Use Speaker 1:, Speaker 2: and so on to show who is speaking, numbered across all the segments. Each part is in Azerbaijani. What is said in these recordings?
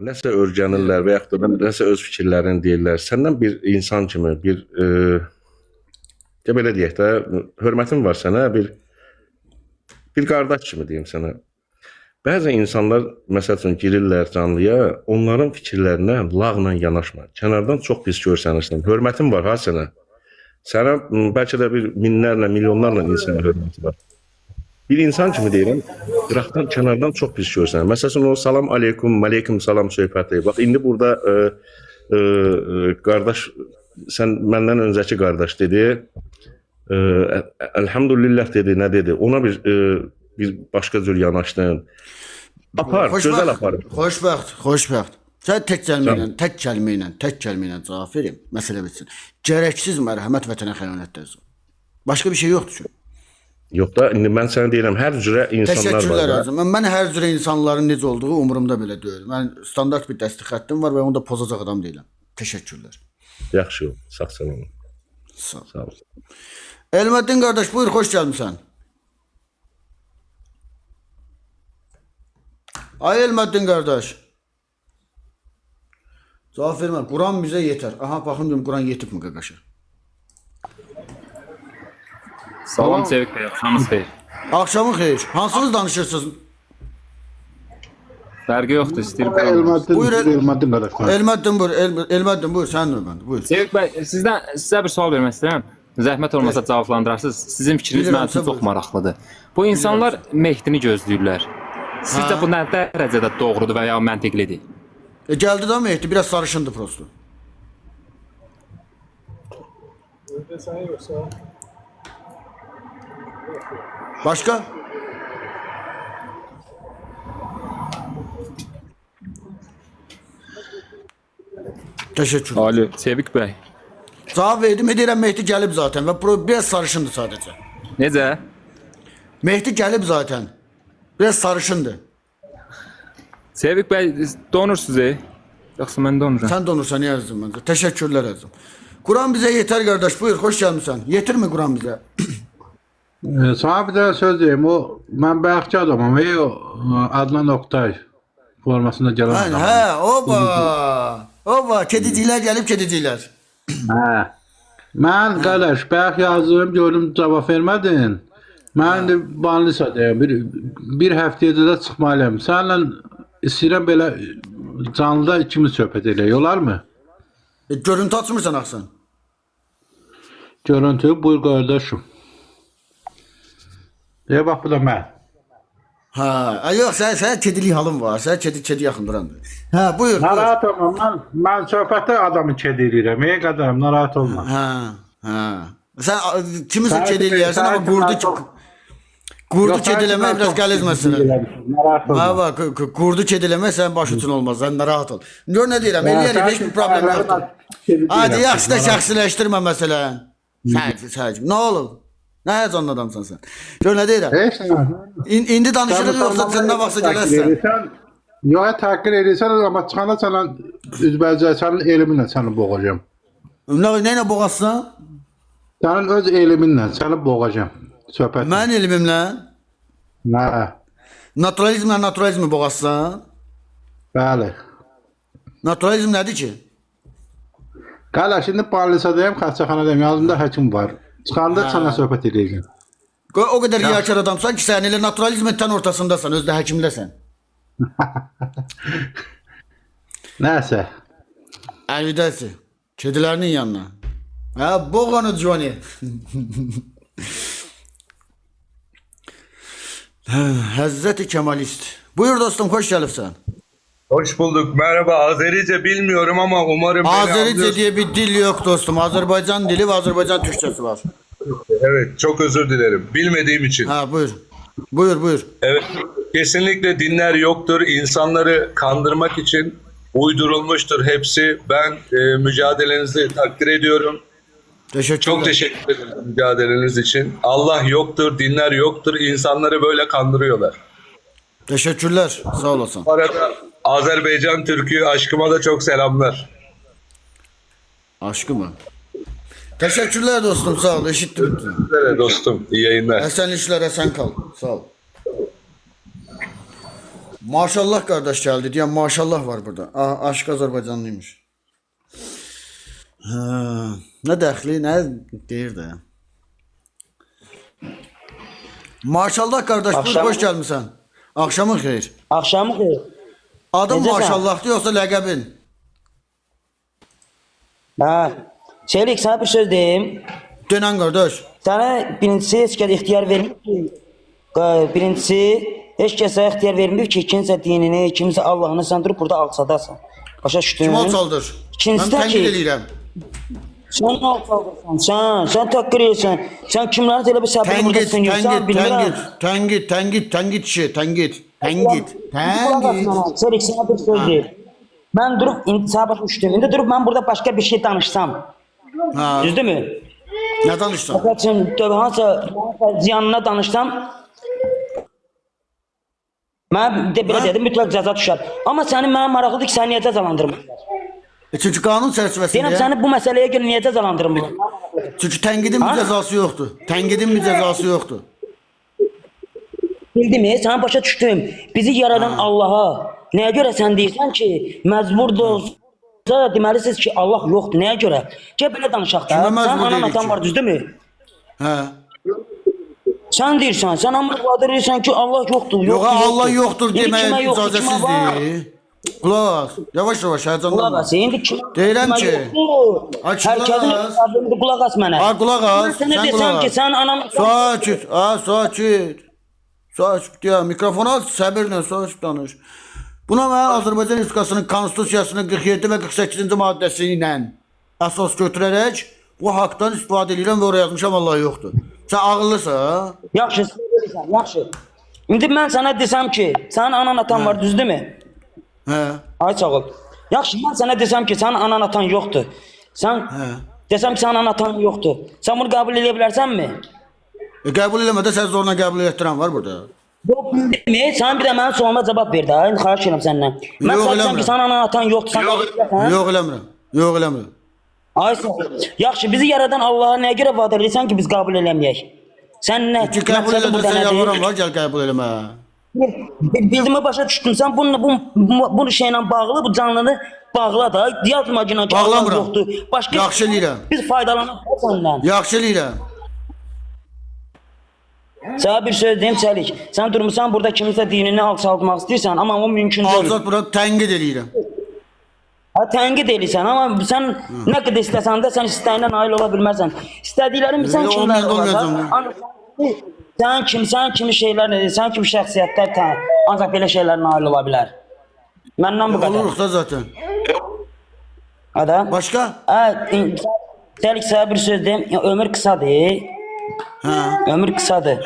Speaker 1: Nəsə öyrənirlər və yaxud da nəsə öz fikirlərini deyirlər. Səndən bir insan kimi, belə deyək də, hörmətim var sənə, bir qardaş kimi deyim sənə. Bəzən insanlar, məsəl üçün, girirlər canlıya, onların fikirlərinə lağla yanaşma. Kənardan çox pis görsənirsən. Hörmətim var ha sənə. Sənə bəlkə də bir minlərlə, milyonlarla insana hörməti var. Bir insan kimi deyirəm, qıraqdan, kənardan çox pis görsənir. Məsələn, o salam aleykum, aleykum salam söhbəti. Bax, indi burada qardaş, sən məndən öncəki qardaş dedi, elhamdülillah dedi, nə dedi? Ona bir başqa cür yanaşdın. Apar, gözəl aparır.
Speaker 2: Xoşbəxt. Sən tək kəlmə ilə cavab verim, məsələ bitsin. Gərəksiz mərhəmət vətənə xəyanətdir. Başqa bir şey yoxdur ki.
Speaker 1: Yox da, indi mən sənə deyirəm, hər cürə insanlar var.
Speaker 2: Təşəkkürlər Azim. Mən hər cürə insanların necə olduğu umurumda belə deyil. Mən standart bir dəstək xəttim var və onu da pozacaq adam deyiləm. Təşəkkürlər.
Speaker 1: Yaxşı ol, sağ-salamat.
Speaker 2: Sağ ol. Elməddin qardaş, buyur, xoş gəlmisən. Ay Elməddin qardaş. Cavab vermə. Quran bizə yetər. Aha, baxın görüm Quran yetib mi qaqaşa?
Speaker 3: Salam Cevik Bey, axşamınız xeyir.
Speaker 2: Axşamın xeyir. Hansınız danışırsınız?
Speaker 3: Fərqi yoxdur, istəyir.
Speaker 2: Elməddin qardaş. Elməddin buyur, sənin növbəndə. Buyur.
Speaker 3: Cevik Bey, sizə bir sual vermək istəyirəm. Zəhmət olmasa cavablandırarsınız. Sizin fikriniz mənim üçün çox maraqlıdır. Bu insanlar Mehdini gözləyirlər. Sizcə bu nə dərəcədə doğrudur və ya məntiqlidir?
Speaker 2: Gəldi də Mehdi, biraz sarışındı prosto. Başka? Teşekkür.
Speaker 3: Ali, Cevik Bey.
Speaker 2: Cavab verdim, deyirəm Mehdi gəlib zaten və biraz sarışındı sadəcə.
Speaker 3: Necə?
Speaker 2: Mehdi gəlib zaten. Biraz sarışındı.
Speaker 3: Cevik Bey, donursunuz Yoxsa mən donuram.
Speaker 2: Sən donursan yazdım məncə. Təşəkkürlər azım. Quran bizə yetər qardaş. Buyur, xoş gəlmisən. Yetirmi Quran bizə?
Speaker 4: Sana bir tane söz diyeyim, ben bayakçı adamım, Adnan Oktay formasında gelen
Speaker 2: Aynen,
Speaker 4: adamım.
Speaker 2: oba, kediciklər gəlib kediciklər.
Speaker 4: Ben kardeş, bayak yazdım, gördüm cevap vermedin. Ben indi Banlisadayım, bir həftəyə də çıxmalıyım. Seninle istəyirəm belə canlıda ikimiz söhbət eləyək, olar mı?
Speaker 2: Görüntü açmırsan axsan.
Speaker 4: Görüntü, buyur qardaşım. Bak bu da mən.
Speaker 2: Yox, sən kedilik halın var. Sən kedi yaxın durandır. Buyur.
Speaker 4: Narahat olma, mən söhbətdə adamı kedi eləyirəm. Ey qadarım, narahat olma.
Speaker 2: Sən kimisə kedi eləyərsən, amma qurdu kediləmək biraz qəliz məsələ. Qurdu kediləmək sənin başı üçün olmaz. Sən narahat ol. Gör nə deyirəm, eləyərik, heç bir problem yoxdur. Hadi, yaxşı da şəxsiləşdirmə məsələn. Nə olub? Nə həyəcanlı adamsan sən? Gör nə deyirəm? İndi danışırıq yoxsa sən nə vaxtsa gələrsən?
Speaker 4: Yox, təhqir edirsən, amma çıxanda sənə üzbəcək, sənin eliminlə səni boğacam.
Speaker 2: Nə ilə boğazsan?
Speaker 4: Sənin öz eliminlə səni boğacam. Söhbət.
Speaker 2: Mən elimimlə?
Speaker 4: Nə?
Speaker 2: Naturalizmlə boğazsan?
Speaker 4: Bəli.
Speaker 2: Naturalizm nədir ki?
Speaker 4: Qardaş, şimdi Banlisadayım, xəstəxanadayım, yanımda həkim var. Çıxanda sənə söhbət edəcəm.
Speaker 2: O qədər riyakar adamsan ki, sən elə naturalizmin tən ortasındasan, özdə həkimləsən.
Speaker 4: Nəsə.
Speaker 2: Əlvidəsi. Kedilərinin yanına. Boğ onu Johnny. Həzzəti Kemalist. Buyur dostum, hoş gəlibsən.
Speaker 5: Hoş bulduk. Merhaba. Azerice bilmiyorum ama umarım beni
Speaker 2: Azerice
Speaker 5: anlıyorsun.
Speaker 2: diye bir dil yok dostum. Azerbaycan dili ve Azerbaycan Türkçesi var.
Speaker 5: Evet, çok özür dilerim. Bilmediğim için.
Speaker 2: Buyur. Buyur.
Speaker 5: Evet. Kesinlikle dinler yoktur. İnsanları kandırmak için uydurulmuştur hepsi. Ben mücadelenizi takdir ediyorum.
Speaker 2: Teşekkürler.
Speaker 5: Çok teşekkür ederim mücadeleniz için. Allah yoktur, dinler yoktur. İnsanları böyle kandırıyorlar.
Speaker 2: Teşekkürler. Sağ olasın.
Speaker 5: Bu arada Azerbaycan Türk'ü aşkıma da çok selamlar.
Speaker 2: Aşkı mı? Teşekkürler dostum, sağ ol. Eşittim.
Speaker 5: Sizlere dostum, iyi yayınlar.
Speaker 2: Esen işler, esen kal. Sağ ol. Maşallah qardaş gəldi. Deyən maşallah var burada. Aşıq Azərbaycanlıymış. Nə dəxli, nə deyir də. Maşallah qardaş, buyur,
Speaker 6: Axşam-
Speaker 2: xoş gəlmisən. Axşamın xeyir.
Speaker 6: Axşamı xeyir.
Speaker 2: Adım
Speaker 6: Necəsən?
Speaker 2: maşallahdır yoxsa ləqəbin?
Speaker 6: Hə. Çelik, sana bir söz deyim.
Speaker 2: Denən qardaş.
Speaker 6: Sənə birincisi heç kəs ixtiyar vermir ki, birincisi heç kəsə ixtiyar vermir ki, ikincisi dinini, ikincisi Allahını sən durub burada alçadasan. Başa düşdün?
Speaker 2: Kim alçaldır?
Speaker 6: İkincisi
Speaker 2: Mən
Speaker 6: də
Speaker 2: tənqid
Speaker 6: ki,
Speaker 2: edirəm.
Speaker 6: sən alçaldırsan, sən təqqir edirsən. Sən kimləri elə bir səbir burada
Speaker 2: Tənqid,
Speaker 6: sınıyorsan, bilmirəm.
Speaker 2: tənqid kişi, tənqid. Təngit.
Speaker 6: Çelik, sana bir söz deyim. Mən durub, indi sabah düşdüm. İndi durub mən burada başqa bir şey danışsam.
Speaker 2: Ha.
Speaker 6: Düzdürmü?
Speaker 2: Nə danışsan?
Speaker 6: Məsəl üçün hansısa ziyanına danışsam, mən də belə dedim, mütləq cəza düşər. Amma sənin mənə maraqlıdır ki, səni niyə cəzalandırmırlar?
Speaker 2: Çünki qanun
Speaker 6: Deyirəm,
Speaker 2: çərçivəsində.
Speaker 6: səni bu məsələyə görə niyə cəzalandırmırlar?
Speaker 2: Çünki tənqidin bir cəzası yoxdur. Tənqidin bir cəzası yoxdur.
Speaker 6: Bildimi? Səni başa düşdüm. Bizi yaradan Allaha. Nəyə görə sən deyirsən ki, məcburdur olsa deməli siz ki, Allah yoxdur. Nəyə görə? Gəl belə danışaq da.
Speaker 2: Kimə məcbur
Speaker 6: Sən anan
Speaker 2: deyirik
Speaker 6: atan
Speaker 2: ki?
Speaker 6: var, düzdürmü?
Speaker 2: Hə.
Speaker 6: Sən deyirsən, sən amma deyirsən ki, Allah yoxdur.
Speaker 2: Yox, Allah yoxdur
Speaker 6: İndi
Speaker 2: deməyə
Speaker 6: kimə yoxdur, kimə var?
Speaker 2: icazəsizdir. Qulaq as. Yavaş-yavaş
Speaker 6: Qulaq
Speaker 2: həyəcanlanma.
Speaker 6: as. İndi
Speaker 2: Deyirəm
Speaker 6: kimə
Speaker 2: ki,
Speaker 6: yoxdur?
Speaker 2: ay, qulaq
Speaker 6: Herkesin
Speaker 2: as.
Speaker 6: hesabını qulaq as mənə.
Speaker 2: Ha, qulaq as.
Speaker 6: Mən sənə
Speaker 2: Sən
Speaker 6: desəm
Speaker 2: qulaq
Speaker 6: ki,
Speaker 2: as.
Speaker 6: sən anan
Speaker 2: Sakit. Ha, sakit. Sakit ya. Mikrofonu al, səbirlə sakit danış. Buna mən Azərbaycan Respublikasının Konstitusiyasının 47 və 48-ci maddəsi ilə əsas götürərək bu haqdan istifadə edirəm və oraya yazmışam Allah yoxdur. Sən ağıllısan?
Speaker 6: Yaxşı, sən bilirsən, yaxşı. İndi mən sənə desəm ki, sənin anan atan var, düzdürmü?
Speaker 2: Hə.
Speaker 6: Ay sağ ol. Yaxşı, mən sənə desəm ki, sənin anan atan yoxdur. Sən desəm ki, sənin anan atan yoxdur. Sən bunu qəbul edə bilərsənmi?
Speaker 2: Qəbul eləmədə sən zorla qəbul etdirən var burada.
Speaker 6: Yox, bildimi? Sən bir də mənim sualıma cavab ver də. İndi xahiş edirəm səndən. Mən
Speaker 2: Yox,
Speaker 6: sənə desəm
Speaker 2: eləmirəm.
Speaker 6: ki, sənin anan atan yoxdur, sən qəbul edirsən?
Speaker 2: Yox eləmirəm. Yox eləmirəm.
Speaker 6: Ay sağ ol. Yaxşı, bizi yaradan Allaha nəyə görə vadar edirsən ki, biz qəbul eləməyək? Sən nə?
Speaker 2: Ki qəbul
Speaker 6: məqsədin burada
Speaker 2: elədirsən
Speaker 6: nədir?
Speaker 2: yalvarım var, gəl qəbul eləmə.
Speaker 6: Bildimi başa düşdün. Sən bunu şeylə bağlı, bu canlını bağla da. Yazmacına ki, Allah
Speaker 2: Bağlamıram.
Speaker 6: yoxdur. Başqa
Speaker 2: Yaxşı eləyirəm.
Speaker 6: biz faydalanaq səndən.
Speaker 2: Yaxşı eləyirəm.
Speaker 6: Sənə bir söz deyim Çəlik. Sən durmusan burada kimisə dinini alçaltmaq istəyirsən, amma o mümkün deyil.
Speaker 2: Alçat bura tənqid eləyirəm.
Speaker 6: Ha, tənqid edirsən, amma sən nə qədər istəsən də sən istəyinə nail ola bilməzsən. İstədiklərin bilsən
Speaker 2: Elə
Speaker 6: kimlər
Speaker 2: olmayacaq.
Speaker 6: olacaq. Sən kimi şeylər, sən kimi şəxsiyyətlər ancaq belə şeylər nail ola bilər. Məndən bu qədər.
Speaker 2: Oluruq da zaten.
Speaker 6: Hada?
Speaker 2: Başqa?
Speaker 6: Çəlik sənə bir söz deyim. Ömür qısadır.
Speaker 2: Hə.
Speaker 6: Ömür qısadır.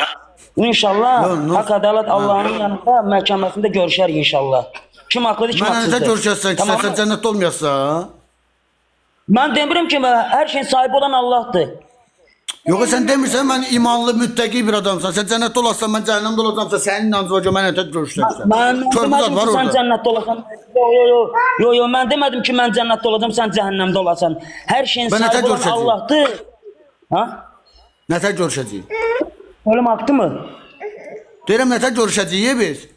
Speaker 6: İnşallah
Speaker 2: Yo,
Speaker 6: haqq ədalət Allahın yanında məhkəməsində görüşərik inşallah. Kim haqlıdır, kim
Speaker 2: Mənə necə
Speaker 6: haqsızdır.
Speaker 2: görüşəsən ki,
Speaker 6: Tamam
Speaker 2: sən
Speaker 6: mı?
Speaker 2: cənnətdə olmayasan?
Speaker 6: Mən demirəm ki, hər şeyin sahibi olan Allahdır.
Speaker 2: Yox, sən demirsən mən imanlı, müttəqi bir adamsan. Sən cənnətdə olasan, mən cəhənnəmdə olacamsa, sənin inancına görə mən necə görüşəcəksən?
Speaker 6: Mən
Speaker 2: Körpü zad
Speaker 6: demədim
Speaker 2: var
Speaker 6: ki, sən
Speaker 2: orada.
Speaker 6: cənnətdə olasan. Yo, mən demədim ki, mən cənnətdə olacam, sən cəhənnəmdə olasan. Hər şeyin
Speaker 2: Ben nətə
Speaker 6: sahibi olan
Speaker 2: görüşəcəyik?
Speaker 6: Allahdır. Ha?
Speaker 2: Nətə görüşəcəyik?
Speaker 6: Ölüm haqqı mı?
Speaker 2: Deyirəm, nətə görüşəcəyik biz?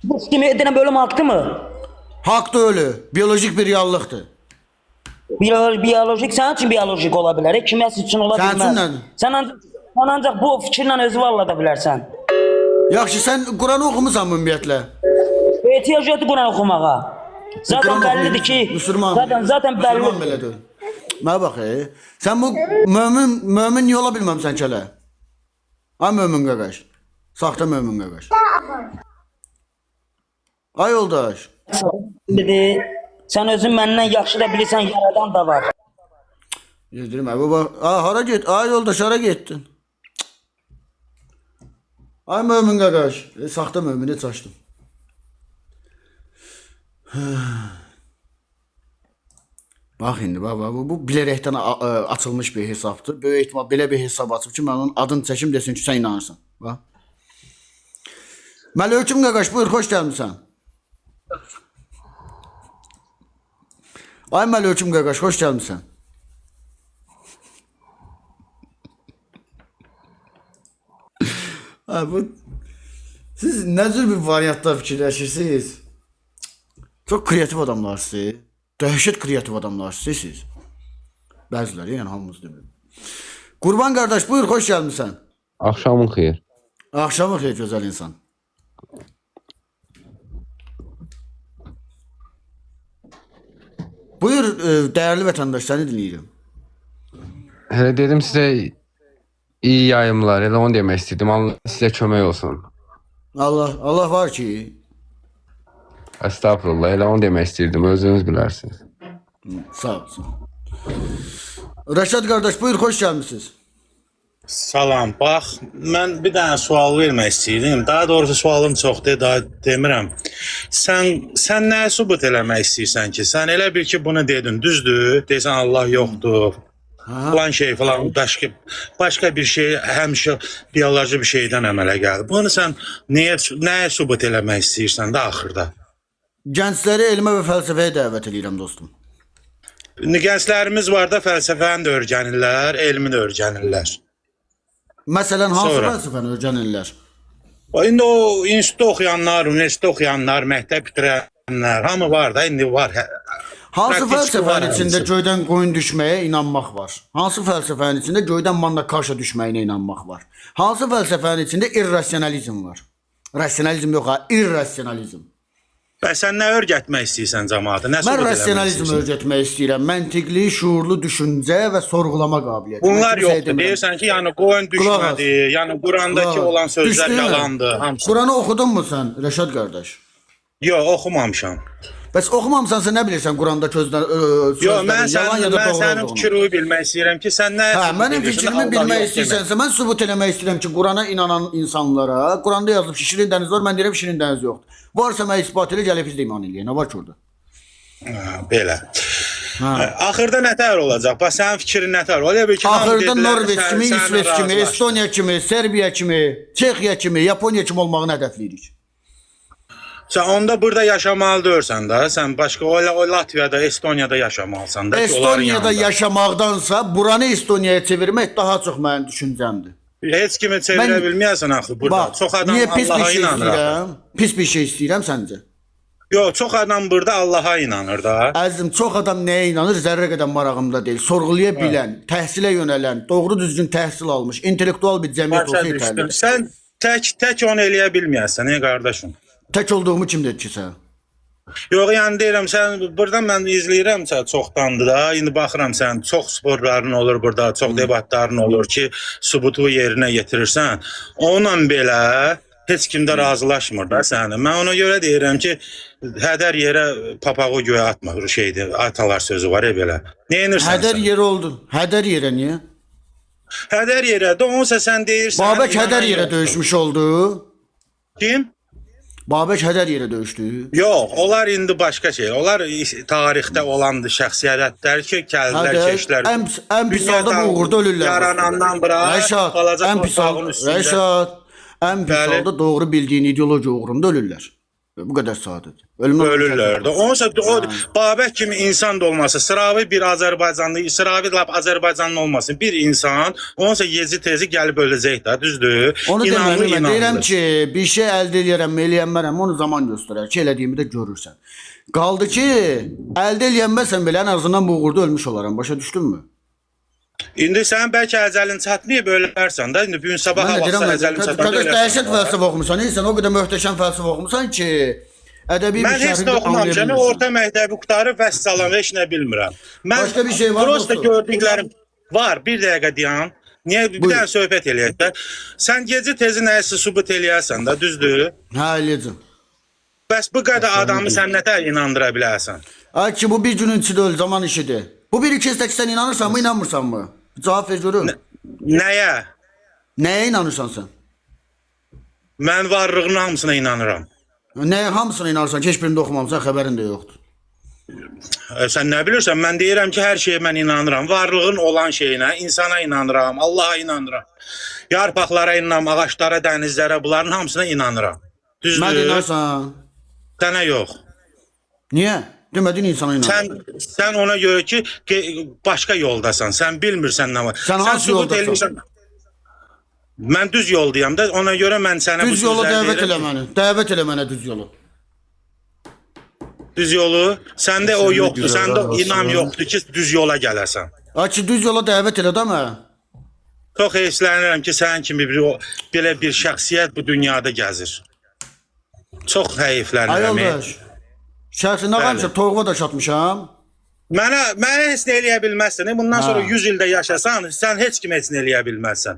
Speaker 6: Bu kimi edirəm ölüm haqqı mı?
Speaker 2: Haqdır ölü, biyolojik bir reallıqdır.
Speaker 6: Biyolojik sənin üçün biyolojik ola bilər, kiməsi üçün ola
Speaker 2: Sənin üçün
Speaker 6: bilməz.
Speaker 2: nədir?
Speaker 6: Sən ancaq bu fikirlə özü vallada bilərsən.
Speaker 2: Yaxşı, sən Quranı oxumusan ümumiyyətlə?
Speaker 6: Ehtiyac yoxdur Quran oxumağa. Zaten
Speaker 2: Quran
Speaker 6: bəllidir
Speaker 2: oxuyur.
Speaker 6: ki,
Speaker 2: Müslüman.
Speaker 6: zaten
Speaker 2: Müslüman
Speaker 6: bəllidir.
Speaker 2: belədir. Mənə bax, sən bu mömin niyə ola bilməmsən ki hələ? Ay mömin qaqaş. Saxta mömin qaqaş. Ay yoldaş.
Speaker 6: Dedi, sən özün məndən yaxşı da bilirsən, yaradan da var.
Speaker 2: Yedirəm, baba. Hara get? Ay yoldaş, hara getdin? Ay mömin qaqaş. Saxta mömini çaşdım. Bax indi, baba, bu bilərəkdən açılmış bir hesabdır. Böyük ehtimal belə bir hesab açıb ki, mən onun adını çəkim desin ki, sən inanırsan. Bax. Məlöküm qaqaş, buyur, xoş gəlmisən. Ay Məlöküm qaqaş, xoş gəlmisən. Ha, bu Siz nə cür bir variantda fikirləşirsiniz? Çox kreativ adamlarsınız. Dəhşət kreativ adamlarsınız siz. Bəziləri, yəni hamımız demirəm. Qurban qardaş, buyur, xoş gəlmisən.
Speaker 7: Axşamın xeyir.
Speaker 2: Axşamın xeyir gözəl insan. Buyur, dəyərli vətəndaş, səni dinləyirəm.
Speaker 7: Hələ dedim sizə iyi yayımlar, elə onu demək istəyirdim. Allah sizə kömək olsun.
Speaker 2: Allah var ki.
Speaker 7: Estağfurullah, elə onu demək istəyirdim. Özünüz bilərsiniz.
Speaker 2: Sağ ol, sağ ol. Rəşad qardaş, buyur, xoş gəlmisiniz.
Speaker 8: Salam. Bax, mən bir dənə sual vermək istəyirdim. Daha doğrusu sualım çoxdur, daha demirəm. Sən nə sübut eləmək istəyirsən ki? Sən elə bil ki, bunu dedin, düzdür? Desən Allah yoxdur. Falan şey falan başqa bir şey həmişə bioloji bir şeydən əmələ gəlir. Bunu sən nəyə sübut eləmək istəyirsən də axırda?
Speaker 2: Gəncləri elmə və fəlsəfəyə dəvət edirəm dostum.
Speaker 8: Gənclərimiz var da fəlsəfəni də öyrənirlər, elmi də öyrənirlər.
Speaker 2: Məsələn, hansı
Speaker 8: Sonra?
Speaker 2: fəlsəfəni öyrənirlər?
Speaker 8: İndi o institut oxuyanlar, universitet oxuyanlar, məktəb bitirənlər, hamı var da, indi var.
Speaker 2: Hansı
Speaker 8: Praktik var
Speaker 2: fəlsəfənin
Speaker 8: hamısı.
Speaker 2: içində göydən qoyun düşməyə inanmaq var? Hansı fəlsəfənin içində göydən manna kaşa düşməyinə inanmaq var? Hansı fəlsəfənin içində irrasionalizm var? Rasionalizm yox ha, irrasionalizm.
Speaker 8: Bəs sən nə öyrətmək istəyirsən cəmaata? Nə
Speaker 2: Mən
Speaker 8: sübut eləmək
Speaker 2: rasionalizm
Speaker 8: istəyirsən?
Speaker 2: öyrətmək istəyirəm. Məntiqli, şuurlu düşüncə və sorğulama qabiliyyəti.
Speaker 8: Bunlar
Speaker 2: Mən kimsəyə
Speaker 8: yoxdur.
Speaker 2: demirəm.
Speaker 8: Deyirsən ki, yəni qoyun
Speaker 2: Qulaq as.
Speaker 8: düşmədi, yəni Qurandakı
Speaker 2: Qulaq as.
Speaker 8: olan sözlər
Speaker 2: Düşdü mü?
Speaker 8: yalandır, hamısı.
Speaker 2: Quranı oxudunmu sən, Rəşad qardaş?
Speaker 8: Yox, oxumamışam.
Speaker 2: Bəs oxumamısansa nə bilirsən Quranda
Speaker 8: Yox, mən
Speaker 2: yalan ya da
Speaker 8: mən
Speaker 2: doğru
Speaker 8: sənin
Speaker 2: olduğunu?
Speaker 8: fikrini bilmək istəyirəm ki, sən nə
Speaker 2: Hə,
Speaker 8: sübut
Speaker 2: mənim
Speaker 8: edirsən,
Speaker 2: fikrimi
Speaker 8: Allah
Speaker 2: bilmək
Speaker 8: yox
Speaker 2: istəyirsənsə, mən sübut eləmək istəyirəm ki, Qurana inanan insanlara, Quranda yazılıb ki, şirin dəniz var, mən deyirəm şirin dəniz yoxdur. Varsa mən isbat elə, gəlib biz də iman eləyək. Nə var ki orada?
Speaker 8: demək. Hə, belə. Axırda nətər olacaq? Bax sənin fikrin nətər? Ola bil ki, hamı
Speaker 2: Axırda
Speaker 8: dedilər,
Speaker 2: Norveç
Speaker 8: sən-
Speaker 2: kimi,
Speaker 8: sənlə
Speaker 2: İsveç kimi,
Speaker 8: razılaşdın.
Speaker 2: Estoniya kimi, Serbiya kimi, Çexiya kimi, Yaponiya kimi olmağını hədəfləyirik.
Speaker 8: Sən onda burada yaşamalı deyirsən də, sən başqa o Latviyada, Estoniyada yaşamalısan da ki, onların
Speaker 2: Estoniyada
Speaker 8: yanında.
Speaker 2: yaşamaqdansa buranı Estoniyaya çevirmək daha çox mənim düşüncəmdir.
Speaker 8: Heç kimi çevirə
Speaker 2: Mən-
Speaker 8: bilməyəsən axı burada.
Speaker 2: Bax,
Speaker 8: Çox adam
Speaker 2: niyə pis bir
Speaker 8: Allaha
Speaker 2: şey
Speaker 8: inanır.
Speaker 2: istəyirəm? Pis bir şey istəyirəm səncə?
Speaker 8: Yox, çox adam burada Allaha inanır da.
Speaker 2: Əzizim, çox adam nəyə inanır? Zərrə qədər marağımda deyil. Sorğulaya bilən, təhsilə yönələn, doğru düzgün təhsil almış, intellektual bir cəmiyyət
Speaker 8: Başa
Speaker 2: olsa
Speaker 8: düşdüm.
Speaker 2: yetərlidir.
Speaker 8: Sən tək onu eləyə bilməyəsən, qardaşım.
Speaker 2: Tək olduğumu kim dedi ki sən?
Speaker 8: Yox, yəni deyirəm, sən buradan mən izləyirəm sən çoxdandır da. İndi baxıram sən çox sporların olur burada, çox debatların olur ki, sübutu yerinə yetirirsən. Onunla belə heç kim də razılaşmır da səni. Mən ona görə deyirəm ki, hədər yerə papağı göyə atma şeydir. Atalar sözü var ya belə. Nəyinirsən
Speaker 2: Hədər
Speaker 8: sən?
Speaker 2: yeri oldun. Hədər yerə niyə?
Speaker 8: Hədər yerə də onsa sən deyirsən.
Speaker 2: Babək
Speaker 8: inanan
Speaker 2: hədər yerə
Speaker 8: yoxdur.
Speaker 2: döyüşmüş oldu.
Speaker 8: Kim?
Speaker 2: Babək hədər yerə döyüşdü.
Speaker 8: Yox, onlar indi başqa şey. Onlar tarixdə olan şəxsiyyətlər ki, kəldilər,
Speaker 2: Hədər,
Speaker 8: keçdilər.
Speaker 2: ən pis halda bu uğurda ölürlər.
Speaker 8: Yaranandan bura
Speaker 2: Rəşad,
Speaker 8: balaca
Speaker 2: ən pis
Speaker 8: torpağın
Speaker 2: halda,
Speaker 8: üstündə.
Speaker 2: Rəşad, ən pis
Speaker 8: Bəli.
Speaker 2: halda doğru bildiyin ideologiya uğrunda ölürlər. Bu qədər sadədir.
Speaker 8: Ölürlər də. Onsa o Babək kimi insan da olmasa, sıravi bir Azərbaycanlı, sıravi lap Azərbaycanlı olmasın. Bir insan, onsa yezi tezi gəlib öləcək də, düzdür?
Speaker 2: Onu
Speaker 8: İnanlı,
Speaker 2: deməli, mən deyirəm
Speaker 8: inanlı.
Speaker 2: ki, bir şey əldə eləyərəm, eləyənmərəm, onu zaman göstərər ki, elədiyimi də görürsən. Qaldı ki, əldə eləyənməsən belə ən azından bu uğurda ölmüş olaram. Başa düşdünmü?
Speaker 8: İndi sən bəlkə əcəlin çatmayıb ölərsən də. İndi bu gün sabah
Speaker 2: Mən də
Speaker 8: havası
Speaker 2: deyirəm,
Speaker 8: əcəlin çatanda
Speaker 2: qardaş dəhşət
Speaker 8: ölərsən.
Speaker 2: fəlsəfə oxumusan, sən o qədər möhtəşəm fəlsəfə oxumusan ki, ədəbi bir
Speaker 8: Mən heç
Speaker 2: şərhini
Speaker 8: nə oxumamışam. Mən
Speaker 2: anlaya
Speaker 8: orta məktəbi qurtarıb vəssalam, heç nə bilmirəm. Mən
Speaker 2: Başqa bir şey var
Speaker 8: prosta
Speaker 2: dostum?
Speaker 8: gördüklərim var. Bir dəqiqə dayan. Niyə bir
Speaker 2: Buyur.
Speaker 8: dənə söhbət eləyək də. Sən gecə tezi nəsə sübut eləyərsən də, düzdür?
Speaker 2: Hə, eləyəcəm.
Speaker 8: Bəs bu qədər adamı sən nətər inandıra bilərsən?
Speaker 2: Ay ki, bu bir günün içində öl, zaman işidir. Bu bir iki sən inanırsanmı, inanmırsanmı? Cavab ver görüm.
Speaker 8: Nəyə?
Speaker 2: Nəyə inanırsan sən?
Speaker 8: Mən varlığın hamısına inanıram.
Speaker 2: Nəyə hamısına inanırsan ki, heç birində oxumamısan, xəbərin də yoxdur.
Speaker 8: Sən nə bilirsən? Mən deyirəm ki, hər şeyə mən inanıram. Varlığın olan şeyinə, insana inanıram, Allaha inanıram. Yarpaqlara inanıram, ağaclara, dənizlərə, bunların hamısına inanıram. Düzdür?
Speaker 2: Mən inanırsan.
Speaker 8: Sənə yox.
Speaker 2: Niyə? Demədin insana inanırsan.
Speaker 8: Sən ona görə ki, başqa yoldasan. Sən bilmirsən nə var.
Speaker 2: Sən hansı
Speaker 8: sübut
Speaker 2: yoldasan?
Speaker 8: eləyirsən. Mən düz yoldayam da, ona görə mən sənə bu
Speaker 2: Düz yola
Speaker 8: sözləri
Speaker 2: dəvət elə
Speaker 8: deyirəm.
Speaker 2: məni. Dəvət elə mənə düz yolu.
Speaker 8: Düz yolu, səndə o yoxdur,
Speaker 4: güzel
Speaker 8: səndə
Speaker 4: olsun.
Speaker 8: inam yoxdur ki, düz yola gələsən.
Speaker 2: Açı düz yola dəvət elə də mənə.
Speaker 8: Çox heyfslənirəm ki, sənin kimi belə bir şəxsiyyət bu dünyada gəzir. Çox heyflənirəm.
Speaker 2: Ay yoldaş. Şəxsi nə
Speaker 8: Bəli.
Speaker 2: qalmışam, toyuğa da şatmışam.
Speaker 8: Mənə heç nə eləyə bilməzsən. Bundan
Speaker 2: Ha.
Speaker 8: sonra 100 ildə yaşasan, sən heç kimə heç nə eləyə bilməzsən.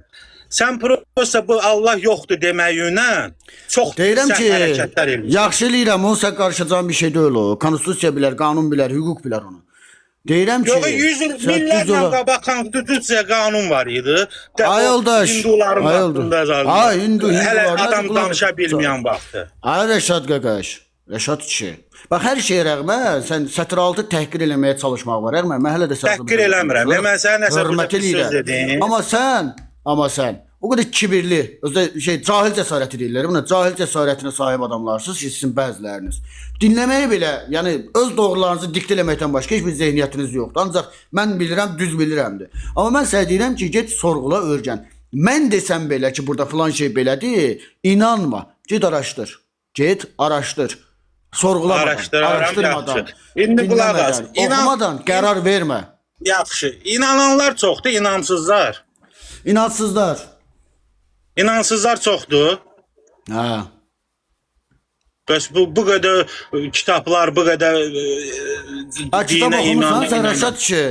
Speaker 8: Sən prosta bu Allah yoxdur deməyinlə çox
Speaker 2: Deyirəm
Speaker 8: sərt
Speaker 2: ki,
Speaker 8: hərəkətlər eləyirsən.
Speaker 2: yaxşı eləyirəm, onun sən qarışacağın bir şey deyil o. Konstitusiya bilər, qanun bilər, hüquq bilər onu. Deyirəm ki,
Speaker 8: Yox, 100 il
Speaker 2: sən düz
Speaker 8: minlərlə
Speaker 2: yola-
Speaker 8: qabaq konstitusiya qanun var idi. De,
Speaker 2: Ay
Speaker 8: o
Speaker 2: yoldaş,
Speaker 8: Hinduların
Speaker 2: ay
Speaker 8: vaxtında
Speaker 2: yoldaş.
Speaker 8: yazıldı.
Speaker 2: Ay,
Speaker 8: Hələ
Speaker 2: hindular,
Speaker 8: adam
Speaker 2: nədir
Speaker 8: danışa
Speaker 2: bunlar?
Speaker 8: bilməyən vaxtı.
Speaker 2: Ay Rəşad qaqaş, Rəşad kişi. Bax hər şeyə rəğmən sən sətir altı təhqir eləməyə çalışmaq var. Rəğmən mən hələ də
Speaker 8: Təhqir eləmirəm. Mən sənə nəsə burada
Speaker 2: hörmət
Speaker 8: bir söz
Speaker 2: eləyirəm.
Speaker 8: dedim.
Speaker 2: Amma sən o qədər kibirli, özdə cahil cəsarəti deyirlər. Buna cahil cəsarətinə sahib adamlarsınız ki, sizin bəziləriniz. Dinləməyi belə, yəni öz doğrularınızı diktə eləməkdən başqa heç bir zehniyyətiniz yoxdur. Ancaq mən bilirəm, düz bilirəmdir. Amma mən sənə deyirəm ki, get sorğula, öyrən. Mən desəm belə ki, burada filan şey belədir, inanma. Get araşdır. Get araşdır. Sorğulamadan,
Speaker 8: Araşdıraram,
Speaker 2: araşdırmadan,
Speaker 8: yaxşı. İndi qulaq as.
Speaker 2: dinləmədən, oxumadan qərar vermə.
Speaker 8: Yaxşı. İnananlar çoxdur, inamsızlar.
Speaker 2: İnadsızlar.
Speaker 8: İnansızlar çoxdur.
Speaker 2: Hə.
Speaker 8: Bəs bu qədər kitablar, bu qədər
Speaker 2: Ha, kitab
Speaker 8: dinə
Speaker 2: oxumusan sən
Speaker 8: inan.
Speaker 2: Rəşad kişi.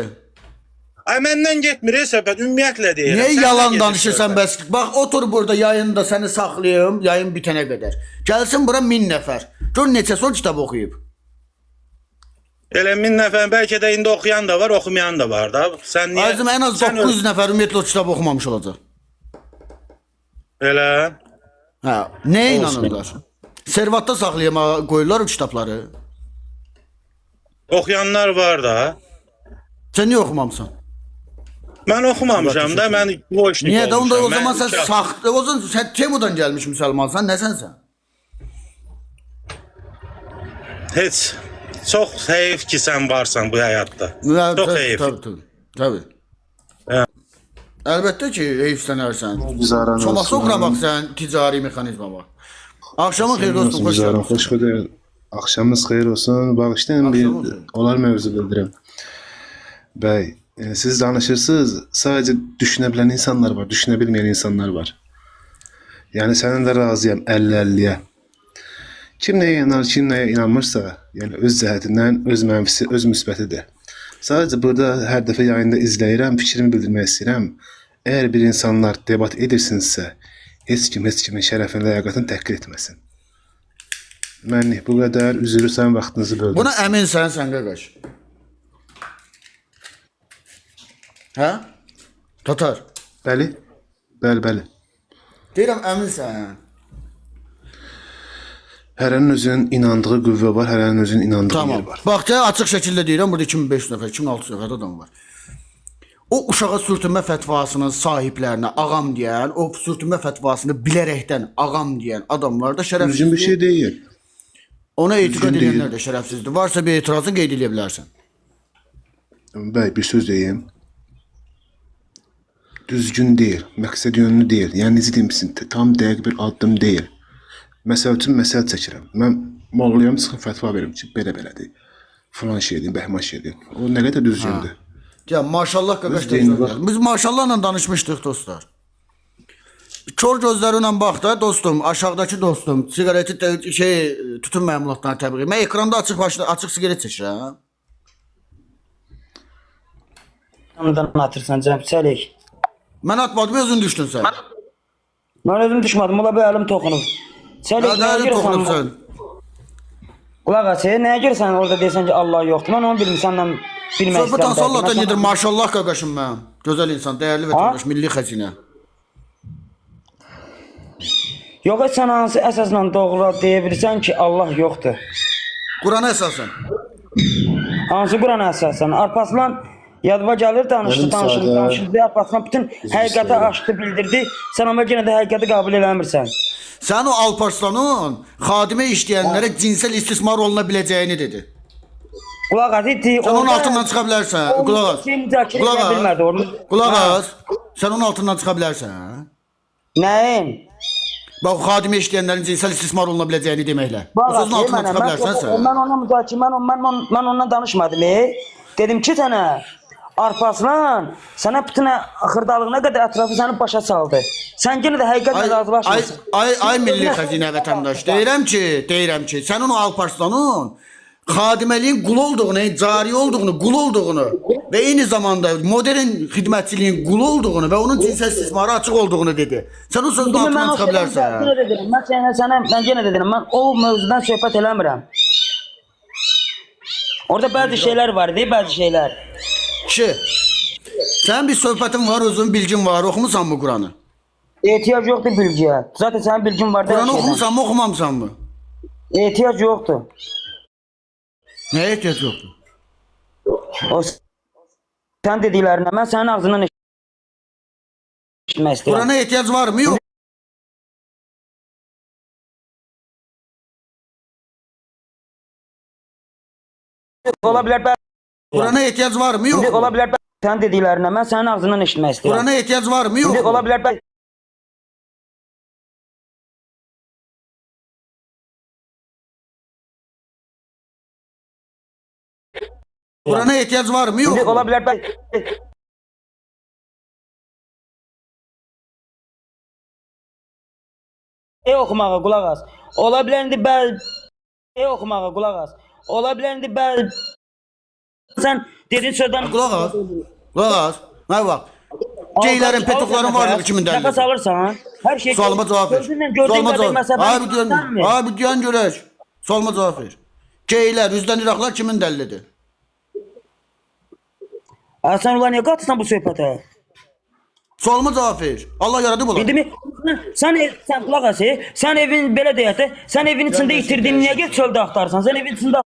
Speaker 8: Ay məndən getmir söhbət, ümumiyyətlə deyirəm.
Speaker 2: Niyə
Speaker 8: Səndən
Speaker 2: yalan
Speaker 8: gedir
Speaker 2: danışırsan
Speaker 8: söhbət.
Speaker 2: bəs? Bax otur burada yayında səni saxlayım, yayın bitənə qədər. Gəlsin bura 1000 nəfər. Gör neçə son kitab oxuyub.
Speaker 8: Elə 1000 nəfər, bəlkə də indi oxuyan da var, oxumayan da var da. Sən niyə?
Speaker 2: Azım ən az
Speaker 8: sən
Speaker 2: 900 nəfər ümumiyyətlə o kitab oxumamış olacaq.
Speaker 8: Elə.
Speaker 2: Hə, nəyə inanırlar? Servatda saxlayama qoyurlar o kitabları.
Speaker 8: Oxuyanlar var da.
Speaker 2: Sən niyə oxumamısan?
Speaker 8: Mən oxumamışam da, mən boşluq
Speaker 2: Niyə də onda o
Speaker 8: olmuşam.
Speaker 2: zaman
Speaker 8: Mən
Speaker 2: sən
Speaker 8: iki-
Speaker 2: saxta, o zaman sən Temudan gəlmiş müsəlmansan, nəsən sən?
Speaker 8: Heç çox heyf ki sən varsan bu həyatda. Çox heyf.
Speaker 2: Tabii.
Speaker 8: Hə.
Speaker 2: Əlbəttə ki, heyflənərsən.
Speaker 9: Güzaran
Speaker 2: Çoxması
Speaker 9: olsun.
Speaker 2: oxuna bax sən ticari mexanizma var. Axşamın xeyir olsun, xoş
Speaker 9: Güzaran,
Speaker 2: gəlmisiniz.
Speaker 9: xoş geldin. Akşamınız xeyir olsun. Bağışlayın bir
Speaker 2: Axşam olsun.
Speaker 9: olar mövzu bildirim. Bəy, siz danışırsınız, sadəcə düşünə bilən insanlar var, düşünə bilməyən insanlar var. Yəni sənin də razıyam 50-50-yə. Kim nəyə inanar, kim nəyə inanmırsa, yəni öz cəhətindən öz mənfisi, öz müsbətidir. Sadəcə burada hər dəfə yayında izləyirəm, fikrimi bildirmək istəyirəm. Əgər bir insanlar debat edirsinizsə, heç kimin şərəfini, ləyaqətini təhqir etməsin. Mənlik bu qədər, üzrü sən vaxtınızı böldüm.
Speaker 2: Buna əminsən sən qaqaş. Hə? Tatar.
Speaker 9: Bəli, bəli.
Speaker 2: Deyirəm əminsən.
Speaker 9: Hərənin özünün inandığı qüvvə var, hərənin özünün inandığı
Speaker 2: Tamam.
Speaker 9: yer var.
Speaker 2: Bax da açıq şəkildə deyirəm, burada 2500 nəfər, 2600 nəfər adam var. O uşağa sürtünmə fətvasının sahiblərinə ağam deyən, o sürtünmə fətvasını bilərəkdən ağam deyən adamlar da
Speaker 9: Düzgün
Speaker 2: şərəfsizdir.
Speaker 9: bir şey deyil.
Speaker 2: Ona etiqad
Speaker 9: düzgün deyil.
Speaker 2: edənlər də şərəfsizdir. Varsa bir etirazın qeyd edə bilərsən.
Speaker 9: Bəy, bir söz deyim. Düzgün deyil, məqsəd yönlü deyil. Yəni necə deyim sizin, tam dəqiq bir addım deyil. Məsəl üçün məsəl çəkirəm. Mən mollayam, çıxıb fətva verim ki, belə-belədir. Falan şeydir, bəhman şeydir. O nə qədər düzgündür.
Speaker 2: Ya maşallah qaqaş
Speaker 9: Öz deyini var.
Speaker 2: Biz maşallahla danışmışdıq dostlar. Kör gözlərlə bax da dostum, aşağıdakı dostum, siqareti tütün məmulatlarını təbliğ. Mən ekranda açıq siqaret çəkirəm.
Speaker 6: Ondan atırsan cəb çəlik.
Speaker 2: Mən atmadım, özün düşdün sən.
Speaker 6: Mən özüm düşmədim, ola bir əlim toxunub. Çəlik,
Speaker 2: Ya
Speaker 6: nəyə
Speaker 2: nəyə
Speaker 6: görürsən?
Speaker 2: toxunubsan?
Speaker 6: Qulaq as, nəyə görürsən orada deyirsən ki, Allah yoxdur. Mən onu bilmirəm, səndən bilmək
Speaker 2: Söhbət
Speaker 6: istəyirəm.
Speaker 2: Allahdan gedir. Maşallah qaqaşım mənim. Gözəl insan, dəyərli vətəndaş, milli xəzinə.
Speaker 6: Yox, sən hansı əsasla doğru deyə bilirsən ki, Allah yoxdur.
Speaker 2: Qurana əsasən.
Speaker 6: Hansı Qurana əsasən? Arpaslan yadıma gəlir, danışdı. Arpaslan bütün həqiqəti açdı, bildirdi. Sən amma yenə də həqiqəti qəbul eləmirsən.
Speaker 2: Sən o Alparslanın xadimə işləyənlərə cinsel istismar oluna biləcəyini dedi.
Speaker 6: Qulaq as, iti.
Speaker 2: Sən onun altından çıxa bilərsən. Qulaq as. Qulaq as. Qulaq as. Sən onun altından çıxa bilərsən.
Speaker 6: Nəyin?
Speaker 2: Bax, xadimi işləyənlərin cinsel istismar oluna biləcəyini deməklə. Bu
Speaker 6: Bax,
Speaker 2: sözün altından çıxa bilərsən sən.
Speaker 6: mən ondan müzakirə, mən ondan danışmadım. Dedim ki sənə arpaslan, sənə bütün xırdalığına qədər ətrafı səni başa saldı. Sən yenə də həqiqətlə razılaşmırsan.
Speaker 2: Ay milli xəzinə vətəndaş, deyirəm ki, sənin o Alparslanın xadimeliyin qul olduğunu, cari olduğunu, qul olduğunu və eyni zamanda modern xidmətçiliyin qul olduğunu və onun cinsel istismara açıq olduğunu dedi. Sən o sözün altından çıxa bilərsən.
Speaker 6: Mən yenə də deyirəm, mən o mövzudan söhbət eləmirəm. Orada bəzi şeylər var, bəzi şeylər.
Speaker 2: Kişi, sənin bir söhbətin var, özün bilgin var, oxumusan mı Quranı?
Speaker 6: Ehtiyac yoxdur bilgiyə. Zaten sənin bilgin var da.
Speaker 2: Quranı oxumusan mı, oxumamsan mı?
Speaker 6: Ehtiyac yoxdur.
Speaker 2: Nəyə ehtiyac yoxdur?
Speaker 6: O sən dediklərinə mən sənin ağzından eşitmək istəyirəm.
Speaker 2: Qurana ehtiyac var mı, yox?
Speaker 6: Ola bilər
Speaker 2: Qurana ehtiyac var mı, yox?
Speaker 6: ola bilər sən dediklərinə mən sənin ağzından eşitmək istəyirəm.
Speaker 2: Qurana ehtiyac var mı, yox?
Speaker 6: Ola bilər
Speaker 2: Qurana ehtiyac var mı, yox?
Speaker 6: ola bilər oxumağa qulaq as. Ola bilər indi oxumağa qulaq as. Ola bilər indi sən dediyin sözdən
Speaker 2: Qulaq as. Qulaq as. Nə bax. Geylərin, petokların var mı kimin
Speaker 6: nəfəs
Speaker 2: dəlili?
Speaker 6: alırsan, hər şey
Speaker 2: Sualıma cavab ver.
Speaker 6: gözünlə gördüyün
Speaker 2: Sualıma
Speaker 6: qədər
Speaker 2: cavab ver.
Speaker 6: məsələn.
Speaker 2: Abi diyan görək. Sualıma cavab ver. Geylər, üzdən iraqlar kimin dəlilidir?
Speaker 6: Sən ulan niyə qatırsan bu söhbətə?
Speaker 2: Sualıma cavab ver. Allah yaradı bunlar.
Speaker 6: İndi sən qulaq as, sən evin belə deyək də, sən evin içində itirdiyini niyə get çöldə axtarsan? Sən evin içində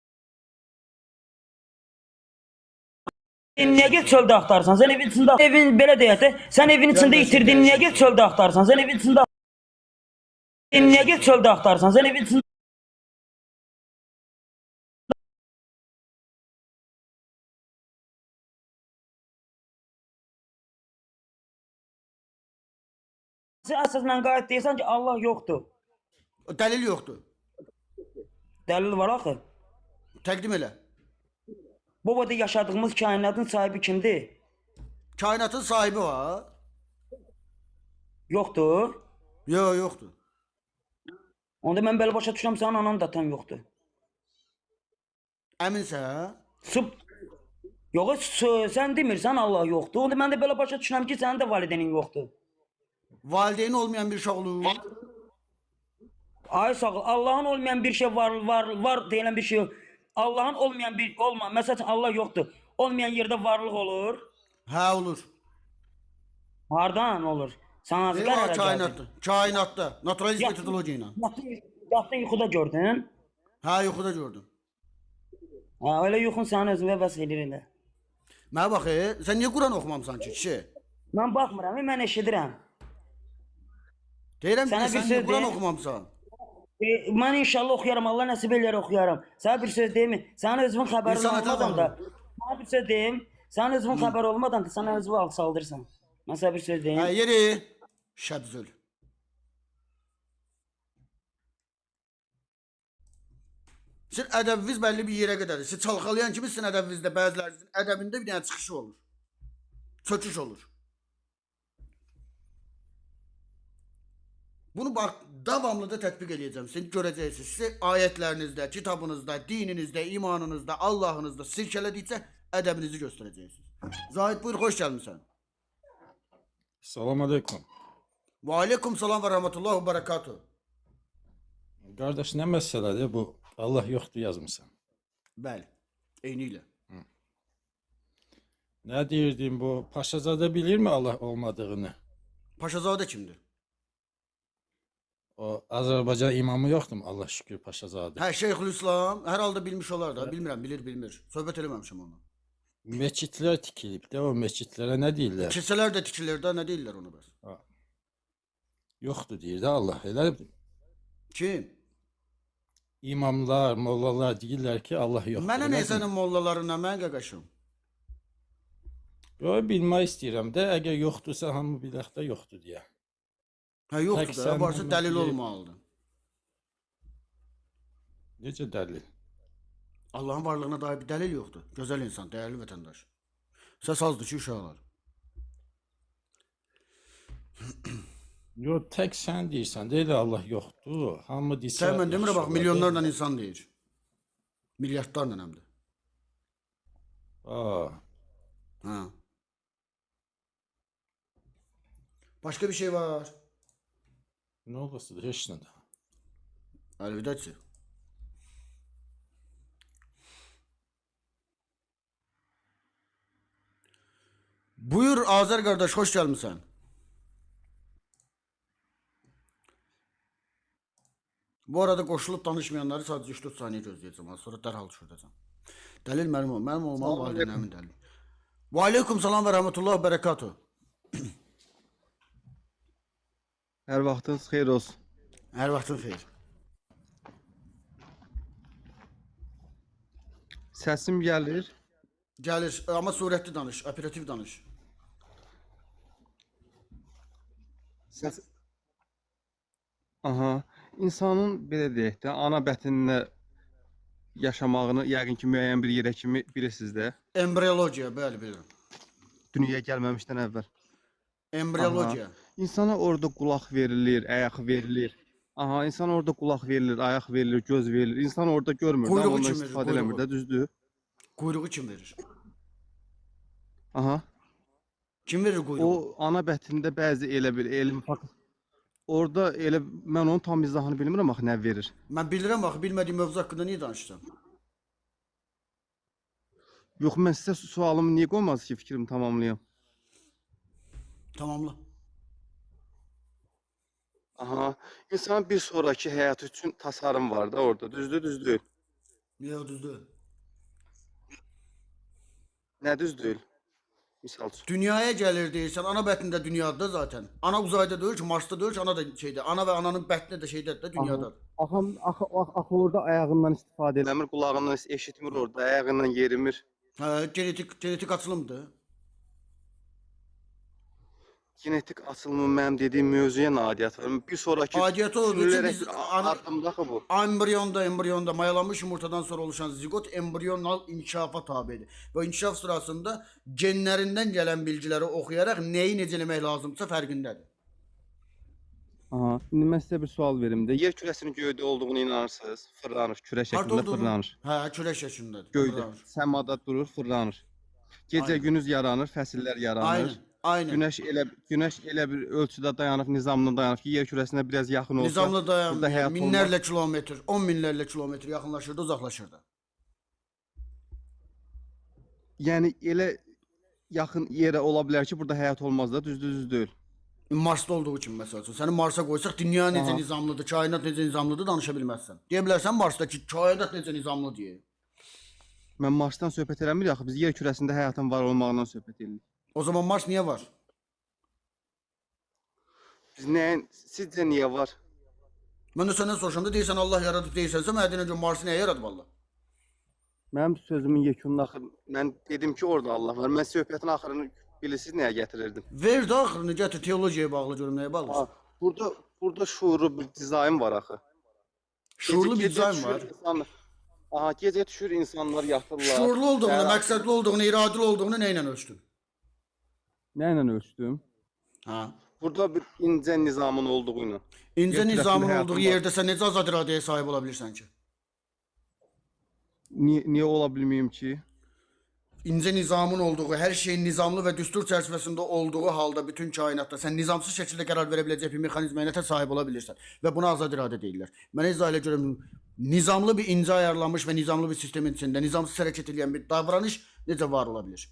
Speaker 6: niyə get çöldə axtarsan? Sən evin içində evin belə deyək də, sən evin içində itirdiyini niyə get çöldə axtarsan? Sən evin içində niyə get çöldə axtarsan? Sən evin içində Sən əsasla qayıt deyirsən ki, Allah yoxdur.
Speaker 2: Dəlil yoxdur.
Speaker 6: Dəlil var axı.
Speaker 2: Təqdim elə.
Speaker 6: Bu boyda yaşadığımız kainatın sahibi kimdir?
Speaker 2: Kainatın sahibi var.
Speaker 6: Yoxdur.
Speaker 2: Yoxdur.
Speaker 6: Onda mən belə başa düşürəm, sənin anan da atan yoxdur.
Speaker 2: Əminsən?
Speaker 6: Yox, sən demirsən Allah yoxdur. Onda mən də belə başa düşürəm ki, sənin də valideynin yoxdur.
Speaker 2: Valideyni olmayan bir uşaq olur.
Speaker 6: Ay sağ ol. Allah'ın olmayan bir şey var deyilən bir şey yok. Allah'ın olmayan bir mesela Allah yoktur. Olmayan yerde varlık olur.
Speaker 2: Hə, olur.
Speaker 6: Hardan olur? Sana azıqlar
Speaker 2: Var
Speaker 6: hələ
Speaker 2: kainatda.
Speaker 6: gəldi.
Speaker 2: Kainatda. Naturalist metodologiya ilə.
Speaker 6: Yatdın yuxuda gördün.
Speaker 2: Hə, yuxuda gördüm.
Speaker 6: Ha, öyle yuxun sənin özünə bəs edir elə.
Speaker 2: Mənə bax, sən niyə Quran oxumamısan ki, kişi?
Speaker 6: Mən baxmıram, mən eşidirəm.
Speaker 2: Deyirəm
Speaker 6: Sənə
Speaker 2: ki,
Speaker 6: bir
Speaker 2: sən
Speaker 6: söz
Speaker 2: niyə Quran
Speaker 6: deyim.
Speaker 2: oxumamsan?
Speaker 6: Mən inşallah oxuyaram, Allah nəsib eləyər oxuyaram. Sənə bir söz deyim mi? Sənin özünün xəbərin
Speaker 2: İnsan ətə
Speaker 6: olmadan
Speaker 2: var.
Speaker 6: da. Sənə bir söz deyim. Sənin özünün xəbəri olmadan da sən özünü alçaldırsan. Mən sənə bir söz deyim.
Speaker 2: Hə, yeri. Şəbzül. Sizin ədəbiniz bəlli bir yerə qədərdir. Siz çalxalayan kimi sizin ədəbinizdə bəzilərinizin ədəbində bir dənə çıxışı olur. Çöküş olur. Bunu bax, davamlı da tətbiq edəcəm. Siz görəcəksiniz. Siz ayətlərinizdə, kitabınızda, dininizdə, imanınızda, Allahınızda silkələdikcə ədəbinizi göstərəcəksiniz. Zahid buyur, xoş gəlmisən.
Speaker 10: Salam aleyküm.
Speaker 2: Və aleykum salam və rəhmətullah və bərəkatuhu.
Speaker 10: Qardaş, nə məsələdir bu? Allah yoxdur yazmısan.
Speaker 2: Bəli, eyni ilə.
Speaker 10: Nə deyirdin bu? Paşazadə bilirmi Allah olmadığını?
Speaker 2: Paşazadə kimdir?
Speaker 10: O Azərbaycan imamı yoxdurmu? Allah şükür Paşazadə.
Speaker 2: Hə, Şeyxülislam, hər halda bilmiş olar da, bilmirəm, bilmir. Söhbət eləməmişəm onu.
Speaker 10: Meçidlər tikilib də, o meçidlərə nə deyirlər?
Speaker 2: Kilsələr də tikilir də, nə deyirlər ona bəs?
Speaker 10: Yoxdur deyir də Allah. Elə
Speaker 2: Kim?
Speaker 10: imamlar, mollalar deyirlər ki, Allah yoxdur.
Speaker 2: Mənə nə sənin mollalarına, mən qaqaşım?
Speaker 10: Yo, bilmək istəyirəm də, əgər yoxdursa hamı bilək də yoxdur deyə.
Speaker 2: Hə yoxdur
Speaker 10: Tək
Speaker 2: da,
Speaker 10: sən
Speaker 2: varsa dəlil
Speaker 10: Məhəmməd
Speaker 2: olmalıdır.
Speaker 10: Necə dəlil?
Speaker 2: Allahın varlığına dair bir dəlil yoxdur. Gözəl insan, dəyərli vətəndaş. Səs azdır ki, uşaqlar.
Speaker 10: Yox, tək sən deyirsən, deyil Allah yoxdur. Hamı desə.
Speaker 2: Sən mən demirəm, bax,
Speaker 10: yaxşı
Speaker 2: milyonlarla
Speaker 10: olar.
Speaker 2: insan deyir. Milyardlarla həm də.
Speaker 10: Aa,
Speaker 2: Ha. Başqa bir şey var.
Speaker 10: nə olası heç nə də.
Speaker 2: Əlvidəçi. Buyur Azər qardaş, xoş gəlmisən. Bu arada qoşulub danışmayanları sadəcə 3-4 saniyə gözləyəcəm. Sonra dərhal düşürdəcəm. Dəlil mənim olmam valideynlərimin dəlili. Və aleykum salam və rəhmətullah və bərəkatuh.
Speaker 11: Hər vaxtınız xeyir olsun.
Speaker 2: Hər vaxtın xeyir.
Speaker 11: Səsim gəlir.
Speaker 2: Gəlir, amma surətli danış, operativ danış.
Speaker 11: Səs Aha, insanın belə deyək də ana bətninlə yaşamağını yəqin ki müəyyən bir yerə kimi bilirsiniz də.
Speaker 2: Embriyologiya, bəli bilirəm.
Speaker 11: Dünyaya gəlməmişdən əvvəl.
Speaker 2: Embriyologiya.
Speaker 11: İnsana orada qulaq verilir, ayaq verilir. Aha, insan orada qulaq verilir, ayaq verilir, göz verilir. İnsan orada görmür,
Speaker 2: Quyruğu
Speaker 11: ondan
Speaker 2: kim verir,
Speaker 11: istifadə
Speaker 2: quyruğu?
Speaker 11: eləmir də, düzdür?
Speaker 2: Quyruğu kim verir?
Speaker 11: Aha.
Speaker 2: Kim verir quyruğu?
Speaker 11: O ana bətnində bəzi elə bir elm fakt. Orada elə mən onun tam izahını bilmirəm axı nə verir.
Speaker 2: Mən bilirəm axı, bilmədiyim mövzu haqqında niyə danışacağam?
Speaker 11: Yox, mən sizə sualımı niyə qoymadınız ki, fikrimi tamamlayam?
Speaker 2: Tamamla.
Speaker 11: Aha, insanın bir sonraki həyatı üçün tasarım var da orada, düzdür?
Speaker 2: Yox, düzdür.
Speaker 11: Nə düzdür? Misal üçün.
Speaker 2: Dünyaya gəlir deyirsən, ana bətnində dünyadır zaten. Ana uzayda deyil ki, Marsda deyil ki, ana da şeydə. Ana və ananın bətni də şeydədir də, dünyadadır.
Speaker 11: Axı orada ayağından istifadə eləmir, qulağından eşitmir orada, ayağından yerimir.
Speaker 2: Hə, genetik açılımdır.
Speaker 11: Genetik açılımı mənim dediyim mövzuya nə aidiyyət var? Bir sonraki
Speaker 2: Aidiyyəti odur ki,
Speaker 11: sürülərək
Speaker 2: biz ana-
Speaker 11: addımda axı bu.
Speaker 2: Embriyonda mayalanmış yumurtadan sonra oluşan zigot embriyonal inkişafa tabedir. Və inkişaf sırasında genlərindən gələn bilgiləri oxuyaraq nəyi necə eləmək lazımdırsa fərqindədir.
Speaker 11: Aha, indi mən sizə bir sual verim də. Yer kürəsinin göydə olduğunu inanırsınız? Fırlanır, kürə
Speaker 2: Harda
Speaker 11: şəklində
Speaker 2: olduğunu?
Speaker 11: fırlanır.
Speaker 2: Hə, kürək şəklindədir.
Speaker 11: Göydə,
Speaker 2: Fırlanır.
Speaker 11: səmada durur, fırlanır. Gecə
Speaker 2: Aynen.
Speaker 11: gündüz yaranır, fəsillər yaranır.
Speaker 2: Aynen.
Speaker 11: Günəş elə bir ölçüdə dayanıb, nizamlı dayanıb ki, yer kürəsinə biraz yaxın olsa,
Speaker 2: Nizamlı
Speaker 11: burada
Speaker 2: dayanmıyor.
Speaker 11: həyat
Speaker 2: Minlərlə kilometr, 10 minlərlə kilometr yaxınlaşırdı, uzaqlaşırdı.
Speaker 11: Yəni elə yaxın yerə ola bilər ki, burada həyat olmaz da, düz deyil.
Speaker 2: Marsda olduğu kimi məsəl üçün. Səni Marsa qoysaq dünya necə
Speaker 11: Aha.
Speaker 2: nizamlıdır, kainat necə nizamlıdır danışa bilməzsən. Deyə bilərsən Marsdakı kainat necə nizamlı deyə.
Speaker 11: Mən Marsdan söhbət eləmirik axı, biz yer kürəsində həyatın var olmağından söhbət edirik.
Speaker 2: O zaman Mars niyə var?
Speaker 11: Biz nəyin, sizcə niyə var?
Speaker 2: Mən də səndən soruşanda deyirsən Allah yaradıb deyirsənsə, mən deyirəm ki, Marsı nəyə yaradıb Allah?
Speaker 11: Mənim sözümün yekununda axı mən dedim ki, orada Allah var. Mən söhbətin axırını bilirsiniz nəyə gətirirdim?
Speaker 2: Ver də axırını gətir teologiyaya bağlı görüm nəyə bağlı?
Speaker 11: Burada şuurlu bir dizayn var axı.
Speaker 2: Şuurlu bir
Speaker 11: Gecə
Speaker 2: dizayn
Speaker 11: düşür
Speaker 2: var.
Speaker 11: insanlar- Aha, gecə düşür insanlar yatırlar.
Speaker 2: Şuurlu olduğunu,
Speaker 11: Bəli.
Speaker 2: məqsədli olduğunu, iradili olduğunu nə ilə ölçdün?
Speaker 11: Nə ilə ölçdüm?
Speaker 2: Ha.
Speaker 11: Burada bir incə nizamın olduğu ilə.
Speaker 2: İncə
Speaker 11: Yer
Speaker 2: nizamın
Speaker 11: kürəsində
Speaker 2: olduğu
Speaker 11: həyatın var.
Speaker 2: yerdə sən necə azad iradəyə sahib ola bilirsən ki?
Speaker 11: Niyə ola bilməyim ki?
Speaker 2: İncə nizamın olduğu, hər şeyin nizamlı və düstur çərçivəsində olduğu halda bütün kainatda sən nizamsız şəkildə qərar verə biləcək bir mexanizmə nətə sahib ola bilirsən və buna azad iradə deyirlər. Mənə izah elə görüm, nizamlı bir incə ayarlanmış və nizamlı bir sistemin içində nizamsız hərəkət edən bir davranış necə var ola bilər?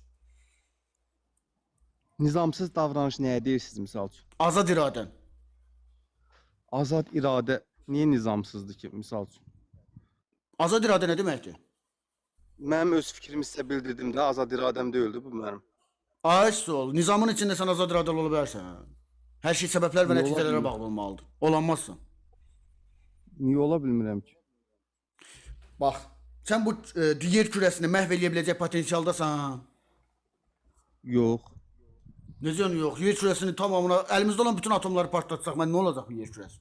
Speaker 11: Nizamsız davranış nəyə deyirsiniz misal üçün?
Speaker 2: Azad iradən.
Speaker 11: Azad iradə niyə nizamsızdır ki misal üçün?
Speaker 2: Azad iradə nə deməkdir?
Speaker 11: Mənim öz fikrimi sizə bildirdim də, azad iradəm deyildi bu mənim.
Speaker 2: Ay sol, nizamın içində sən azad iradəli ola bilərsən. Hər şey səbəblər və
Speaker 11: Niyə ola
Speaker 2: nəticələrə
Speaker 11: bilmir?
Speaker 2: bağlı olmalıdır. Olanmazsan.
Speaker 11: Niyə ola bilmirəm ki?
Speaker 2: Bax, sən bu yer kürəsini məhv eləyə biləcək potensialdasan.
Speaker 11: Yox.
Speaker 2: Necə yəni yox? Yer kürəsinin tamamına əlimizdə olan bütün atomları partlatsaq mən nə olacaq bu yer kürəsi?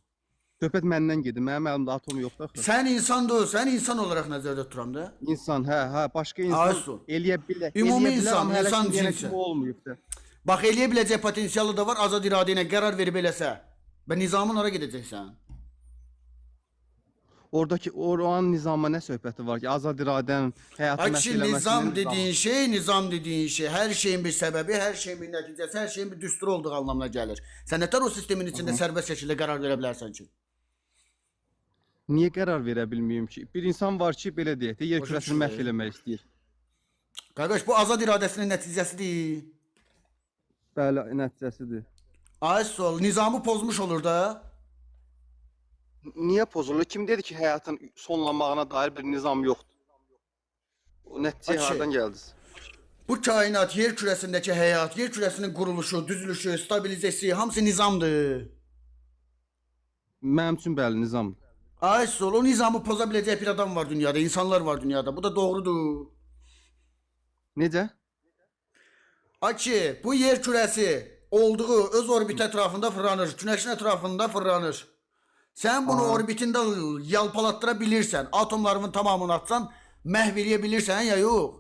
Speaker 11: Söhbət məndən gedir. Mənim əlimdə atom yoxdur axı.
Speaker 2: Sən insan deyil, sən insan olaraq nəzərdə tuturam da.
Speaker 11: İnsan, hə, başqa
Speaker 2: Aysu.
Speaker 11: insan eləyə bilər.
Speaker 2: Ümumi
Speaker 11: eləyə bilər,
Speaker 2: insan,
Speaker 11: amma hələ
Speaker 2: insan
Speaker 11: ki, yenə
Speaker 2: cinsi.
Speaker 11: kimi olmayıb da.
Speaker 2: Bax eləyə biləcək potensialı da var, azad iradə ilə qərar verib eləsə. Və nizamın ora gedəcəksən.
Speaker 11: Oradakı oranın nizama nə söhbəti var ki, azad iradənin həyatı
Speaker 2: Ay
Speaker 11: məşq
Speaker 2: kişi,
Speaker 11: eləməsinin
Speaker 2: nizam dediyin şey, hər şeyin bir səbəbi, hər şeyin bir nəticəsi, hər şeyin bir düsturu olduğu anlamına gəlir. Sən nətər o sistemin içində sərbəst şəkildə qərar verə bilərsən ki?
Speaker 11: Niyə qərar verə bilməyim ki? Bir insan var ki, belə deyək də, yer
Speaker 2: Başa
Speaker 11: kürəsini
Speaker 2: düşürəm.
Speaker 11: məhv eləmək istəyir.
Speaker 2: Qardaş, bu azad iradəsinin nəticəsidir.
Speaker 11: Bəli, nəticəsidir.
Speaker 2: Ay sol, nizamı pozmuş olur da.
Speaker 11: Niyə pozulur? Kim dedi ki, həyatın sonlanmağına dair bir nizam yoxdur? O nəticə
Speaker 2: Açı.
Speaker 11: hardan gəldiniz?
Speaker 2: Bu kainat, yer kürəsindəki həyat, yer kürəsinin quruluşu, düzülüşü, stabilizəsi hamısı nizamdır.
Speaker 11: Mənim üçün bəli, nizamdır.
Speaker 2: Ay sol, o nizamı poza biləcək bir adam var dünyada, insanlar var dünyada. Bu da doğrudur.
Speaker 11: Necə?
Speaker 2: Açı, bu yer kürəsi olduğu öz orbit ətrafında fırlanır, günəşin ətrafında fırlanır. Sən bunu orbitində yalpalatdıra bilirsən, atomlarının tamamını atsan, məhv eləyə bilirsən ya yox?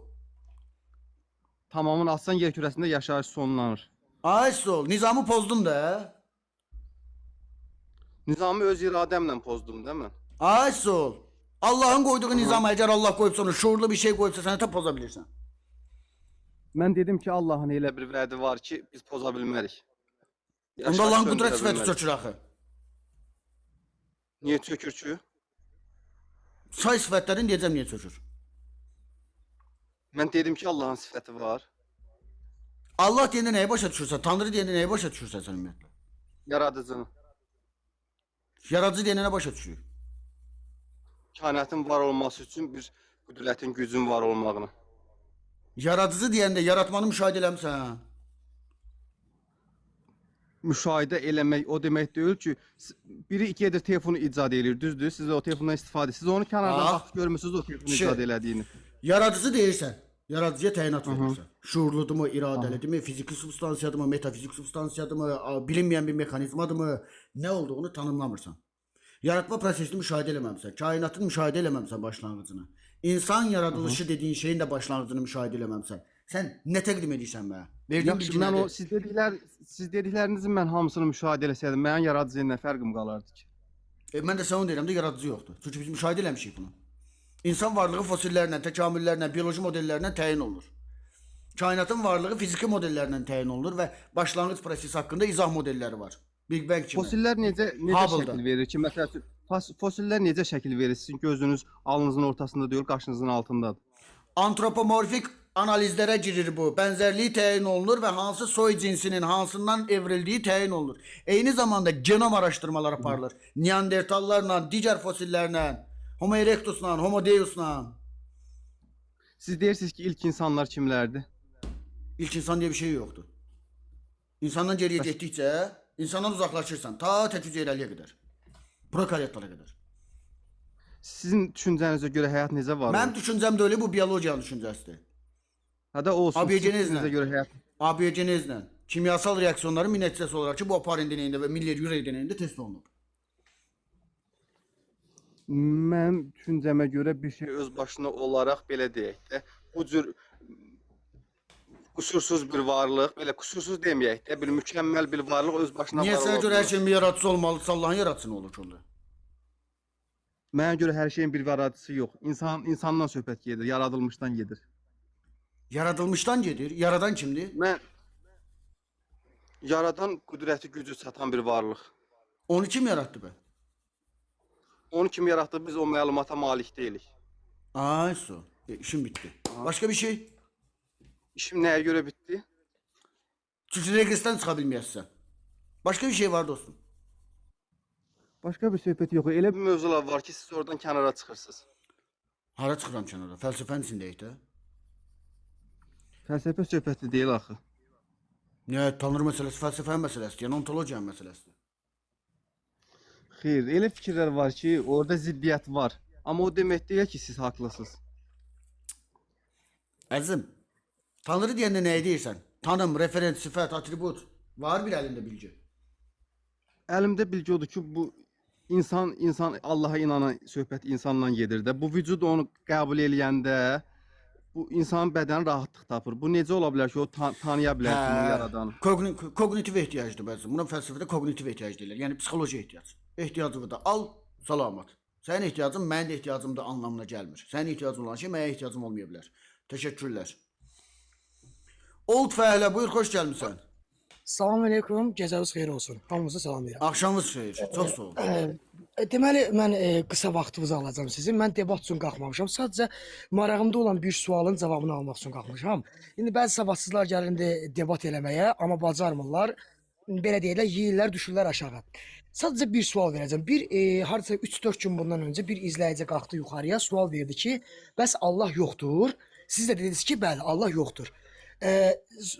Speaker 11: Tamamını atsan yer kürəsində yaşayış sonlanır.
Speaker 2: Ay sol, nizamı pozdun da.
Speaker 11: Nizamı öz iradəmlə pozdum, değil mi?
Speaker 2: Ay sol, Allahın qoyduğu nizamı əgər Allah qoyubsa onu, şuurlu bir şey qoyubsa sən də poza bilirsən.
Speaker 11: Mən dedim ki, Allahın elə bir vədi var ki, biz poza bilmərik.
Speaker 2: Onda Allahın
Speaker 11: Yaşayış
Speaker 2: qüdrət
Speaker 11: söndürə
Speaker 2: sifəti
Speaker 11: bilmərik.
Speaker 2: çökür axı.
Speaker 11: Niyə çökür ki?
Speaker 2: Say sifətlərin deyəcəm niyə çökür.
Speaker 11: Mən dedim ki, Allahın sifəti var.
Speaker 2: Allah deyəndə nəyə başa düşürsən? Tanrı deyəndə nəyə başa düşürsən sən ümumiyyətlə?
Speaker 11: Yaradıcını.
Speaker 2: Yaradıcı deyəndə nə başa düşür?
Speaker 11: Kainatın var olması üçün bir qüdrətin, gücün var olmağını.
Speaker 2: Yaradıcı deyəndə yaratmanı müşahidə eləmisən.
Speaker 11: Müşahidə eləmək o demək deyil ki, biri iki edir telefonu icad edir, düzdür? Siz o telefondan istifadə. Siz onu kənardan
Speaker 2: Ah.
Speaker 11: baxıb görmüsünüz o telefonu
Speaker 2: Şey.
Speaker 11: icad elədiyini.
Speaker 2: Yaradıcı deyirsən. Yaradıcıya təyinat verirsən. Şuurludurmu, iradəlidirmi, fiziki substansiyadırmı, metafizik substansiyadırmı, bilinməyən bir mexanizmadırmı, nə olduğunu tanımlamırsan. Yaratma prosesini müşahidə eləməmisən. Kainatın müşahidə eləməmisən başlanğıcını. İnsan yaradılışı dediyin şeyin də başlanğıcını müşahidə eləməmisən. Sən nə təqdim edirsən mənə? Verdiyin
Speaker 11: Yaxşı,
Speaker 2: bilgi
Speaker 11: mən o
Speaker 2: nədir?
Speaker 11: siz dediklərinizin mən hamısını müşahidə eləsəydim, mənim yaradıcı ilə nə fərqim qalardı ki?
Speaker 2: Mən də sən onu deyirəm də yaradıcı yoxdur. Çünki biz müşahidə eləmişik bunu. İnsan varlığı fosillərlə, təkamüllərlə, bioloji modellərlə təyin olunur. Kainatın varlığı fiziki modellərlə təyin olunur və başlanğıc prosesi haqqında izah modelləri var. Big Bang kimi.
Speaker 11: Fosillər necə
Speaker 2: Hubble'da.
Speaker 11: şəkil verir ki, məsəl üçün fosillər necə şəkil verir? Sizin gözünüz alnınızın ortasında deyil, qaşınızın altındadır.
Speaker 2: Antropomorfik analizlərə girir bu. Bənzərliyi təyin olunur və hansı soy cinsinin hansından evrildiyi təyin olunur. Eyni zamanda genom araşdırmaları aparılır. Neandertallarla, digər fosillərlə, Homo erectusla, Homo deusla.
Speaker 11: Siz deyirsiniz ki, ilk insanlar kimlərdir?
Speaker 2: İlk insan diye bir şey yoxdur. İnsandan geriyə getdikcə insandan uzaqlaşırsan ta təkcə irəliyə qədər. Prokaryotlara qədər.
Speaker 11: Sizin düşüncənizə görə həyat necə var?
Speaker 2: Mənim düşüncəm də öyle, bu biologiyanın düşüncəsidir.
Speaker 11: Hə də olsun.
Speaker 2: Abiyogenezlə.
Speaker 11: Sizə görə həyat.
Speaker 2: Abiyogenezlə, kimyasal reaksiyonların bir nəticəsi olaraq ki, bu aparin deneyində və Miller Urey deneyində test olunub.
Speaker 11: Mənim düşüncəmə görə bir şey öz başına olaraq belə deyək də, bu cür qusursuz bir varlıq, belə qusursuz deməyək də, bir mükəmməl bir varlıq öz başına
Speaker 2: Niyə
Speaker 11: var
Speaker 2: sənə
Speaker 11: ola
Speaker 2: görə hər
Speaker 11: bilər.
Speaker 2: şeyin bir yaradıcısı olmalıdırsa Allahın yaradıcısı olur ki onda?
Speaker 11: Mənə görə hər şeyin bir yaradıcısı yox. İnsandan söhbət gedir, yaradılmışdan gedir.
Speaker 2: Yaradılmışdan gedir. Yaradan kimdir?
Speaker 11: Mən yaradan qüdrəti, gücü çatan bir varlıq.
Speaker 2: Onu kim yarattı be?
Speaker 11: Onu kim yaratdı, biz o məlumata malik deyilik.
Speaker 2: Ay su. İşim bitti. Başka bir şey?
Speaker 11: İşim nəyə görə bitdi?
Speaker 2: Çünki regresdən çıxa bilməyəsən. Başka bir şey var dostum.
Speaker 11: Başqa bir söhbət yox. Elə bir mövzular var ki, siz oradan kənara çıxırsınız.
Speaker 2: Hara çıxıram kənara? Fəlsəfənin içindəyik də.
Speaker 11: Fəlsəfə söhbəti deyil axı.
Speaker 2: Niyə tanrı məsələsi fəlsəfənin məsələsidir, yəni ontologiyanın məsələsidir.
Speaker 11: Xeyr, elə fikirlər var ki, orada ziddiyyət var. Amma o demək deyil ki, siz haqlısınız.
Speaker 2: Əzizim, tanrı deyəndə nəyi deyirsən? tanım, referent, sifət, atribut var bir əlində bilgi.
Speaker 11: Əlimdə bilgi odur ki, bu insan Allaha inanan söhbət insanla gedir də. Bu vücud onu qəbul eləyəndə bu insanın bədəni rahatlıq tapır. Bu necə ola bilər ki, o tanıya bilər ki, bunu yaradan?
Speaker 2: Kognitiv ehtiyacdır bəzən. Buna fəlsəfədə kognitiv ehtiyac deyirlər. Yəni psixoloji ehtiyac. Ehtiyacını da al, salamat. Sənin ehtiyacın mənim də ehtiyacım da anlamına gəlmir. Sənin ehtiyacın olan şey mənə ehtiyacım olmaya bilər. Təşəkkürlər. Old Fəhlə, buyur, xoş gəlmisən.
Speaker 12: Salam aleyküm, gecəniz xeyir olsun. Hamınıza salam verirəm.
Speaker 2: Axşamınız xeyir. Çox sağ olun.
Speaker 12: Deməli, mən qısa vaxtınızı alacağam sizin. Mən debat üçün qalxmamışam. Sadəcə marağımda olan bir sualın cavabını almaq üçün qalxmışam. İndi bəzi savadsızlar gəlir indi debat eləməyə, amma bacarmırlar. Belə deyirlər, yeyirlər, düşürlər aşağı. Sadəcə bir sual verəcəm. Hardasa 3-4 gün bundan öncə bir izləyici qalxdı yuxarıya, sual verdi ki, bəs Allah yoxdur? Siz də dediniz ki, bəli, Allah yoxdur.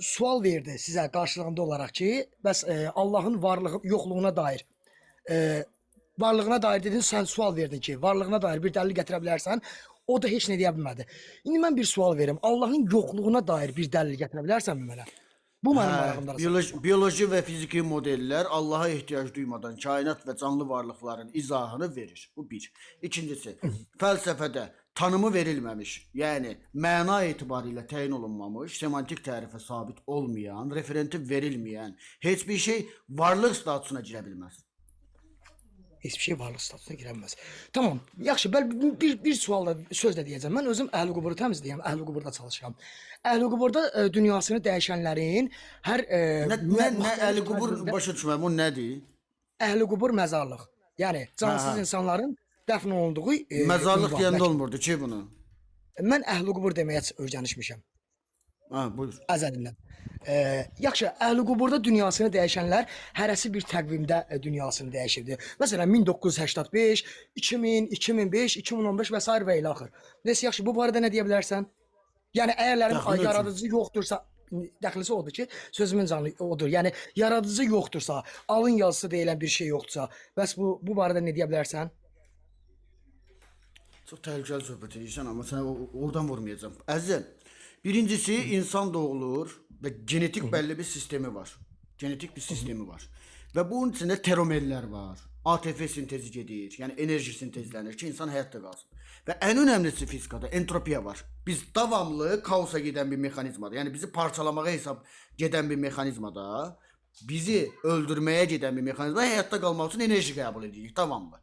Speaker 12: Sual verdi sizə qarşılığında olaraq ki, bəs Allahın yoxluğuna dair varlığına dair dedin, sən sual verdin ki, varlığına dair bir dəlil gətirə bilərsən, o da heç nə deyə bilmədi. İndi mən bir sual verim, Allahın yoxluğuna dair bir dəlil gətirə bilərsənmi mənə? Bu mənim marağımdadır.
Speaker 2: Bioloji və fiziki modellər Allaha ehtiyac duymadan kainat və canlı varlıqların izahını verir. Bu bir. İkincisi, fəlsəfədə tanımı verilməmiş, yəni məna etibarilə təyin olunmamış, semantik tərifə sabit olmayan, referenti verilməyən heç bir şey varlıq statusuna girə bilməz.
Speaker 12: Heç bir şey varlıq statusuna girəməz. Tamam, yaxşı, bir sual da, söz də deyəcəm. Mən özüm Əhl-i Qubur'u təmizləyəm, Əhl-i Qubur'da çalışıram. Əhl-i Qubur'da dünyasını dəyişənlərin hər...
Speaker 2: Nə Əhl-i Qubur başa düşməm, o nədir?
Speaker 12: Əhl-i Qubur məzarlıq. Yəni, cansız insanların dəfn olunduğu...
Speaker 2: Məzarlıq deyəndə olmurdu ki bunu.
Speaker 12: Mən Əhl-i Qubur deməyə öyrənişmişəm.
Speaker 2: Buyur.
Speaker 12: Əzəlindən. Yaxşı, Əhl-i Qubur'da dünyasını dəyişənlər hərəsi bir təqvimdə dünyasını dəyişirdi. Məsələn, 1985, 2000, 2005, 2015 və s. və ilə axır. Neyse, yaxşı, bu barədə nə deyə bilərsən? Yəni, əgərlərin yaradıcı yoxdursa, dəxlisi odur ki, sözümün canlı odur. Yəni, yaradıcı yoxdursa, alın yazısı deyilən bir şey yoxdursa, bəs bu barədə nə deyə bilərsən?
Speaker 2: Çox təhlükəli söhbət edirsən, amma sənə oradan vurmayacağım. Əzizim, birincisi, insan doğulur və genetik bəlli bir sistemi var. Genetik bir sistemi var. Və bunun içində telomerlər var. ATF sintezi gedir, yəni enerji sintezlənir ki, insan həyatda qalsın. Və ən önəmlisi fizikada entropiya var. Biz davamlı kaosa gedən bir mexanizmada, yəni bizi parçalamağa hesab gedən bir mexanizmada, bizi öldürməyə gedən bir mexanizmada həyatda qalmaq üçün enerji qəbul edirik, davamlı.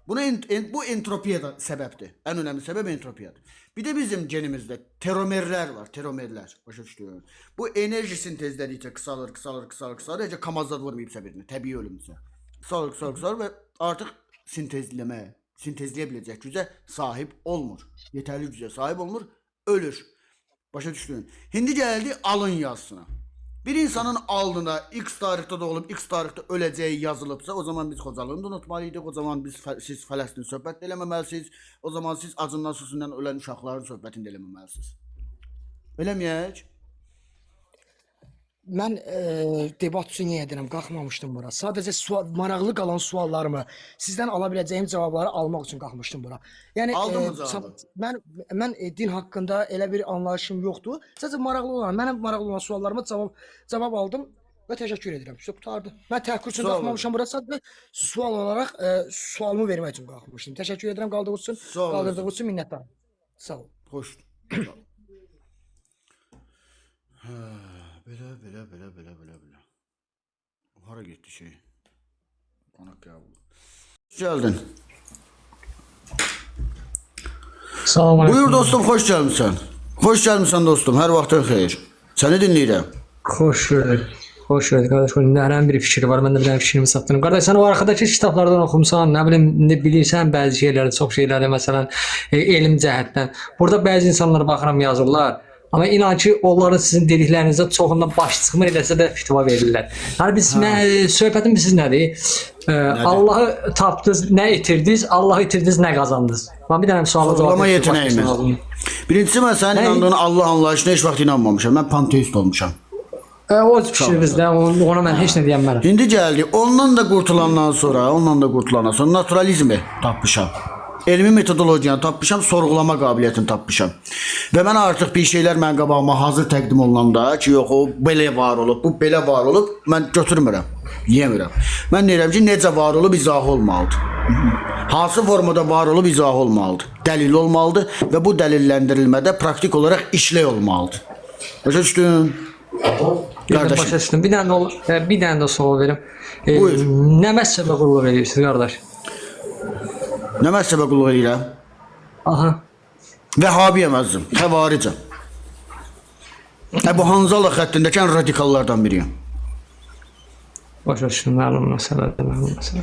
Speaker 2: Bu entropiya da səbəbdir. Ən önəmli səbəb entropiyadır. Bir də bizim genimizdə telomerlər var, telomerlər. Başa düşdün? Bu enerji sintezlədikcə qısalır, necə kamazlar vurmayıbsa birini, təbii ölümsə. Qısalır və artıq sintezləyə biləcək gücə sahib olmur. Yetərli gücə sahib olmur, ölür. Başa düşdün? İndi gəldi alın yazısına. Bir insanın alnına X tarixdə doğulub, X tarixdə öləcəyi yazılıbsa, o zaman biz Xocalını da unutmalıyıq, o zaman siz Fələstin söhbət eləməməlisiniz, o zaman siz acından susundan ölən uşaqların söhbətini eləməməlisiniz. Eləməyək?
Speaker 12: Mən debat üçün niyə edirəm, qalxmamışdım bura. Sadəcə maraqlı qalan suallarımı, sizdən ala biləcəyim cavabları almaq üçün qalxmışdım bura. Yəni, mən din haqqında elə bir anlayışım yoxdur. Sadəcə mənə maraqlı olan suallarıma cavab aldım və təşəkkür edirəm. Qutardı. Mən təhqir üçün qalxmamışam bura. Sadəcə sual olaraq sualımı vermək üçün qalxmışdım. Təşəkkür edirəm qaldırdığınız üçün minnətdaram. Sağ ol.
Speaker 2: Xoşdur. Belə. Hara getdi şey? Qonaq qəbul. Hoş geldin.
Speaker 12: Salam aleyküm.
Speaker 2: Buyur dostum, xoş gəlmisən. Xoş gəlmisən dostum, hər vaxtın xeyir. Səni dinləyirəm.
Speaker 12: Xoş gördük. Xoş gördük qardaş. Hər bir fikri var. Mən də bir dənə fikrimi satdım. Qardaş, sən o arxadakı kitablardan oxumusan, nə bilim, bilirsən bəzi şeyləri, çox şeyləri, məsələn, elm cəhətdən. Burada bəzi insanlara baxıram yazırlar. Amma inan ki, onların sizin dediklərinizdə çoxundan baş çıxmır, eləsə də fitva verirlər. Yəni, söhbətim siz nədir? Allahı tapdınız, nə itirdiniz, Allahı itirdiniz, nə qazandınız? Ben bir dənə suala cavab
Speaker 2: verim. Birincisi, mən sənin inandığın Allah anlayışına heç vaxt inanmamışam. Mən panteist olmuşam.
Speaker 12: O fikrinizdə, ona mən heç nə deyəmmərəm.
Speaker 2: İndi gəldi, ondan da qurtulandan sonra naturalizmi tapmışam. elmi metodologiyanı tapmışam, sorğulama qabiliyyətini tapmışam. Və mən artıq bir şeylər mən qabağıma hazır təqdim olunanda ki, yox o belə var olub, bu belə var olub, mən götürmürəm, yemirəm. Mən deyirəm ki, necə var olub izahı olmalıdır. Hansı formada var olub izahı olmalıdır. Dəlil olmalıdır və bu dəlilləndirilmədə praktik olaraq işlək olmalıdır. Başa düşdün? Qardaşım.
Speaker 13: Başa düşdüm. Bir dənə də sual verim.
Speaker 2: Buyur.
Speaker 13: Nə məhsəbə qulluq edirsiniz, qardaş?
Speaker 2: Nə məhsəbə qulluq edirəm?
Speaker 13: Aha.
Speaker 2: Vəhhabiyəm əzizim, xəvaricəm. Bu Hanzala xəttindəki ən radikallardan biriyəm.
Speaker 13: Başa düşdüm. Məlum məsələdir.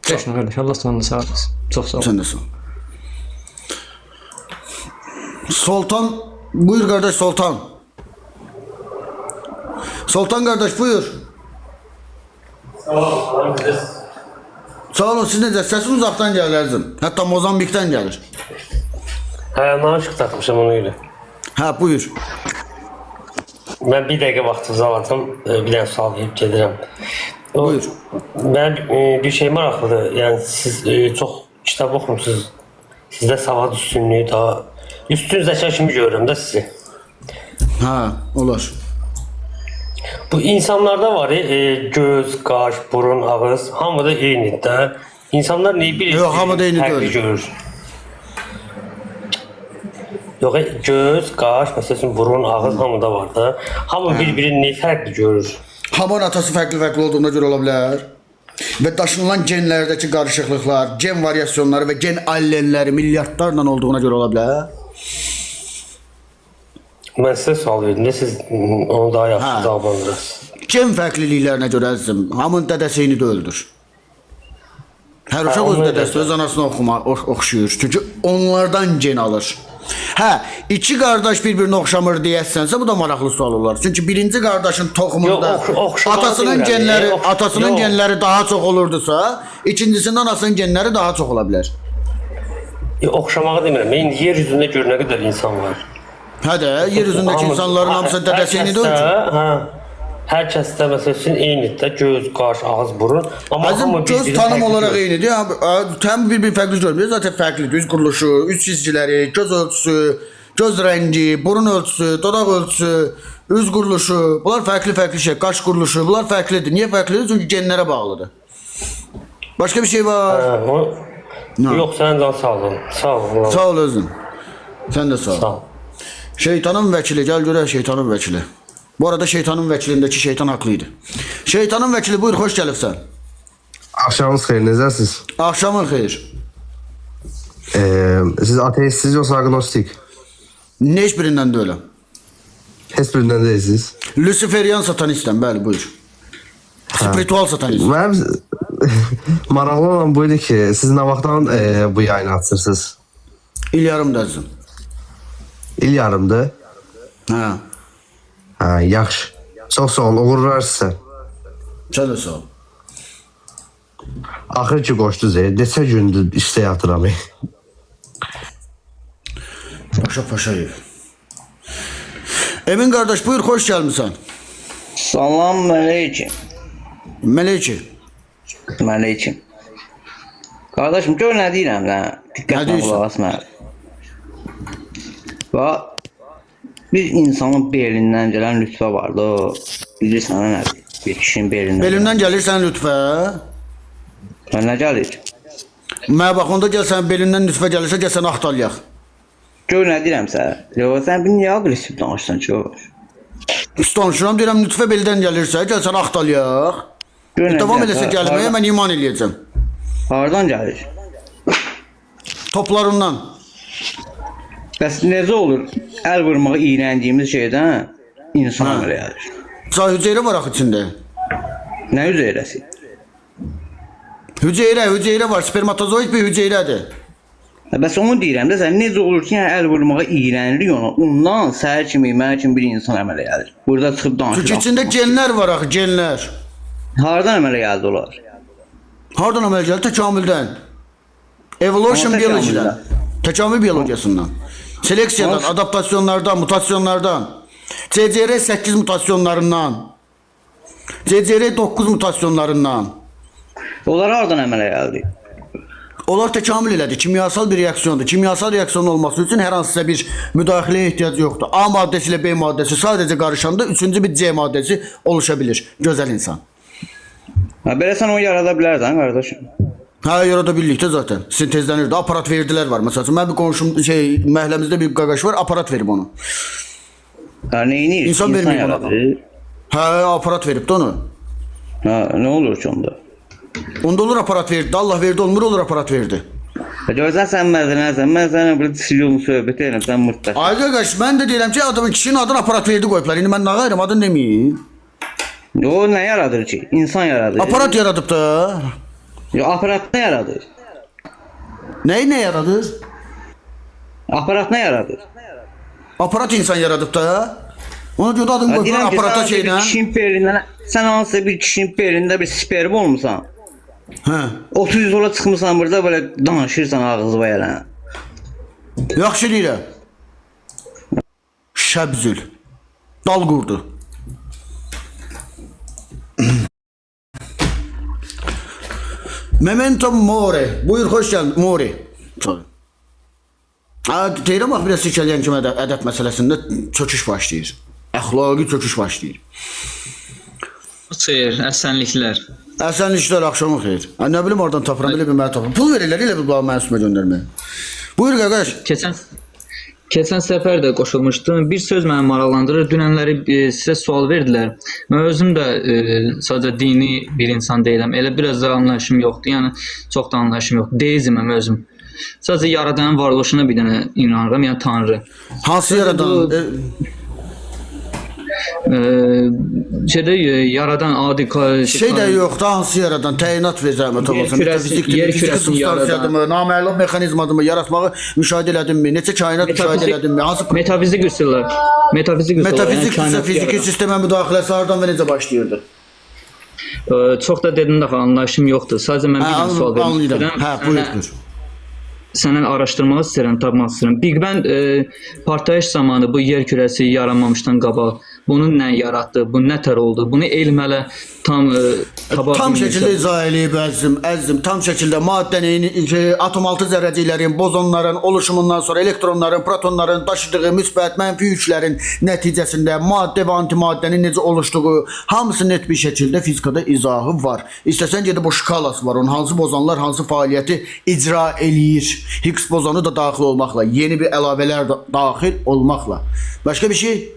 Speaker 13: Geçin qardaş, Allah sonunu sağ olasın. Çox sağ ol.
Speaker 2: Sən də sağ ol. Sultan, buyur qardaş Sultan. Sultan qardaş buyur. Sağ olun, siz necə? Səsin uzaqdan gəlir əzizim. Hətta Mozambikdən gəlir.
Speaker 14: Naşıq takmışam onu ilə.
Speaker 2: Buyur.
Speaker 14: Mən bir dəqiqə vaxtınızı alacam, bir dənə sual verib gedirəm.
Speaker 2: Buyur.
Speaker 14: Mən bir şey maraqlıdır. Yəni siz çox kitab oxumsunuz. Sizdə savad üstünlüyü daha üstün zəka kimi görürəm də sizi.
Speaker 2: Olar.
Speaker 14: Bu insanlarda var göz, qaş, burun, ağız hamıda eynidir də. İnsanlar neyi bir
Speaker 2: Yox, hamıda eyni deyil.
Speaker 14: görür. Yox, göz, qaş, məsələn burun, ağız hamıda var da. Hamı bir-birini fərqli görür.
Speaker 2: Hamının atası fərqli olduğuna görə ola bilər. Və daşınılan genlərdəki qarışıqlıqlar, gen variasyonları və gen allenləri milyardlarla olduğuna görə ola bilər.
Speaker 14: Mən sizə sual verdim də siz onu daha yaxşı cavablandırırsınız.
Speaker 2: Gen fərqliliklərinə görə əzizim, hamının dədəsi eyni deyildir. Hər uşaq öz dədəsi, öz anasına oxşuyur. Çünki onlardan gen alır. İki qardaş bir-birinə oxşamır deyərsənsə, bu da maraqlı sual olar. Çünki birinci qardaşın toxumunda atasının genləri daha çox olurdusa, ikincisinin anasının genləri daha çox ola bilər.
Speaker 14: Oxşamağı demirəm. Yer üzündə gör nə qədər insan var.
Speaker 2: Yer üzündəki insanların hamısı dədəsi eyni deyil ki.
Speaker 14: Hər kəsdə məsələn eynidir də, göz, qaş, ağız, burun.
Speaker 2: Əzim, göz tanım olaraq eynidir. Təm bir fərqli görmür. Zaten fərqlidir. Üz quruluşu, üz çizgiləri, göz ölçüsü, göz rəngi, burun ölçüsü, dodaq ölçüsü, üz quruluşu. Bunlar fərqli şey. Qaş quruluşu. Bunlar fərqlidir. Niyə fərqlidir? Çünki genlərə bağlıdır. Başqa bir şey var.
Speaker 14: Yox, sən can sağ olun. Sağ olun.
Speaker 2: Sağ ol özün. Sən də sağ ol. Şeytanın vəkili, gəl görək şeytanın vəkili. Bu arada şeytanın vəkilindəki şeytan haqlıydı. Şeytanın vəkili buyur, xoş gəlibsən.
Speaker 15: Axşamınız xeyir, necəsiz?
Speaker 2: Axşamın xeyir.
Speaker 15: Siz ateistsiniz yoxsa agnostik?
Speaker 2: Heç birindən deyiləm.
Speaker 15: Heç birindən deyilsiniz?
Speaker 2: Luciferian satanistəm, bəli, buyur. Spiritual satanist.
Speaker 15: Mənim maraqlı olan buydu ki, siz nə vaxtdan bu yayını açırsınız?
Speaker 2: İl yarımdır əzizim.
Speaker 15: İl yarımdır? Yaxşı. Çox sağ ol, uğurlar sizə.
Speaker 2: Sən də sağ ol.
Speaker 15: Axır ki qoşdunuz, neçə gündür işdə yatıram.
Speaker 2: Paşayev. Emin qardaş, buyur, xoş gəlmişsən.
Speaker 16: Salam Mələkəm.
Speaker 2: Mələkəm.
Speaker 16: Qardaşım, gör nə deyirəm də, diqqətlə qulaq as mənə. Bax, bir insanın belindən gələn lütfə vardı, bilirsən nədir? Bir kişinin belindən.
Speaker 2: Belimdən gəlirsən lütfə?
Speaker 16: Nə gəlir?
Speaker 2: Mənə bax, onda gəl sən belindən lütfə gəlirsə, gəl sən axtalyaq.
Speaker 16: Gör nə deyirəm sənə? Yox, sən bir niyə aqressiv danışsan ki, olur?
Speaker 2: Danışıram, deyirəm lütfə beldən gəlirsə, gəl sən axtalyaq. Davam eləsə gəlməyə, mən iman eləyəcəm.
Speaker 16: Hardan gəlir?
Speaker 2: Toplarından.
Speaker 16: Bəs necə olur? Əl vurmağı iyrəndiyimiz şeydən insan əmələ gəlir.
Speaker 2: Hüceyrə var axı içində.
Speaker 16: Nə hüceyrəsi?
Speaker 2: Hüceyrə var, spermatozoid bir hüceyrədir.
Speaker 16: Bəs onu deyirəm də, sən necə olur ki, əl vurmağa iyrənirik ona, ondan səhər kimi, mənə kimi bir insan əmələ gəlir. Burada çıxıb danışır.
Speaker 2: Çünki içində genlər var axı, genlər.
Speaker 16: Hardan əmələ gəldi onlar?
Speaker 2: Hardan əmələ gəldi? Təkamüldən. Evolution biologiyadan. Təkamül biologiyasından. Seleksiyadan, adaptasyonlardan, mutasyonlardan. CCR8 mutasyonlarından. CCR9 mutasyonlarından.
Speaker 16: Onlar hardan əmələ gəldi?
Speaker 2: Onlar təkamül elədi. Kimyasal bir reaksiyondur. Kimyasal reaksiyon olması üçün hər hansısa bir müdaxiləyə ehtiyac yoxdur. A maddəsi ilə B maddəsi sadəcə qarışanda üçüncü bir C maddəsi oluşa bilir. Gözəl insan.
Speaker 16: Belə sən onu yarada bilərsən qardaşım.
Speaker 2: Hə, yarada bildikdə zaten sintezlənirdi. Aparat verdilər var. Məsələn, mən bir qonşum məhəlləmizdə bir qaqaş var, aparat verib onu.
Speaker 16: Ha, neyini?
Speaker 2: İnsan vermir ona. Hə, aparat veribdi onu.
Speaker 16: Ha, nə olur ki onda?
Speaker 2: Onda olur aparat verdi. Allah verdi, olmur olur aparat verdi.
Speaker 16: Görsən sən məzənəsən. Mən sənə burada siliyonu söhbət edirəm, sən murtdaş.
Speaker 2: Ay qaqaş, mən də deyirəm ki, adamın kişinin adını aparat verdi qoyublar. İndi mən nə qayırım, adını deməyim.
Speaker 16: O nə yaradır ki? İnsan yaradır.
Speaker 2: Aparat yaradıb da.
Speaker 16: Yo, aparat nə yaradır?
Speaker 2: Nə yaradır?
Speaker 16: Aparat nə yaradır?
Speaker 2: Aparat insan yaradıb da. Ona görə adını qoyublar aparata şeylə.
Speaker 16: Sən hansısa bir kişinin perində bir sperm olmusan.
Speaker 2: Hə.
Speaker 16: 30 yola çıxmısan burada belə danışırsan ağzı var yəni.
Speaker 2: Yaxşı deyirəm. Şəbzül. Dal qurdu. Memento mori. Buyur, xoş gəldin. Mori. Deyirəm, bax, biraz sikələyən kimi ədəb məsələsində çöküş başlayır. Əxlaqi çöküş başlayır.
Speaker 17: Xeyr, əsənliklər.
Speaker 2: Əsənliklər, axşamı xeyr. Nə bilim, oradan tapıram, belə bir mənə tapıram. Pul verirlər, elə bir mənə üstümə göndərməyə. Buyur, qaqaş.
Speaker 17: Keçən səfər də qoşulmuşdum. Bir söz məni maraqlandırır. Dünənləri sizə sual verdilər. Mən özüm də sadəcə dini bir insan deyiləm. Elə biraz da anlayışım yoxdur. Yəni çox da anlayışım yoxdur. Deizməm özüm. Sadəcə yaradanın varoluşuna bir dənə inanıram, yəni Tanrı.
Speaker 2: Hansı yaradan?
Speaker 17: Yaradan adi
Speaker 2: şey də yoxdur, hansı yaradan? Təyinat ver zəhmət olmasa.
Speaker 17: Yer kürəsini
Speaker 2: substansiyadımı, naməlum mexanizmadımı, yaratmağı müşahidə elədimmi? Neçə kainat müşahidə elədimmi?
Speaker 17: Metafizik üsullar. Metafizik
Speaker 2: üsullar, fiziki sistemə müdaxiləsi hardan və necə başlayırdı?
Speaker 17: Çox da dedim dəfə anlayışım yoxdur. Sadəcə mən bir sual vermək istəyirəm.
Speaker 2: Hə, buyur.
Speaker 17: Səndən araşdırmaq istəyirəm, tapmaq istəyirəm. Big Bang partlayış zamanı bu yer kürəsi yaranmamışdan qabaq bunu nə yaratdı, bu nətər oldu? Bunu elm hələ tam
Speaker 2: şəkildə izah eləyib əzizim, tam şəkildə maddənin, atom altı zərrəciklərin, bozonların oluşumundan sonra elektronların, protonların daşıdığı müsbət, mənfi yüklərin nəticəsində maddə və antimaddənin necə oluşduğu hamısı net bir şəkildə fizikada izahı var. İstəsən gedib o şkalası var, onun hansı bozonlar, hansı fəaliyyəti icra eləyir. Higgs bozonu da daxil olmaqla, yeni bir əlavələr də daxil olmaqla. Başqa bir şey?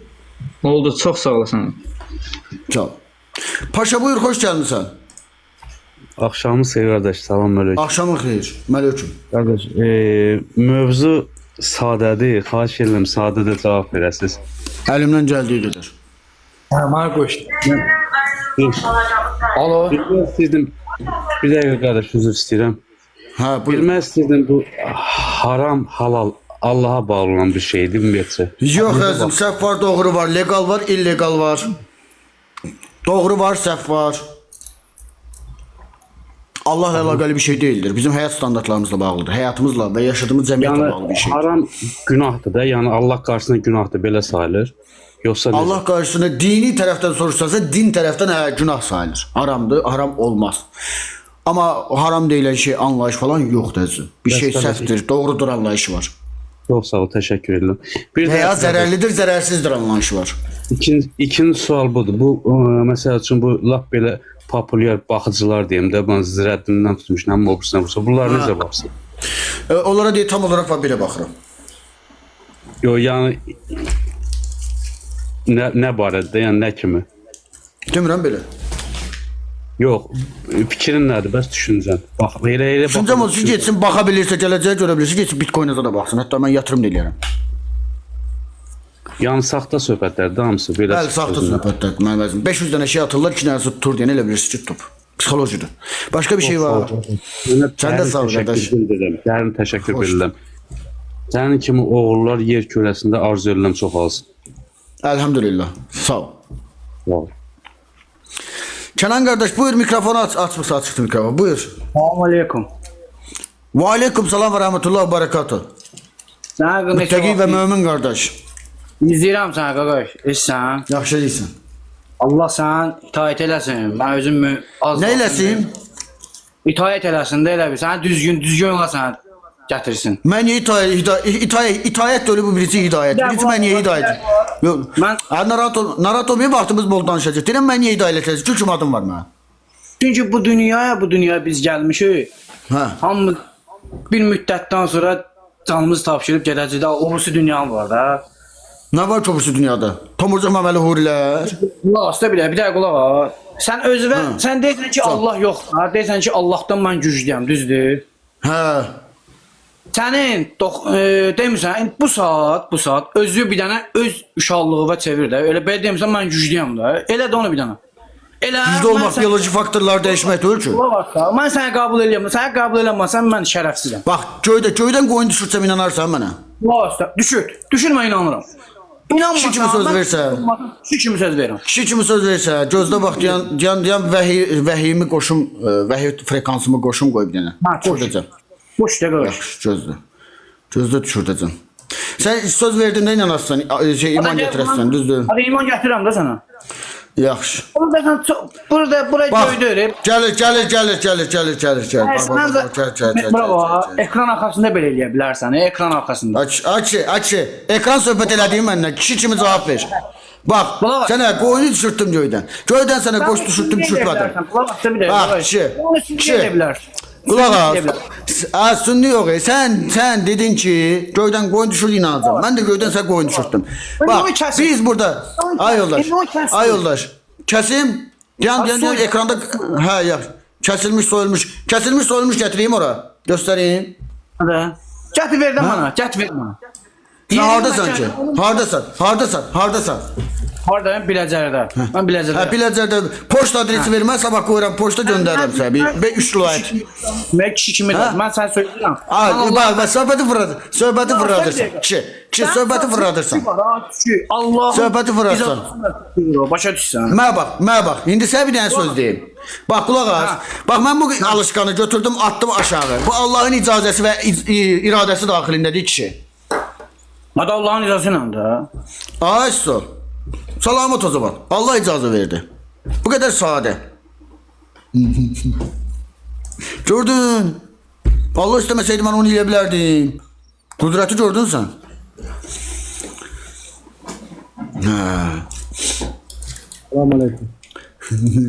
Speaker 17: Oldu, çox sağ olasın.
Speaker 2: Sağ ol. Paşa buyur, xoş gəlmisən.
Speaker 18: Axşamınız xeyir qardaş, salam aleyküm.
Speaker 2: Axşamın xeyir, aleyküm.
Speaker 18: Qardaş, mövzu sadədir, xahiş edirəm sadədə cavab verəsiniz.
Speaker 2: Əlimdən gəldiyi qədər.
Speaker 17: Mənə qoş.
Speaker 18: Alo. Bir dəqiqə qardaş, üzr istəyirəm.
Speaker 2: Hə, buyur.
Speaker 18: Bilmək istəyirəm, bu haram, halal, Allaha bağlı olan bir şeydir, ümumiyyətcə.
Speaker 2: Yox əzim, səhv var, doğru var, legal var, illegal var. Doğru var, səhv var. Allahla əlaqəli bir şey deyildir. Bizim həyat standartlarımızla bağlıdır. Həyatımızla və yaşadığımız cəmiyyətlə bağlı bir şeydir.
Speaker 18: Haram günahdır da, yəni Allah qarşısında günahdır, belə sayılır. Yoxsa
Speaker 2: Allah qarşısında dini tərəfdən soruşsansa, din tərəfdən günah sayılır. Haramdır, haram olmaz. Amma haram deyilən şey anlayış falan yoxdur əzim. Bir şey səhvdir, doğrudur anlayışı var.
Speaker 18: Çox sağ ol, təşəkkür edirəm.
Speaker 2: Veya zərərlidir, zərərsizdir anlayışı var.
Speaker 18: İkinci sual budur. Bu, məsəl üçün, bu lap belə populyar baxıcılar deyim də, bana zirəddimdən tutmuş, nə mi obrusuna vursa. Bunlar necə baxsın?
Speaker 2: Onlara deyil, tam olaraq belə baxıram.
Speaker 18: Yox, yəni, nə barədə, yəni nə kimi?
Speaker 2: Demirəm belə.
Speaker 18: Yox, fikrin nədir, bəs düşüncən? Bax, elə
Speaker 2: düşüncəm olsun, geçsin, baxa bilirsə, gələcəyə görə bilirsə, geçsin, bitcoin'ə da baxsın. Hətta mən yatırım deyirəm.
Speaker 18: Yəni, saxta söhbətlərdə hamısı belə...
Speaker 2: Bəli, saxta söhbətlərdir, mənim əzim. 500 dənə şey atırlar, 2 dənəsi tutur deyən, elə bilirsiniz ki, tutub. Psixolojidir. Başqa bir şey var. Sən də sağ ol, qardaş.
Speaker 18: Dərin təşəkkür bilirəm. Sənin kimi oğullar yer kürəsində arzu edirəm çox alsın.
Speaker 2: Elhamdülillah. Sağ ol.
Speaker 18: Sağ ol.
Speaker 2: Kenan kardeş buyur, mikrofonu açmışsa açıktı mikrofon, buyur.
Speaker 19: Selamun aleyküm.
Speaker 2: Ve aleyküm selam ve rahmetullah ve berekatuhu. Müttəqi ve mümin kardeş.
Speaker 19: İzləyirəm səni qardaş, eşsən.
Speaker 2: Yaxşı deyirsən.
Speaker 19: Allah sən itaət eləsin. Mən özüm az...
Speaker 2: Nə eləsin?
Speaker 19: İtaət eləsin də elə bir. Səni düzgün yola səni gətirsin.
Speaker 2: Mən niyə itayət də öyle bu birisi hidayət. Birisi mən niyə hidayət? Yox. Narahat olmayın, vaxtımız bol danışacaq. Deyirəm mən niyə hidayət edəcək? Çünki adım var mənə.
Speaker 19: Çünki bu dünyaya biz gəlmişik.
Speaker 2: Hə.
Speaker 19: Hamı bir müddətdən sonra canımız tapşırıb gedəcək də obusu dünya var da.
Speaker 2: Nə var ki obusu dünyada? Tomurcaq məməli hurilər.
Speaker 19: Qulaq as da bir dəqiqə qulaq as. Sən özünə sən deyirsən ki Allah yoxdur. Deyirsən ki Allahdan mən güclüyəm, düzdür?
Speaker 2: Hə.
Speaker 19: Sənin demirsən bu saat özü bir dənə öz uşaqlığına çevir də. Elə belə demirsən mən güclüyəm də. Elə də onu bir dənə. Elə
Speaker 2: Güclü olmaq biyoloji faktorlar dəyişmək deyil ki.
Speaker 19: Mən səni qəbul edirəm. Səni qəbul eləməsən mən şərəfsizəm.
Speaker 2: Bax, göydən qoyun düşürsəm inanarsan mənə.
Speaker 19: Vasta, düşür mən inanıram.
Speaker 2: Kişi kimi söz versə.
Speaker 19: Kişi kimi söz verirəm.
Speaker 2: Kişi kimi söz versə, gözdə bax deyən vəhimi qoşum, vəhi frekansımı qoşum qoy bir dənə. Düşürdəcəm.
Speaker 19: Boş da qoy.
Speaker 2: Gözdə. Gözdə düşürdəcəm. Sən söz verdiğində inanarsan, iman gətirəsən, düzdür?
Speaker 19: Hadi iman gətirəm də sənə.
Speaker 2: Yaxşı.
Speaker 19: Burada göydürüb.
Speaker 2: Gəlir.
Speaker 19: Bravo. Ekran arxasında belə eləyə bilərsən, ekran arxasında.
Speaker 2: Aç. Ekran söhbət elədiyin məndən. Kişi kimi cavab ver. Bax, sənə qoyunu düşürtdüm göydən. Göydən sənə qoş düşürtdüm, düşürtmədim. Bax, kişi. Qulaq az. Sünni yox. Sən dedin ki, göydən qoyun düşür inanacağam. Mən də göydən sən qoyun düşürtdüm. Bax, biz burada ay yoldaş. Kəsim. Yan ekranda hə, yaxşı. Kəsilmiş, soyulmuş gətireyim ora. Göstəreyim.
Speaker 19: Hə. Gətir ver də mənə, gətir ver mənə.
Speaker 2: Sən hardasan ki? Hardasan?
Speaker 19: Hardayım? Biləcərdə. Mən Biləcərdə.
Speaker 2: Hə, Biləcərdə. Poçta adresi ver, mən sabah qoyuram, poçta göndərirəm sənə. Bir 3 kiloyt.
Speaker 19: Mən kişi kimi də. Mən sənə söyləyirəm.
Speaker 2: Bax, söhbəti fırladırsan. Kişi, söhbəti fırladırsan.
Speaker 19: Allah.
Speaker 2: Söhbəti fırladırsan.
Speaker 19: Başa düşsən.
Speaker 2: Mənə bax. İndi sənə bir dənə söz deyim. Bax, qulaq as. Bax, mən bu alışqanı götürdüm, attım aşağı. Bu Allahın icazəsi və iradəsi daxilindədir kişi.
Speaker 19: Hadi Allahın icazı ilə də.
Speaker 2: Ay, sol. Salamat o zaman. Allah icazə verdi. Bu qədər sadə. Gördün. Allah istəməsəydi mən onu eləyə bilərdim. Qudrəti gördün sən.
Speaker 11: Selamünaleyküm.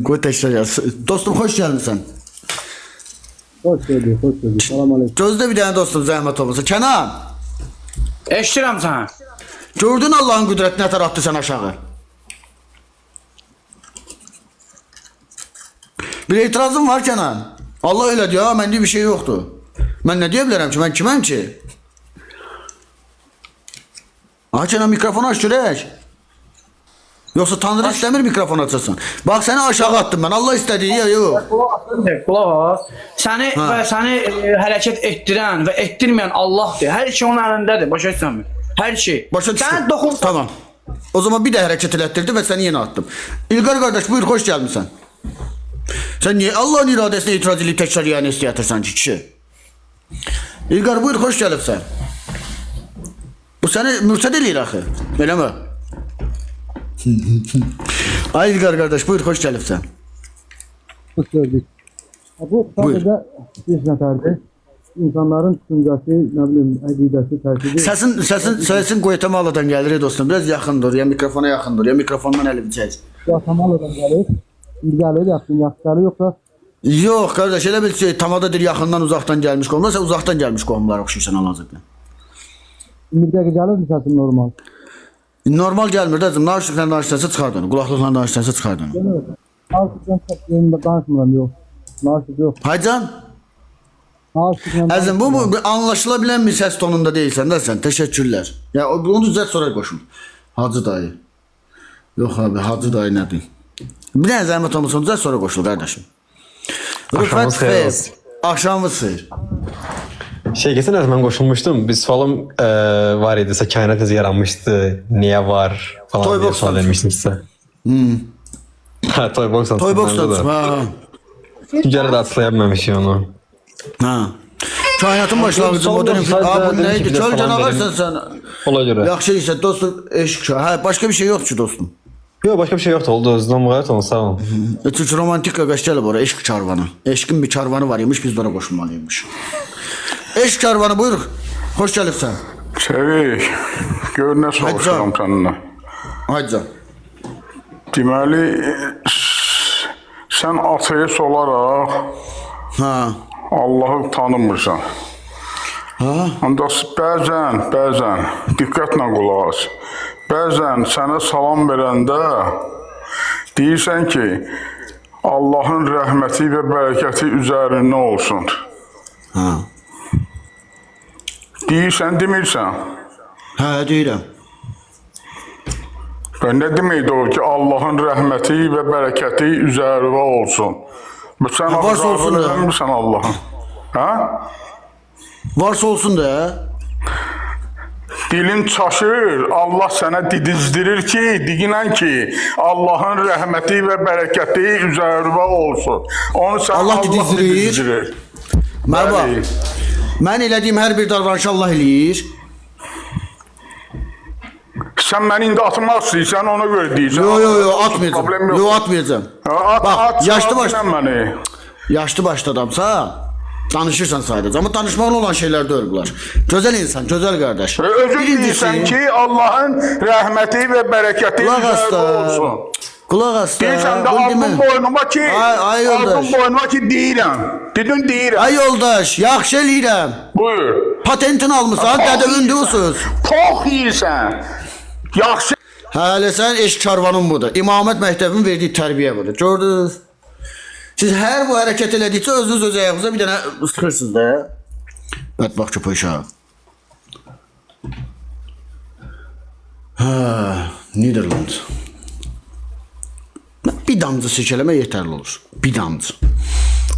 Speaker 2: Qoy təkrar yaz. Dostum, xoş gəlmisən.
Speaker 11: Hoş gördük. Selamünaleyküm.
Speaker 2: Gözdə bir dənə dostum zəhmət olmasa. Kənan.
Speaker 19: Eşidirəm səni.
Speaker 2: Gördün Allahın qüdrətini nətər atdı sən aşağı. Bir etirazım var Kenan. Allah öyle diyor, məndə bir şey yoxdur. Mən nə deyə bilərəm ki, mən kiməm ki? Kenan, mikrofonu aç görək. Yoxsa Tanrı istəmir mikrofon açasın. Bax, səni aşağı attım mən, Allah istədiyi ya yox.
Speaker 19: Qulaq as. Səni hərəkət etdirən və etdirməyən Allahdır. Hər şey onun əlindədir, başa düşürsən? Hər şey.
Speaker 2: Başa düşürsən? Tamam. O zaman bir də hərəkət elətdirdi və səni yenə attım. İlqar qardaş, buyur, xoş gəlmisən. Sen niye Allah'ın iradesine itiraz edip tekrar yani istəyətirsən ki, kişi? İlqar, buyur, xoş gəlibsən. Bu səni mürtəd eləyir axı, elə mi? Ay İlqar qardaş, buyur, xoş gəlibsən.
Speaker 11: Hoş gördük. Bu sadəcə bir nəfərdir. İnsanların düşüncəsi, nə bilim, əqidəsi, tərkibi.
Speaker 2: Səsin Guatemala'dan gəlir dostum. Biraz yaxındır, ya mikrofona yaxındır, ya mikrofondan əli biləcək.
Speaker 11: Guatemala'dan gəlir. İlgəli yaxşıları yoxsa?
Speaker 2: Yox qardaş, elə bil ki, tamadadır yaxından uzaqdan gəlmiş qohumlar, sən uzaqdan gəlmiş qohumlara oxşuyursan hal-hazırda.
Speaker 11: İndiqə gəlir mi səsin normal?
Speaker 2: Normal gəlmir də, naşıqla danışsansa çıxart onu, qulaqlıqla danışsansa çıxart onu.
Speaker 11: Naşıqla danışmıram, yox. Naşıq yox.
Speaker 2: Haycan? Əzim, bu anlaşıla bilən bir səs tonunda deyilsən də sən, təşəkkürlər. Ya, onu düzət sonra qoşun. Hacı dayı. Yox abi, Hacı dayı nədir? Bir dənə zəhmət olmasın, düzət sonra qoşul qardaşım. Rüfət xeyr. Axşamınız xeyr.
Speaker 20: Geçen mən qoşulmuşdum. Bir sualım var idi. Kainat necə yaranmışdı? Niyə var? Falan diye sual vermişsinizsə. Toybox'dan.
Speaker 2: Toybox'dan.
Speaker 20: Güzel de atlayabilməmişik onu.
Speaker 2: Kainatın başlangıcı modern film. Bu neydi? Çöl canavarsan sen.
Speaker 20: Ola görə.
Speaker 2: Yaxşı isə dostum, eşk. Başka bir şey yok ki dostum.
Speaker 20: Yok, başka bir şey yoktu. Oldu. Özden muğayet olun. Sağ olun.
Speaker 2: Üç romantik qaqaş gəlib ora, eşq karvanı. Eşqin bir karvanı var imiş, biz de ona qoşulmalıymış. Eşq karvanı buyur. Hoş gəlibsən.
Speaker 21: Sevik, gör nə soruşuram səninlə.
Speaker 2: Hacca.
Speaker 21: Deməli, sən ateist olaraq Allahı tanımırsan. Ancaq bəzən, diqqətlə qulaq as. Bəzən sənə salam verəndə deyirsən ki, Allahın rəhməti və bərəkəti üzərində olsun. Deyirsən, demirsən?
Speaker 2: Hə, deyirəm.
Speaker 21: Və nə deməkdir o ki, Allahın rəhməti və bərəkəti üzərində olsun? Sən azabını eləmirsən Allahın. Hə?
Speaker 2: Varsa olsun da.
Speaker 21: Dilin çaşır, Allah sənə didizdirir ki, deyinən ki, Allahın rəhməti və bərəkəti üzərində olsun. Onu sən
Speaker 2: Allah didizdirir. Mənə bax, mən elədiyim hər bir davranışı Allah eləyir.
Speaker 21: Sən məni indi atmaq istəyirsən, ona görə deyirsən.
Speaker 2: Yox, atmayacam. Yox, atmayacam. Bax, yaşlı başlı adamsa, danışırsan sadəcə. Amma danışmaqla olan şeylər deyil bunlar. Gözəl insan, gözəl qardaş.
Speaker 21: Özün deyirsən ki, Allahın rəhməti və bərəkəti üzərində olsun.
Speaker 2: Qulaq as da.
Speaker 21: Deyirsən də aldım boynuma ki, deyirəm. Dedin deyirəm.
Speaker 2: Ay yoldaş, yaxşı eləyirəm.
Speaker 21: Buyur.
Speaker 2: Patentini almışsan, dədəvündürsüz.
Speaker 21: Çox yiyirsən. Yaxşı.
Speaker 2: Hələ sən eşq karvanın budur. İmamət məktəbinin verdiyi tərbiyə budur. Gördünüz? Siz hər bu hərəkət elədikcə özünüz öz ayağınıza bir dənə sıxırsınız da. Bədbax köpək uşağı. Niderland. Bir damcı sirkələmə yetərli olur. Bir damcı.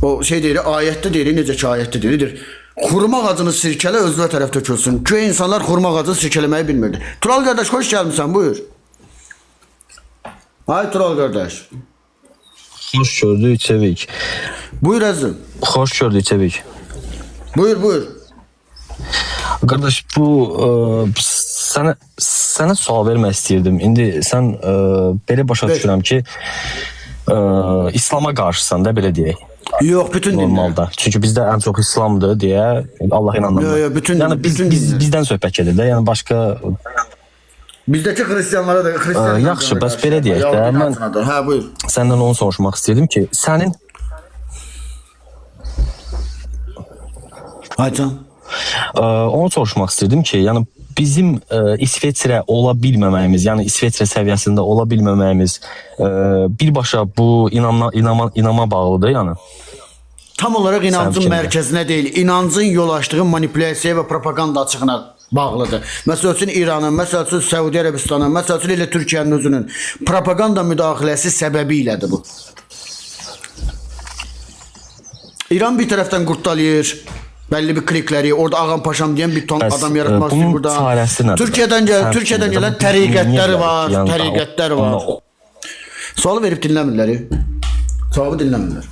Speaker 2: O şey deyir, ayətdə deyir, necə ki ayətdə deyir. Xurma ağacını sirkələ, özünə tərəf tökülsün. Köy insanlar xurma ağacını sirkələməyi bilmirdi. Tural qardaş, xoş gəlmişsən, buyur. Ay Tural qardaş.
Speaker 22: Xoş gördük Çevik.
Speaker 2: Buyur əzim.
Speaker 22: Xoş gördük Çevik.
Speaker 2: Buyur.
Speaker 22: Qardaş, bu sənə sual vermək istəyirdim. İndi sən belə başa düşürəm ki, İslama qarşısan da, belə deyək.
Speaker 2: Yox, bütün
Speaker 22: normalda. Çünki bizdə ən çox İslamdır deyə Allah inanırlar.
Speaker 2: Yox, bütün
Speaker 22: yəni bizdən söhbət gedir də. Yəni başqa
Speaker 2: bizdəki xristianlara da
Speaker 22: yaxşı, bəs belə deyək də. Mən səndən onu soruşmaq istəyirdim ki, sənin onu soruşmaq istəyirdim ki, yəni bizim İsveçrə ola bilməməyimiz, yəni İsveçrə səviyyəsində ola bilməməyimiz birbaşa bu inama bağlıdır, yəni.
Speaker 2: Tam olaraq inancın mərkəzinə deyil, inancın yol açdığı manipulyasiya və propaganda açığına bağlıdır. Məsəl üçün İranın, məsəl üçün Səudi Ərəbistanın, məsəl üçün elə Türkiyənin özünün propaganda müdaxiləsi səbəbi ilədir bu. İran bir tərəfdən qurtdalayır, bəlli bir klikləri, orada Ağam Paşam deyən bir ton adam yaratmaq istəyir burada. Türkiyədən gələn təriqətlər var. Sualı verib dinləmirlər. Cavabı dinləmirlər.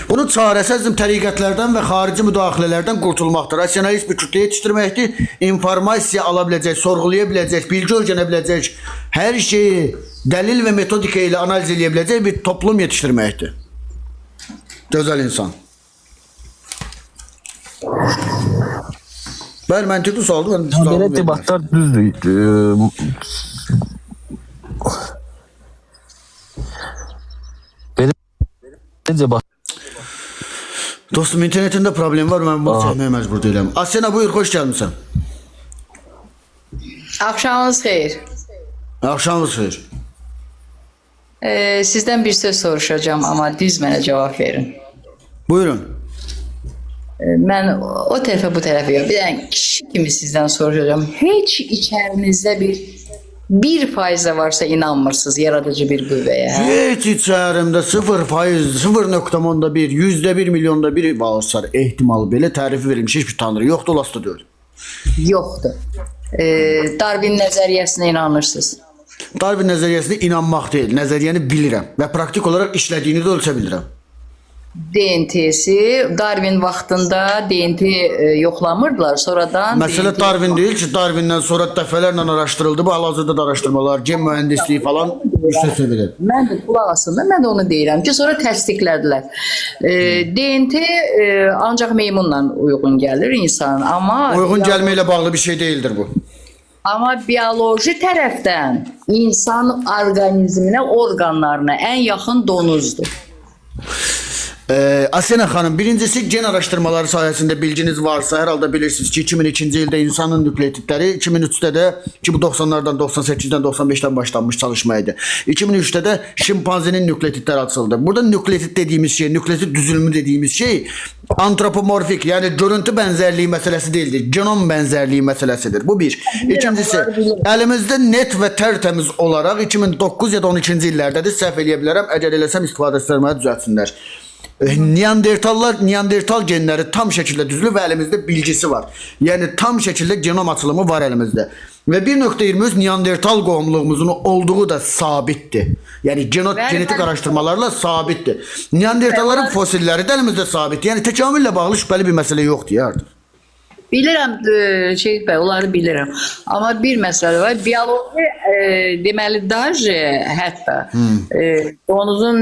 Speaker 2: Bunun çarəsi əzim təriqətlərdən və xarici müdaxilələrdən qurtulmaqdır. Rasionalist bir kütlə yetişdirməkdir. İnformasiya ala biləcək, sorğulaya biləcək, bilgi öyrənə biləcək, hər şeyi dəlil və metodika ilə analiz edə biləcək bir toplum yetişdirməkdir. Gözəl insan. Bəli, məntiqli sualdır.
Speaker 22: Belə debatlar düzdür. Belə debat.
Speaker 2: Dostum, internetində problem var, mən bunu çəkməyə məcbur deyiləm. Asena, buyur, xoş gəlmişsən.
Speaker 23: Axşamınız xeyir.
Speaker 2: Axşamınız xeyir.
Speaker 23: Sizdən bir söz soruşacağım, amma düz mənə cavab verin.
Speaker 2: Buyurun.
Speaker 23: Mən o tərəfə, bu tərəfə yox. Bir dənə kişi kimi sizdən soruşacağım. Heç içərinizdə bir faiz varsa inanmırsınız yaradıcı bir qüvvəyə.
Speaker 2: Heç içərimdə 0%, 0.1, %1 milyonda bir bağırsar ehtimalı belə tərifi verilmiş heç bir tanrı yoxdur, olası deyil.
Speaker 23: Yoxdur. Darwin nəzəriyyəsinə inanırsınız.
Speaker 2: Darwin nəzəriyyəsinə inanmaq deyil, nəzəriyyəni bilirəm və praktik olaraq işlədiyini də ölçə bilirəm.
Speaker 23: DNT-si Darwin vaxtında DNT yoxlamırdılar. Sonradan
Speaker 2: Məsələ Darwin deyil ki, Darwindən sonra dəfələrlə araşdırıldı. Bu hal-hazırda da araşdırmalar, gen mühəndisliyi falan yüksək səviyyədə.
Speaker 23: Mən də qulaq asında mən də onu deyirəm ki, sonra təsdiqlədilər. DNT ancaq meymunla uyğun gəlir insan, amma
Speaker 2: Uyğun gəlməklə bağlı bir şey deyildir bu.
Speaker 23: amma bioloji tərəfdən insan orqanizminə, orqanlarına ən yaxın donuzdur.
Speaker 2: Asena xanım, birincisi gen araşdırmaları sayəsində bilginiz varsa, hər halda bilirsiniz ki, 2002-ci ildə insanın nükleotidləri, 2003-də də ki, bu 90-lardan, 98-dən, 95-dən başlanmış çalışma idi. 2003-də də şimpanzenin nükleotidləri açıldı. Burada nükleotid dediğimiz şey, nükleotid düzülümü dediğimiz şey antropomorfik, yəni görüntü bənzərliyi məsələsi deyildir. Genom bənzərliyi məsələsidir. Bu bir. İkincisi, əlimizdə net və tərtəmiz olaraq 2009 ya da 12-ci illerdədir, səhv eləyə bilərəm, əgər eləsəm istifadəçilərə düzəltsinlər. Neandertal genləri tam şəkildə düzülür və əlimizdə bilgisi var. Yəni tam şəkildə genom açılımı var əlimizdə. Və 1.23 Neandertal qohumluğumuzun olduğu da sabitdir. Yəni genetik araşdırmalarla sabitdir. Neandertalların fosilləri də əlimizdə sabitdir. Yəni təkamüllə bağlı şübhəli bir məsələ yoxdur ya artıq.
Speaker 23: Bilirəm, Şeyx bəy, onları bilirəm. Amma bir məsələ var. Bioloji deməli daje hətta donuzun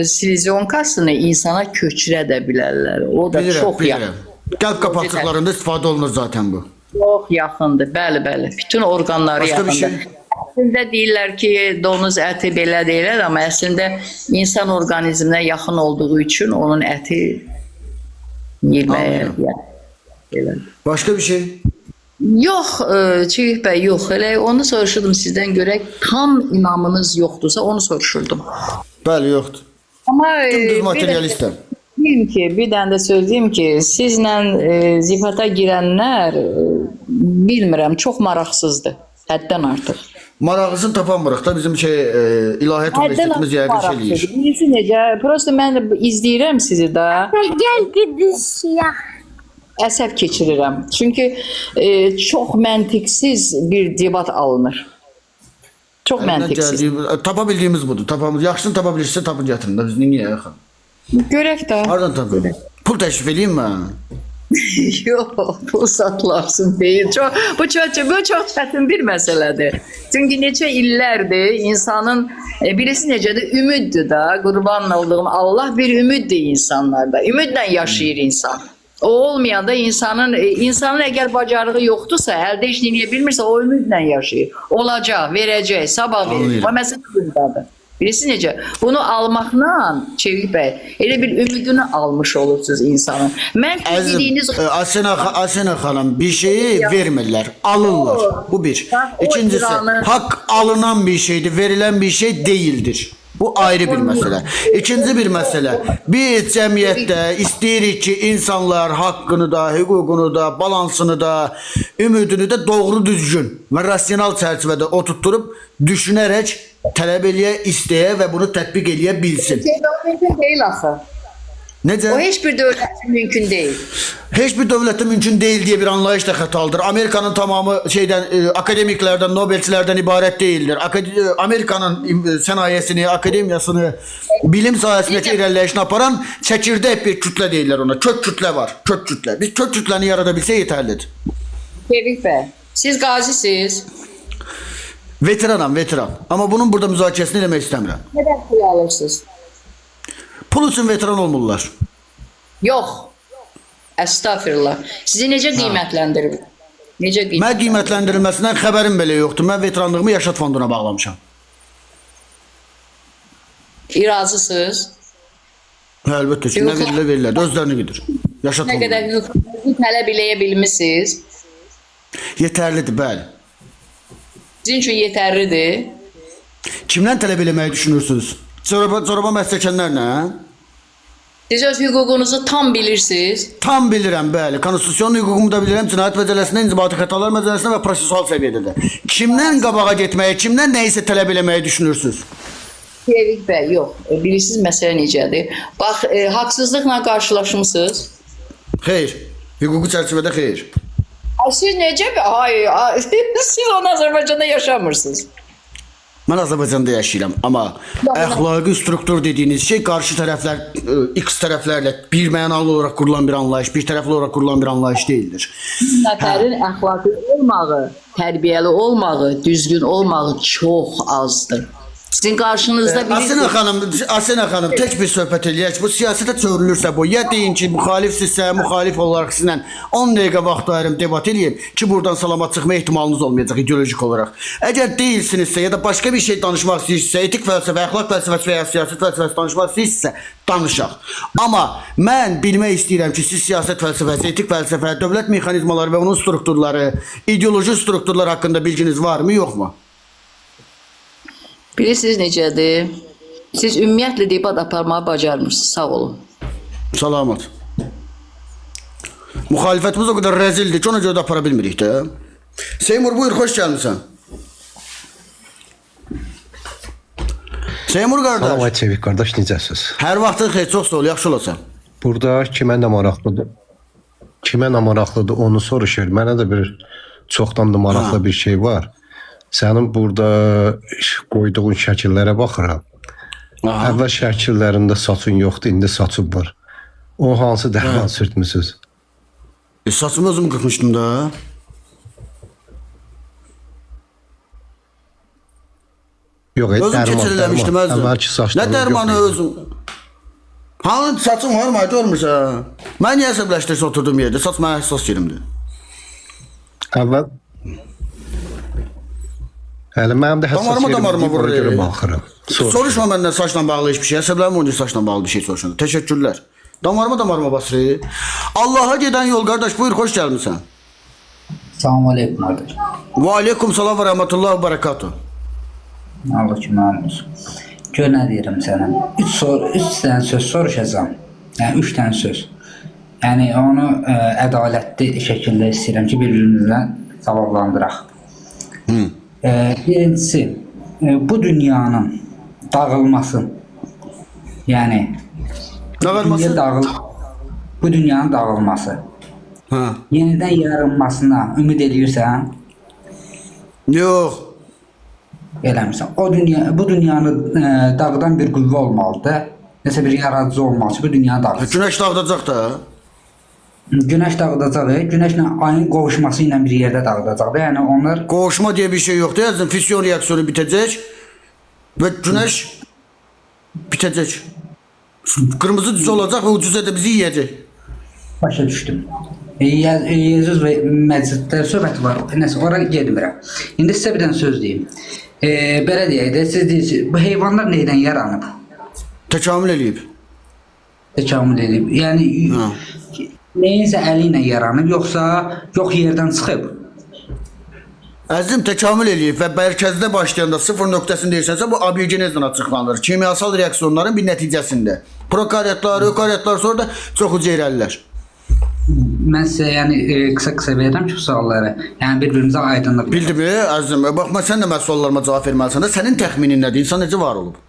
Speaker 23: silizyonkasını insana köçürə də bilərlər. O da çox yaxın.
Speaker 2: Qəlb qapaqçıqlarında istifadə olunur zaten bu.
Speaker 23: Çox yaxındır. Bəli, bəli. Bütün orqanları yaxındır. Əslində deyirlər ki, donuz əti belə deyirlər, amma əslində insan orqanizminə yaxın olduğu üçün onun əti yeməyə
Speaker 2: Başka bir şey?
Speaker 23: Yox, Şeyx bəy, yox. Elə onu soruşurdum sizdən görək. Tam inamınız yoxdursa onu soruşurdum.
Speaker 2: Bəli, yoxdur.
Speaker 23: Amma
Speaker 2: dümdüz materialistəm.
Speaker 23: Bir dənə də söyleyeyim ki, sizlə zifata girənlər bilmirəm, çox maraqsızdır. Həddən artıq.
Speaker 2: Maraqlısını tapamırıq da bizim İlahiyyat Universitetimiz yəqin şey eləyir.
Speaker 23: Birisi necə? Prosta mən izləyirəm sizi də.
Speaker 1: Gəl gidişiyək.
Speaker 23: Əsəb keçirirəm. Çünki çox məntiqsiz bir debat alınır. Çox məntiqsiz.
Speaker 2: Tapa bildiyimiz budur. Yaxşısını tapa bilirsə tapın gətirin də. Biz niyə yaxın?
Speaker 23: Görək də.
Speaker 2: Hardan tapın? Pul təşrif eləyim mən.
Speaker 23: Yox, pul satılarsın deyil. Bu çox çətin bir məsələdir. Çünki neçə illərdir insanın birisi necədir? Ümiddir da. Qurban olduğum Allah bir ümiddir insanlarda. Ümidlə yaşayır insan. O olmayanda insanın əgər bacarığı yoxdursa, əldə iş eləyə bilmirsə, o ümidlə yaşayır. Olacaq, verəcək, sabah verəcək. Bu məsələ bundadır. Birisi necə? Bunu almaqla, Şeyx bəy, elə bir ümidini almış olursunuz insanın. Mən dediyiniz...
Speaker 2: Asena xanım, bir şeyi vermirlər, alırlar. Bu bir. İkincisi, haqq alınan bir şeydir, verilən bir şey deyildir. Bu ayrı bir məsələ. İkinci bir məsələ. Biz cəmiyyətdə istəyirik ki, insanlar haqqını da, hüququnu da, balansını da, ümidini də doğru düzgün və rasional çərçivədə oturtturub, düşünərək, tələb eləyə, istəyə və bunu tətbiq eləyə bilsin.
Speaker 23: Mümkün deyil axı.
Speaker 2: Necə?
Speaker 23: O heç bir dövlətdə mümkün deyil.
Speaker 2: Heç bir dövlətdə mümkün deyil deyə bir anlayış da xətalıdır. Amerikanın tamamı akademiklərdən, Nobelçilərdən ibarət deyildir. Amerikanın sənayesini, akademiyasını, bilim sahəsindəki irəliləyişini aparan çəkirdək bir kütlə deyirlər ona. Kök kütlə var, kök kütlə. Biz kök kütləni yarada bilsə yetərlidir.
Speaker 23: Şeyx bəy, siz qazisiz.
Speaker 2: Veteranam, veteran. Amma bunun burada müzakirəsini eləmək istəmirəm.
Speaker 23: Nədən pul alırsınız?
Speaker 2: Pul üçün veteran olmurlar.
Speaker 23: Yox. Əstəğfirullah. Sizi necə qiymətləndirir?
Speaker 2: Mən qiymətləndirilməsindən xəbərim belə yoxdur. Mən veteranlığımı Yaşad Fonduna bağlamışam.
Speaker 23: Razısınız?
Speaker 2: Əlbəttə ki, nə verirlər, özlərini gedir. Yaşad Fonduna.
Speaker 23: Nə qədər hüququ tələb eləyə bilmişsiniz?
Speaker 2: Yetərlidir, bəli.
Speaker 23: Sizin üçün yetərlidir?
Speaker 2: Kimdən tələb eləməyi düşünürsünüz? Çorba məsləkənlərlə?
Speaker 23: Siz öz hüququnuzu tam bilirsiniz?
Speaker 2: Tam bilirəm, bəli. Konstitusiyon hüququmu da bilirəm. Cinayət məcəlləsində, inzibati xətalar məcəlləsində və prosesual səviyyədə də. Kimdən qabağa getməyi, kimdən nəyisə tələb eləməyi düşünürsünüz?
Speaker 23: Şeyx bəy, yox. Bilirsiniz məsələ necədir? Bax, haqsızlıqla qarşılaşmısınız?
Speaker 2: Xeyr. Hüquqi çərçivədə xeyr.
Speaker 23: Siz necə? Hayır. Siz onu Azərbaycanda yaşamırsınız.
Speaker 2: Mən Azərbaycanda yaşayıram, amma əxlaqi struktur dediyiniz şey qarşı tərəflər X tərəflərlə bir mənalı olaraq qurulan bir anlayış, bir tərəfli olaraq qurulan bir anlayış deyildir.
Speaker 23: Nəfərin əxlaqi olmağı, tərbiyəli olmağı, düzgün olmağı çox azdır. Sizin qarşınızda
Speaker 2: Asena xanım, tək bir söhbət eləyək. Bu siyasətə çevrilirsə bu, ya deyin ki, müxalifsizsə, müxalif olaraq sizinlə 10 dəqiqə vaxt ayırım, debat eləyim ki, buradan salamat çıxma ehtimalınız olmayacaq ideolojik olaraq. Əgər deyilsinizsə ya da başqa bir şey danışmaq istəyirsinizsə, etik fəlsəfə, əxlaq fəlsəfəsi və ya siyasət fəlsəfəsi danışmaq istəyirsinizsə, danışaq. Amma mən bilmək istəyirəm ki, siz siyasət fəlsəfəsi, etik fəlsəfə, dövlət mexanizmaları və onun strukturları, ideoloji strukturlar haqqında bilginiz varmı, yoxmu?
Speaker 23: Bilirsiniz necədir? Siz ümumiyyətlə debat aparmağı bacarmırsınız. Sağ olun.
Speaker 2: Salamat. Müxalifətimiz o qədər rəzildir ki, ona görə də apara bilmirik də. Seymur, buyur, xoş gəlmişsən. Seymur qardaş.
Speaker 3: Salam ay Çevik qardaş, necəsiz?
Speaker 2: Hər vaxtın xeyir, çox sağ ol, yaxşı olasan.
Speaker 3: Burada kimə nə maraqlıdır? Kimə nə maraqlıdır onu soruşur. Mənə də bir çoxdan da maraqlı bir şey var. Sənin burada qoyduğun şəkillərə baxıram. Əvvəl şəkillərində saçın yoxdur, indi saçın var. O hansı dərman sürtmüsünüz?
Speaker 2: Saçımı özüm qırmışdım da.
Speaker 3: Yox,
Speaker 2: özüm keçiriləmişdim özüm.
Speaker 3: Əvvəlki saçlarım
Speaker 2: nə dərmanı özüm? Hanı saçım var mı? Görmürsən? Mən niyə əsəbləşdirsə oturduğum yerdə? Saç mənə həssas yerimdir.
Speaker 3: Əvvəl Hələ mənim də həssas
Speaker 2: damarıma vurur.
Speaker 3: Görə baxıram.
Speaker 2: Soruşma məndən saçla bağlı hiçbir şey. Əsəblərim onun saçla bağlı bir şey soruşun. Təşəkkürlər. Damarıma basır. Allah'a gedən yol qardaş, buyur, xoş gəlmişsən.
Speaker 5: Salam aleykum qardaş.
Speaker 2: Və aleykum salam və rəhmətullah və bərəkatuh.
Speaker 5: Allah kömək olsun. Gör nə deyirəm sənə. 3 dənə söz soruşacağam. Yəni 3 dənə söz. Yəni onu ədalətli şəkildə istəyirəm ki, bir-birimizdən cavablandıraq. Birincisi, bu dünyanın dağılması, yani bu dünyanın dağılması, yeniden yaranmasına ümid ediyorsan?
Speaker 2: Yox.
Speaker 5: Eləmirsən. Bu dünyanı dağıdan bir qüvvə olmalıdır. Nəsə bir yaradıcı olmalı ki, bu dünyanı dağıtsın.
Speaker 2: Günəş dağıdacaq da.
Speaker 5: Günəş dağıdacaq, günəşlə ayın qovuşması ilə bir yerdə dağıdacaq. Yəni onlar
Speaker 2: qovuşma deyə bir şey yoxdur. Yazın, fisyon reaksiyonu bitəcək və günəş bitəcək. Qırmızı düz olacaq və o düzə də bizi yeyəcək.
Speaker 5: Başa düşdüm. Yezus və Məcidlər söhbəti var. Nəsə, ora getmirəm. İndi sizə bir dənə söz deyim. Belə deyək də, siz deyirsiniz, bu heyvanlar neydən yaranıb?
Speaker 2: Təkamül eləyib.
Speaker 5: Təkamül eləyib. Yəni neyinsə əli ilə yaranıb, yoxsa yox yerdən çıxıb?
Speaker 2: Əzizim, təkamül eləyib və mərkəzdə başlayanda 0 nöqtəsində deyirsənsə, bu abiyogenezlə açıqlanır. Kimyasal reaksiyonların bir nəticəsində. Prokaryotlar, ökaryotlar sonra da çox uca irəlilər.
Speaker 5: Mən sizə qısa verirəm ki, bu sualları. Yəni bir-birimizə aydınlıq.
Speaker 2: Bildim, əzizim. Baxma, sən də mən suallarıma cavab verməlisən də. Sənin təxminin nədir? İnsan necə var olub?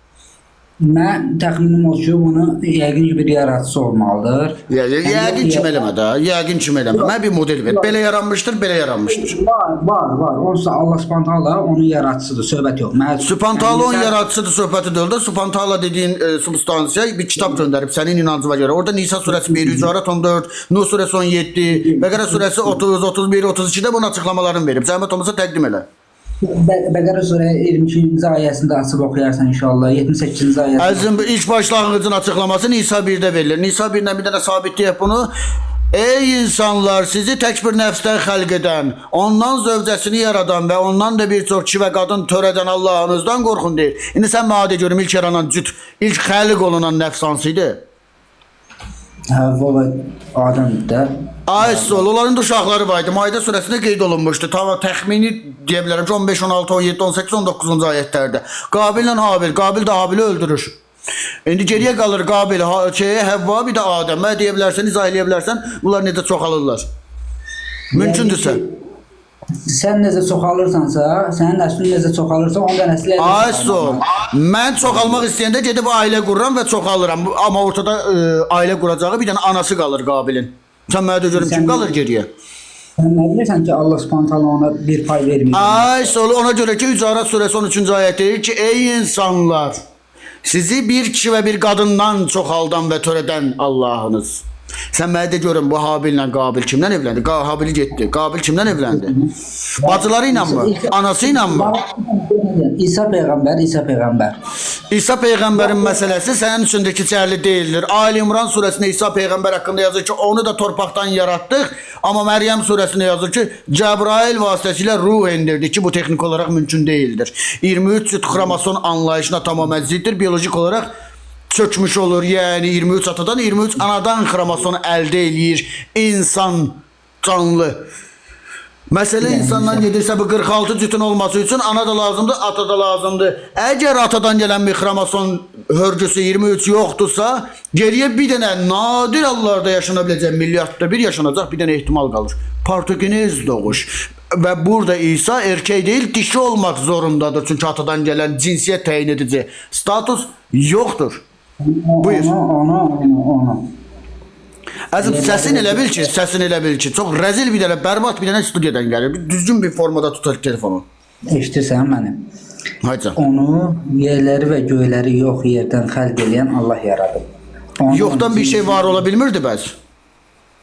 Speaker 5: Mən təxminim o ki, bunu yəqin ki, bir yaratıcı olmalıdır.
Speaker 2: Yəqin kim eləmə də, yəqin kim eləmə. Mən bir model ver. Belə yaranmışdır, belə yaranmışdır.
Speaker 5: Var. Onsuz Allah Subhanahu onun yaratıcısıdır, söhbət yox.
Speaker 2: Subhanahu onun yaratıcısıdır, söhbəti deyil də. Subhanahu dediyin substansiya bir kitab göndərib sənin inancına görə. Orada Nisa surəsi 1, Züarat 14, Nuh surəsi 17, Bəqərə surəsi 30, 31, 32-də bunun açıqlamalarını verib. Zəhmət olmasa təqdim elə.
Speaker 5: Bəqərə surə 22-ci ayəsində açıb oxuyarsan inşallah, 78-ci ayəsində.
Speaker 2: Əzizim, ilk başlanğıcın açıqlaması Nisa 1-də verilir. Nisa 1-dən bir dənə sabitləyək bunu. Ey insanlar, sizi tək bir nəfsdən xəlq edən, ondan zövcəsini yaradan və ondan da bir çox kişi və qadın törədən Allahınızdan qorxun deyir. İndi sən mənə de görüm, ilk yaranan cüt, ilk xəlq olunan nəfs hansıydı?
Speaker 5: Həvva və Adəmdir də.
Speaker 2: Ayəssol, onların da uşaqları var idi. Maide surəsində qeyd olunmuşdu. Təxmini deyə bilərəm ki, 15, 16, 17, 18, 19-cu ayətlərdə. Qabillə Habil, Qabil də Habili öldürür. İndi geriyə qalır Qabil, Həvva, bir də Adəm. Mən deyə bilərsən, izah eləyə bilərsən, bunlar necə çoxalırlar? Mümkündürsə.
Speaker 5: Sən necə çoxalırsansa, sənin nəslin necə çoxalırsa, onda nəsli
Speaker 2: Ayəssol, mən çoxalmaq istəyəndə gedib ailə qururam və çoxalıram. Amma ortada ailə quracağı bir dənə anası qalır Qabilin. Sən mənə də görüm kim qalır geriyə?
Speaker 5: Sən nə bilirsən ki, Allah Subhanahu taala ona bir pay verməyib?
Speaker 2: Ay solu ona göre ki Ücarat suresi 13. ayet deyir ki ey insanlar sizi bir kişi ve bir kadından çok aldan ve töreden Allah'ınız. Sen mənə de görün bu Habil'le Qabil kimden evlendi? Habil getdi. Qabil kimden evlendi? Bacılarıyla mı? Anasıyla mı?
Speaker 5: İsa Peyğəmbər, İsa Peyğəmbər.
Speaker 2: İsa Peyğəmbərin məsələsi sənin üçün də keçərli deyildir. Ali İmran surəsində İsa Peyğəmbər haqqında yazır ki, onu da torpaqdan yaratdıq. Amma Məryəm surəsində yazır ki, Cəbrail vasitəsilə ruh indirdi ki, bu texnik olaraq mümkün deyildir. 23 cüt xromosom anlayışına tamamilə ziddir. Biyolojik olaraq çökmüş olur. Yəni 23 atadan 23 anadan xromosonu əldə eləyir insan canlı. Məsələ insandan gedirsə bu 46 cütün olması üçün ana da lazımdır, ata da lazımdır. Əgər atadan gələn bir xromosom hörgüsü 23 yoxdursa, geriyə bir dənə nadir hallarda yaşanabiləcək, milyardda bir yaşanacaq bir dənə ehtimal qalır. Partogenez doğuş. Və burada İsa erkək deyil, dişi olmaq zorundadır. Çünki atadan gələn cinsiyyət təyin edici status yoxdur. Buyur.
Speaker 5: Onu.
Speaker 2: Əzim səsin elə bil ki, çox rəzil bir dənə, bərbad bir dənə studiyadan gəlir. Düzgün bir formada tutar telefonu.
Speaker 5: Eşitirsən məni?
Speaker 2: Hayca.
Speaker 5: Onu yerləri və göyləri yox yerdən xəlq edən Allah yaradıb.
Speaker 2: Yoxdan bir şey var ola bilmirdi bəs?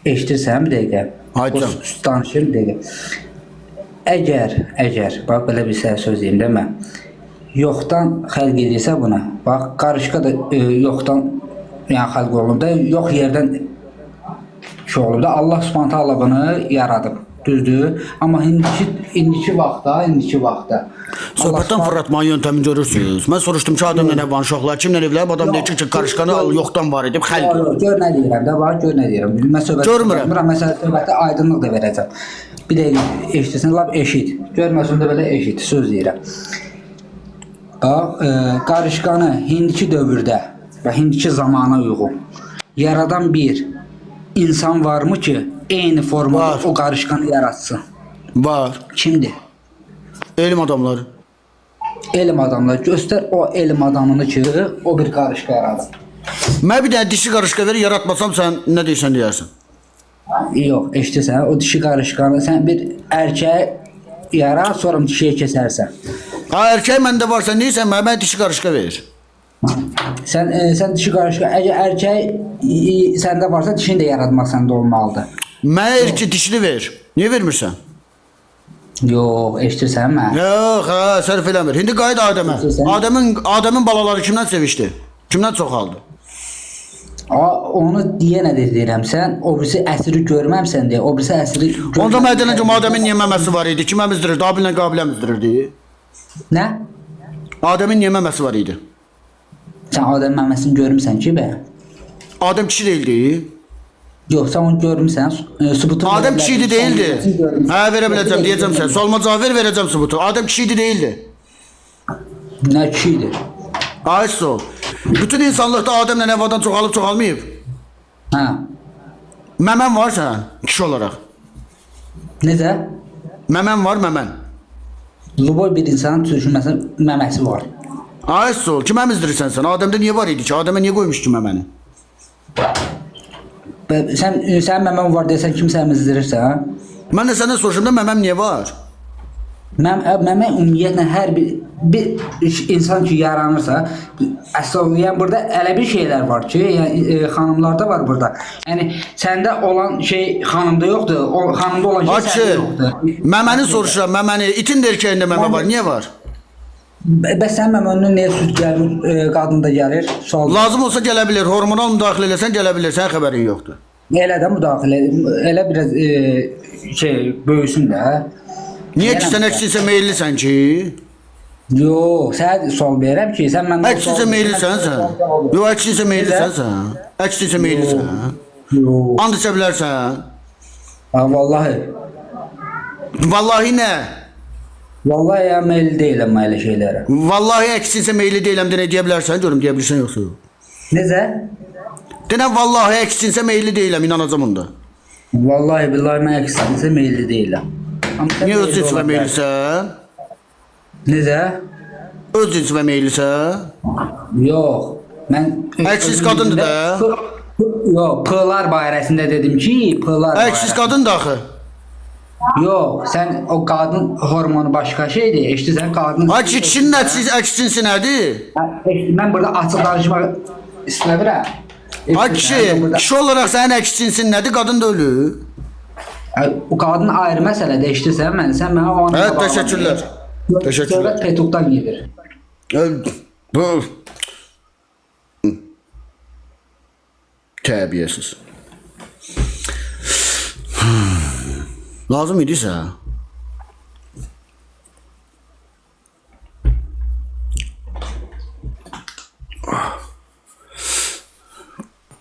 Speaker 5: Eşitirsən bir dəqiqə?
Speaker 2: Hayca.
Speaker 5: Danışır bir dəqiqə. Əgər, bax belə bir söz deyim demə. Yoxdan xəlq edirsə buna, bax qarışqa da yoxdan yəni xəlq olunub da, yox yerdən şey olub da, Allah Subhanahu taala bunu yaradıb. Düzdür? Amma indiki vaxtda
Speaker 2: söhbətdən fırlatma yöntəmini görürsünüz. Mən soruşdum ki, adamla nə var, uşaqlar kimlə evlənib, adam deyir ki, qarışqanı yoxdan var edib xəlq.
Speaker 5: Gör nə deyirəm də, var, gör nə deyirəm. Mən söhbətə məsələ söhbətə aydınlıq da verəcəm. Bir dəqiqə eşitirsən, lap eşit. Görməsən də belə eşit, söz deyirəm. Qarışqanı indiki dövrdə və indiki zamana uyğun yaradan bir insan varmı ki, eyni formada o qarışqanı yaratsın?
Speaker 2: Var.
Speaker 5: Kimdir?
Speaker 2: Elm adamları.
Speaker 5: Elm adamları. Göstər o elm adamını ki, o bir qarışqa yaradır.
Speaker 2: Mən bir dənə dişi qarışqa verir, yaratmasam sən nə deyirsən deyərsən?
Speaker 5: Yox, eşitirsən, o dişi qarışqanı sən bir erkək yarar, sonra dişiyə kəsərsən.
Speaker 2: Erkək məndə varsa neysən, mənə dişi qarışqa verir.
Speaker 5: Sən dişi qarışqa, əgər erkək səndə varsa, dişini də yaratmaq səndə olmalıdır.
Speaker 2: Mənə erkək dişini ver. Niyə vermirsən?
Speaker 5: Yox, eşitirsən mən?
Speaker 2: Yox, sərf eləmir. İndi qayıt Adəmə. Adəmin balaları kimdən sevişdi? Kimdən çoxaldı?
Speaker 5: Onu deyənə də deyirəm, sən o birisi əsri görməmsən deyə, o birisi əsri görməmsən.
Speaker 2: Onda mədənə ki, Adəmin niyə məməsi var idi? Kim əmizdirirdi? Abillə Qabilə əmizdirirdi?
Speaker 5: Nə?
Speaker 2: Adəmin niyə məməsi var idi?
Speaker 5: Sən Adəmin məməsini görmüsən ki, bə?
Speaker 2: Adəm kişi deyildi?
Speaker 5: Yox, sən onu görmüsən.
Speaker 2: Adəm kişi idi deyildi. Hə, verə biləcəm, deyəcəm sən. Sualıma cavab verəcəm sübutu. Adəm kişi idi deyildi.
Speaker 5: Nə kişi idi?
Speaker 2: Ay sol. Bütün insanlıqda Adəmlə Həvvadan çoxalıb çoxalmayıb.
Speaker 5: Hə.
Speaker 2: Məmən var sən, kişi olaraq.
Speaker 5: Necə?
Speaker 2: Məmən var, məmən.
Speaker 5: Luboy bir insanın düşünməsin məməsi var.
Speaker 2: Ay sol, kim əmizdirirsən sən? Adəmdə niyə var idi ki? Adəmə niyə qoymuş ki məməni?
Speaker 5: Sən məməm var deyəsən, kimsə əmizdirirsən?
Speaker 2: Mən də səndən soruşum da məməm niyə var?
Speaker 5: Məmə ümumiyyətlə hər bir insan ki yaranırsa, yəni burada elə bir şeylər var ki, yəni xanımlarda var burada. Yəni səndə olan şey xanımda yoxdur, o xanımda olan şey səndə yoxdur.
Speaker 2: Məməni soruşuram, məməni, itin də erkəyində məmə var, niyə var?
Speaker 5: Bəs sən məməndən niyə süt gəlir, qadında gəlir?
Speaker 2: Lazım olsa gələ bilir, hormonal müdaxilə eləsən gələ bilir, sən xəbərin yoxdur.
Speaker 5: Elə də müdaxilə, elə biraz böyüsün də.
Speaker 2: Niyə ki, sən əksinsə meyillisən ki?
Speaker 5: Yox, sənə sual verirəm ki, sən məndən...
Speaker 2: Əksinsə meyillisən sən? Yox, əksinsə meyillisən sən? Əksinsə meyillisən?
Speaker 5: Yox.
Speaker 2: And içə bilərsən?
Speaker 5: Vallahi.
Speaker 2: Vallahi nə?
Speaker 5: Vallahi ya meyilli deyiləm mən elə şeylərə.
Speaker 2: Vallahi əksinsə meyilli deyiləm də nə deyə bilərsən? Görüm, deyə bilirsən yoxsa yox.
Speaker 5: Necə?
Speaker 2: Denə vallahi əksinsə meyilli deyiləm, inanacam onda.
Speaker 5: Vallahi billahi mən əksinsə meyilli deyiləm.
Speaker 2: Niyə öz cinsinə meyillisən?
Speaker 5: Necə?
Speaker 2: Öz cinsinə meyillisən?
Speaker 5: Yox. Mən...
Speaker 2: Əksiz qadındır da?
Speaker 5: Yox, pığlar barəsində dedim ki, pığlar barəsində.
Speaker 2: Əksiz qadın da axı.
Speaker 5: Yox, sən o qadın hormonu başqa şeydir. Eşidirsən, qadın...
Speaker 2: Ay kişinin əksinsi nədir?
Speaker 5: Mən burada açıq danışmaq istəmirəm.
Speaker 2: Ay kişi olaraq sənin əksinsin nədir? Qadın da ölür.
Speaker 5: O qadın ayrı məsələdir, eşidirsən mən, sən mənə o anı...
Speaker 2: Evet, təşəkkürlər. Təşəkkürlər.
Speaker 5: Sonra Petukdan gedir.
Speaker 2: Bu... Tərbiyəsiz. Lazım idisə.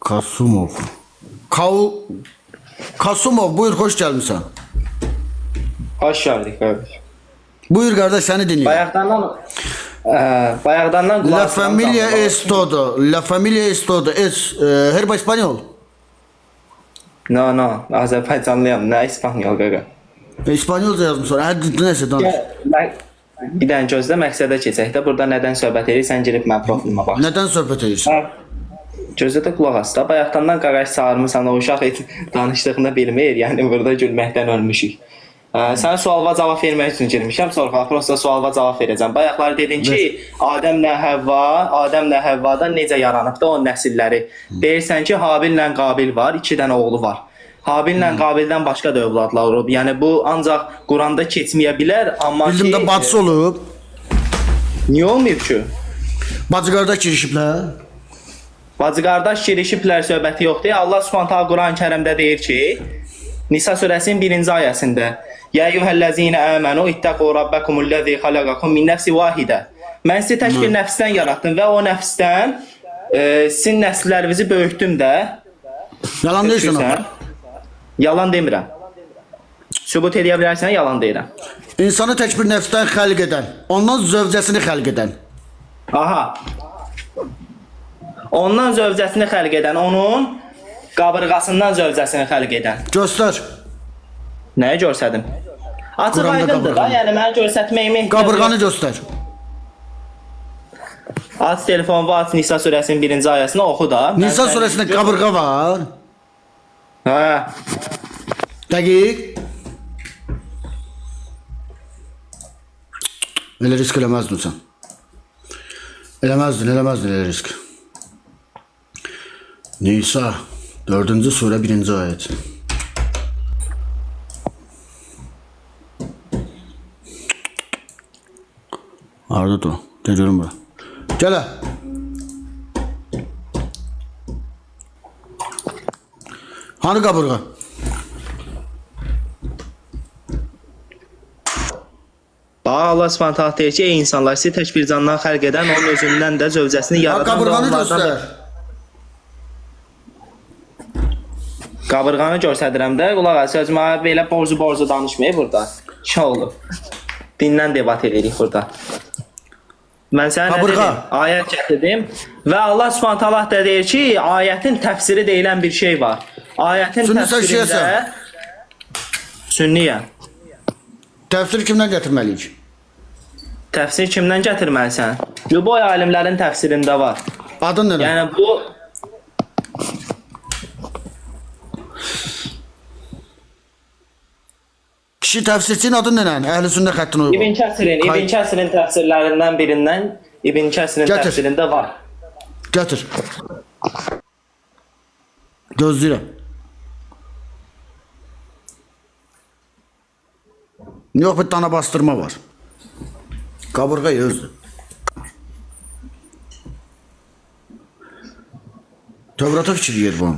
Speaker 2: Kasumov. Kasumov, buyur, hoş gelmişsin.
Speaker 4: Hoş geldik kardeş.
Speaker 2: Buyur kardeş, seni dinliyorum.
Speaker 4: Bayağıdan
Speaker 2: La familia es todo. La familia es todo. Es herba español.
Speaker 4: No, Azerbaycanlıyam. Ne İspanyol gaga.
Speaker 2: İspanyolca yazmış sonra. Hadi neyse danış.
Speaker 4: Bir dənə gözlə məqsədə keçək də. Burada nədən söhbət edirsən, girib mən profilimə bax.
Speaker 2: Nədən söhbət edirsən?
Speaker 4: Gözlə də qulaq as da. Bayaqdan qaraş çağırmısan, o uşaq heç danışdığını bilmir. Yəni burada gülməkdən ölmüşük. Sənə sualıma cavab vermək üçün girmişəm. Sonra prosta sualıma cavab verəcəm. Bayaqlar dedin ki, Adəmlə Həvvadan necə yaranıb da o nəsilləri. Deyirsən ki, Habillə Qabil var, 2 dənə oğlu var. Habillə Qabildən başqa da övladlar olub. Yəni bu ancaq Quranda keçməyə bilər, amma
Speaker 2: bildim də bacısı olub.
Speaker 4: Niyə olmayıb ki?
Speaker 2: Bacı qardaş girişiblər.
Speaker 4: Bacı qardaş girişiblər söhbəti yoxdur. Allah Subhanahu Quran-Kərimdə deyir ki, Nisa surəsinin 1-ci ayəsində: "Ya eyyuhellezine amenu ittaqu rabbakumullezî halaqakum min nefsin vahidə." Mən sizi tək bir nəfsdən yaratdım və o nəfsdən sizin nəsillərinizi böyütdüm də.
Speaker 2: Yalan deyirsən ama.
Speaker 4: Yalan demirəm. Sübut edə bilərsən, yalan deyirəm.
Speaker 2: İnsanı tək bir nəfsdən xəlq edən, ondan zövcəsini xəlq edən.
Speaker 4: Aha. Ondan zövcəsini xəlq edən, onun qabırğasından zövcəsini xəlq edən.
Speaker 2: Göstər.
Speaker 4: Nəyi göstərdim? Açıq aydındır da, yəni mənə göstərməyimə ehtiyac yox.
Speaker 2: Qabırğanı göstər.
Speaker 4: Aç telefonu var, aç Nisa surəsinin 1-ci ayəsini oxu da.
Speaker 2: Nisa surəsində qabırğa var.
Speaker 4: Hə.
Speaker 2: Dəqiq. Elə risk eləməzdin sən. Eləməzdin elə risk. Nisa 4-cü surə 1-ci ayət. Arada dur. Geliyorum bura. Gel. Hani kaburga?
Speaker 4: Allah Subhanahu deyir ki, ey insanlar, sizi tək bir candan xəlq edən, onun özündən də zövcəsini yaradan.
Speaker 2: Kaburganı göstər.
Speaker 4: Qabırğanı göstərirəm də. Qulaq as, sözümə belə borcu danışmayıb burada. Şey oldu. Dindən debat edirik burada. Mən sənə nə dedim? Ayət gətirdim və Allah Subhanahu da deyir ki, ayətin təfsiri deyilən bir şey var. Ayətin təfsirində Sünniyəm.
Speaker 2: Təfsir kimdən gətirməliyik?
Speaker 4: Təfsir kimdən gətirməlisən? Boy alimlərin təfsirində var.
Speaker 2: Adın nədir?
Speaker 4: Yəni bu
Speaker 2: kişi təfsirçinin adı nə? Əhl-i sünnə xəttin uyğun.
Speaker 4: İbn Kəsirin təfsirlərindən birindən İbn Kəsirin təfsirində var.
Speaker 2: Gətir. Gözləyirəm. Yox, bir dana bastırma var. Kaburga özü. Tevrata fikir yer bu.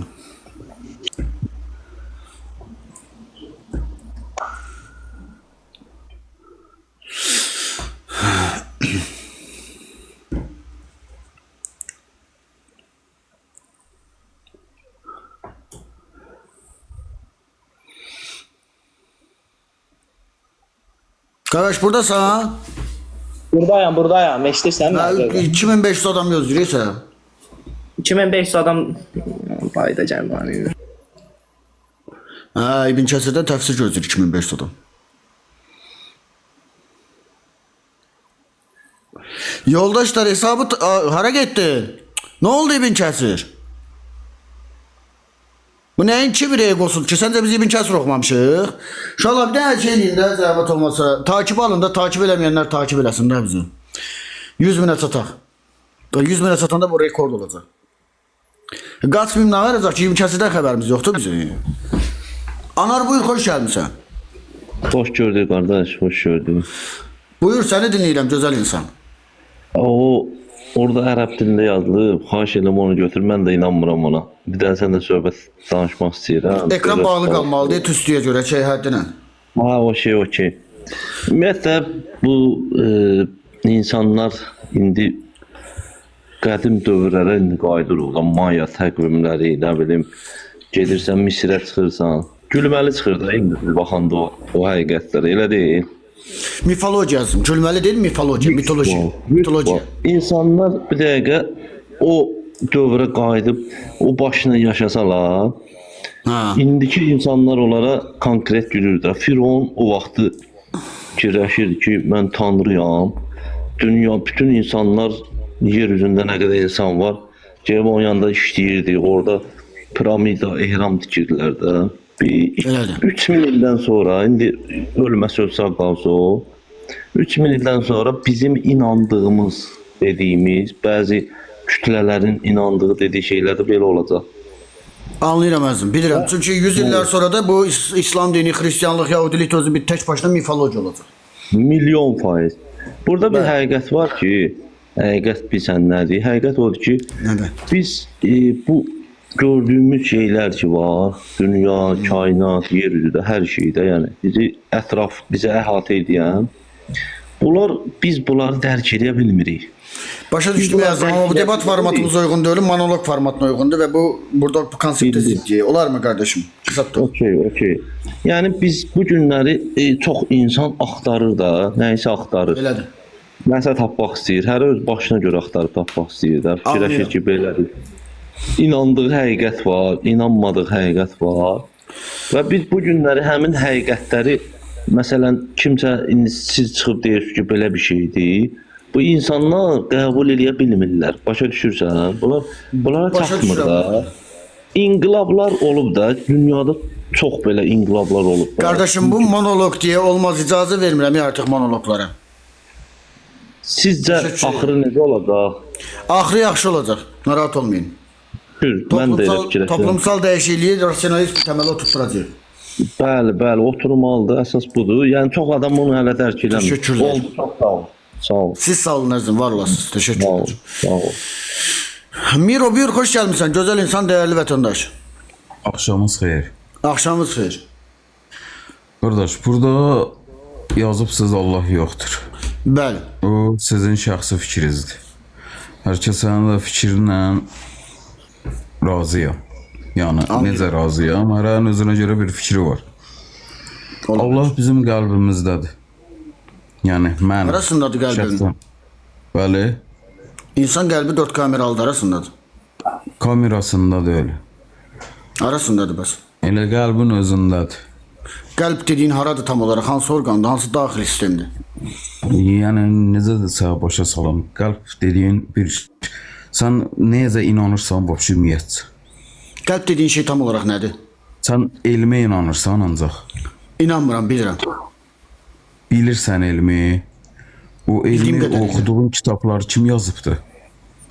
Speaker 2: Kardeş buradasın.
Speaker 4: Buradayım. Eşitirsən mi?
Speaker 2: 2500 adam gözləyirsə.
Speaker 4: 2500 adam bayda cəmani.
Speaker 2: Ha, İbn Kəsirdə təfsir gözləyir 2500 adam. Yoldaşlar hesabı hara getdi? Ne oldu İbn Kəsir? Bu nəyin ki bir egosudur ki? Səncə biz İbn Kəsir oxumamışıq? İnşallah bir dənə şey deyin də, zəhmət olmasa. Takip alın da, takip eləməyənlər takip eləsin də bizi. 100 minə çataq. 100 minə çatanda bu rekord olacaq. Qaçmayım nə verəcək ki, İbn Kəsirdən xəbərimiz yoxdur bizim. Anar buyur, xoş gəlmişsən.
Speaker 7: Hoş gördük kardeş, hoş gördük.
Speaker 2: Buyur, səni dinləyirəm, gözəl insan.
Speaker 7: O orada ərəb dilində yazılıb, xahiş edirəm onu götür, mən də inanmıram ona. Bir dənə sən də söhbət danışmaq istəyirəm.
Speaker 2: Ekran bağlı qalmalıdır, tüstüyə görə, həddinə.
Speaker 7: Ha, o şey okey. Ümumiyyətlə bu insanlar indi qədim dövrlərə indi qayıdır olan Maya təqvimləri, nə bilim, gedirsən Misirə çıxırsan, gülməli çıxır da indi baxanda o həqiqətlər, elə deyil.
Speaker 2: Mifologiya yazdım. Gülməli deyil, mifologiya, mitologiya.
Speaker 7: İnsanlar bir dəqiqə o dövrə qayıdıb o başına yaşasalar, indiki insanlar onlara konkret gülürdür. Firon o vaxtı fikirləşirdi ki, mən tanrıyam. Dünya, bütün insanlar yer üzündə nə qədər insan var. Gəlib onun yanında işləyirdi. Orada piramida, ehram dikirdilər də. 3000 ildən sonra, indi ölməsə ölsə qalsa o, 3000 ildən sonra bizim inandığımız dediyimiz, bəzi kütlələrin inandığı dediyi şeylər də belə olacaq.
Speaker 2: Anlayıram əzim, bilirəm. Çünki 100 illər sonra da bu İslam dini, Xristiyanlıq, Yahudilik özü bir tək başına mifologiya olacaq.
Speaker 7: Milyon faiz. Burada bir həqiqət var ki, həqiqət bilsən nədir? Həqiqət odur ki, biz bu gördüyümüz şeylər ki var, dünya, kainat, yer üzüdə, hər şeydə, yəni bizi ətraf, bizə əhatə edən, biz bunları dərk edə bilmirik.
Speaker 2: Başa düşdüm yazdım, amma bu debat formatımız uyğun deyil, monolog formatına uyğundur və burada bu konseptə ziddiyi. Olar mı qardaşım?
Speaker 7: Okey. Yəni biz bu günləri çox insan axtarır da, nəyisə axtarır.
Speaker 2: Elədir.
Speaker 7: Nəsə tapmaq istəyir, hər öz başına görə axtarıb tapmaq istəyir də, fikirləşir ki, belədir. İnandığı həqiqət var, inanmadığı həqiqət var və biz bu günləri həmin həqiqətləri, məsələn, kimsə, indi siz çıxıb deyirsiniz ki, belə bir şeydir, bu insanlar qəbul edə bilmirlər, başa düşürsən, bunlara çatmır da. İnqilablar olub da, dünyada çox belə inqilablar olub da.
Speaker 2: Qardaşım, bu monolog deyə olmaz, icazə vermirəm artıq monologlara.
Speaker 7: Sizcə axırı necə olacaq?
Speaker 2: Axırı yaxşı olacaq, narahat olmayın.
Speaker 7: Mən də elə fikirləşirəm.
Speaker 2: Toplumsal dəyişikliyi rasionalist bir təmələ oturtduracaq.
Speaker 7: Bəli, oturmalıdır, əsas budur. Yəni çox adam onu hələ dərk eləmir.
Speaker 2: Təşəkkürlər.
Speaker 7: Oldu, çox sağ olun. Sağ olun.
Speaker 2: Siz sağ olun əzizim, var olasınız. Təşəkkürlər.
Speaker 7: Sağ olun.
Speaker 2: Miro, buyur, xoş gəlmişsən. Gözəl insan, dəyərli vətəndaş.
Speaker 8: Axşamınız xeyir.
Speaker 2: Axşamınız xeyir.
Speaker 8: Qardaş, burada yazıbsınız Allah yoxdur.
Speaker 2: Bəli.
Speaker 8: O sizin şəxsi fikrinizdir. Hər kəsin də fikrinlə razıyam. Yəni necə razıyam? Hərənin özünə görə bir fikri var. Allah bizim qəlbimizdədir. Yəni mən
Speaker 2: arasındadır qəlbin.
Speaker 8: Bəli.
Speaker 2: İnsan qəlbi 4 kameralıdır, arasındadır.
Speaker 8: Kamerasında deyil.
Speaker 2: Arasındadır bəs.
Speaker 8: Elə qəlbin özündədir.
Speaker 2: Qəlb dediyin haradır tam olaraq? Hansı orqandır? Hansı daxili sistemdir?
Speaker 8: Yəni necə desə başa salam. Qəlb dediyin bir sən necə inanırsan bu ümumiyyətcə.
Speaker 2: Qəlb dediyin şey tam olaraq nədir?
Speaker 8: Sən elmə inanırsan ancaq.
Speaker 2: İnanmıram, bilirəm.
Speaker 8: Bilirsən elmi. O elmi oxuduğun kitabları kim yazıbdı?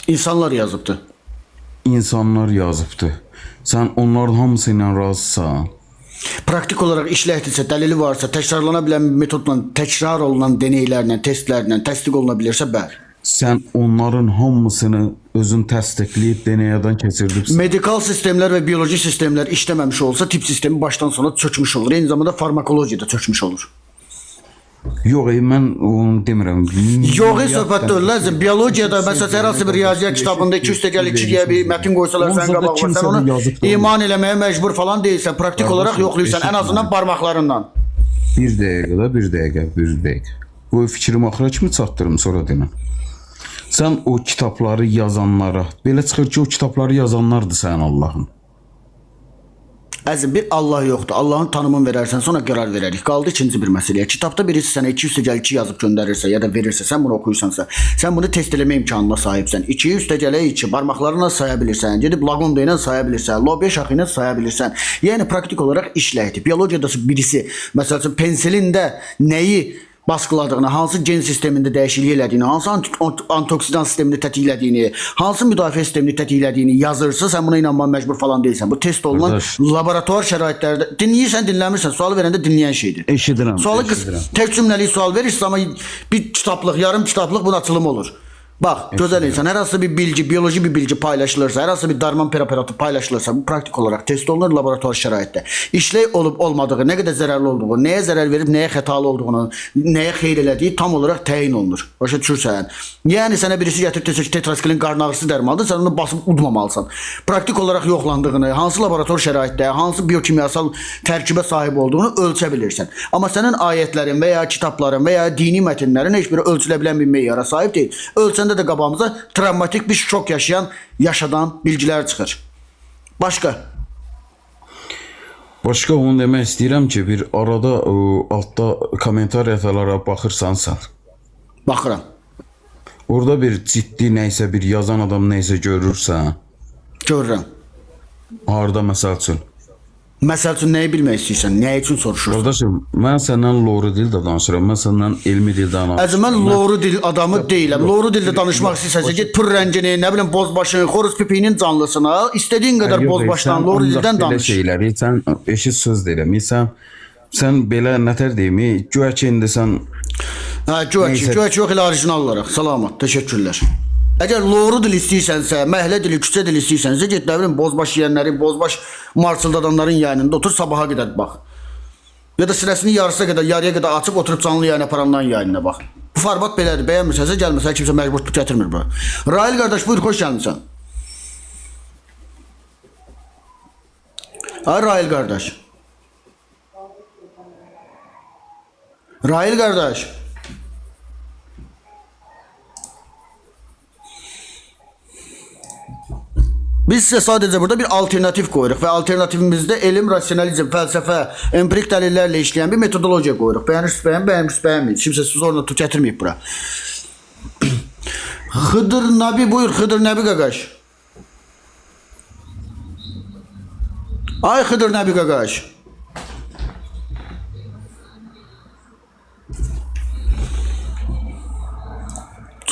Speaker 2: İnsanlar yazıbdı.
Speaker 8: İnsanlar yazıbdı. Sən onların hamısı ilə razısan.
Speaker 2: Praktik olaraq işləkdirsə, dəlili varsa, təkrarlana bilən metodla, təkrar olunan deneylərlə, testlərlə təsdiq oluna bilirsə, bəli.
Speaker 8: Sən onların hamısını özün təsdiqləyib deneyədən keçirdibsən.
Speaker 2: Medikal sistemlər və bioloji sistemlər işləməmiş olsa, tip sistemi başdan sona çökmüş olur. Eyni zamanda farmakologiya da çökmüş olur.
Speaker 8: Yox, mən onu demirəm.
Speaker 2: Yox, söhbət deyil, lazım. Biologiyada məsələn hər hansı bir riyaziyyat kitabında 2+2 bir mətin qoysalar sən qabağa var, sən onu iman eləməyə məcbur falan deyilsən, praktik olaraq yoxlayırsan, ən azından barmaqlarından.
Speaker 8: Bir dəqiqə. Bu fikrimi axıra kimi çatdırım, sonra denəm. Sən o kitabları yazanlara, belə çıxır ki, o kitabları yazanlardır sənin Allahın.
Speaker 2: Əzim, bir Allah yoxdur. Allahın tanımını verərsən, sonra qərar verərik. Qaldı ikinci bir məsələyə. Kitabda birisi sənə 2 üstəgəl 2 yazıb göndərirsə ya da verirsə, sən bunu oxuyursansa, sən bunu test eləmə imkanına sahibsən. 2 üstəgələ 2 barmaqlarına saya bilirsən, gedib laqonda ilə saya bilirsən, lobya şaxı ilə saya bilirsən. Yəni praktik olaraq işləkdir. Biologiyada birisi, məsəl üçün pensilində nəyi baskıladığını, hansı gen sistemində dəyişiklik elədiyini, hansı antioksidan sistemini tətiklədiyini, hansı müdafiə sistemini tətiklədiyini yazırsa, sən buna inanmağa məcbur falan deyilsən. Bu test olunan laboratuvar şəraitlərdə dinləyirsən, dinləmirsən, sualı verəndə dinləyən şeydir.
Speaker 8: Eşidirəm.
Speaker 2: Sualı tək cümləlik sual verirsən, amma bir kitablıq, yarım kitablıq bunun açılımı olur. Bax, gözəl insan, hər hansı bir bilgi, bioloji bir bilgi paylaşılırsa, hər hansı bir darman preparatı paylaşılırsa, bu praktik olaraq test olunur laboratuvar şəraitdə. İşlək olub olmadığı, nə qədər zərərli olduğu, nəyə zərər verib, nəyə xətalı olduğunu, nəyə xeyir elədiyi tam olaraq təyin olunur. Başa düşürsən? Yəni sənə birisi gətirib desə ki, tetraskilin qarın ağrısı dərmanıdır, sən onu basıb udmamalısan. Praktik olaraq yoxlandığını, hansı laboratuvar şəraitdə, hansı biokimyasal tərkibə sahib olduğunu ölçə bilirsən. Amma sənin ayətlərin və ya kitabların və ya dini mətnlərin heç biri ölçülə bilən bir meyara sahib deyil. Ölçəndə də qabağımıza travmatik bir şok yaşadan bilgilər çıxır. Başqa?
Speaker 8: Başqa onu demək istəyirəm ki, bir arada altda kommentariyalara baxırsansa.
Speaker 2: Baxıram.
Speaker 8: Orada bir ciddi nəysə, bir yazan adam nəysə görürsən.
Speaker 2: Görürəm.
Speaker 8: Harada məsəl üçün?
Speaker 2: Məsəl üçün nəyi bilmək istəyirsən? Nə üçün soruşursan?
Speaker 8: Qardaşım, mən səndən loru dildə danışıram, mən səndən elmi dildə danışıram.
Speaker 2: Əzim, mən loru dil adamı deyiləm. Loru dildə danışmaq istəyirsən, get pır rəngini, nə biləm bozbaşını, xoruz pipiyinin canlısına, istədiyin qədər bozbaşdan, loru dildən danış.
Speaker 8: Belə şeyləri, sən eşit söz deyiləm. Sən belə nətər deyimi, güya ki, indi sən...
Speaker 2: Güya ki, yox elə orijinal olaraq. Salamat, təşəkkürlər. Əgər loru dil istəyirsənsə, məhlə dili, küçə dili istəyirsənsə, get nə bilim bozbaş yiyənlərin, bozbaş marçıldadanların yayınında otur, sabaha qədər bax. Ya da sinəsini yarıya qədər açıb oturub canlı yayın aparanların yayınına bax. Bu format belədir, bəyənmirsənsə gəlməsə, kimsə məcbur gətirmir bura. Rail qardaş, buyur, xoş gəlmişsən. Ay Rail qardaş. Rail qardaş. Biz sizə sadəcə burada bir alternativ qoyuruq və alternativimizdə elm, rasionalizm, fəlsəfə, empirik dəlillərlə işləyən bir metodologiya qoyuruq. Bəyənirsiniz, bəyənmirsiniz, kimsə siz orada gətirməyib bura. Xıdır Nabi, buyur, Xıdır Nabi qaqaş. Ay Xıdır Nabi qaqaş.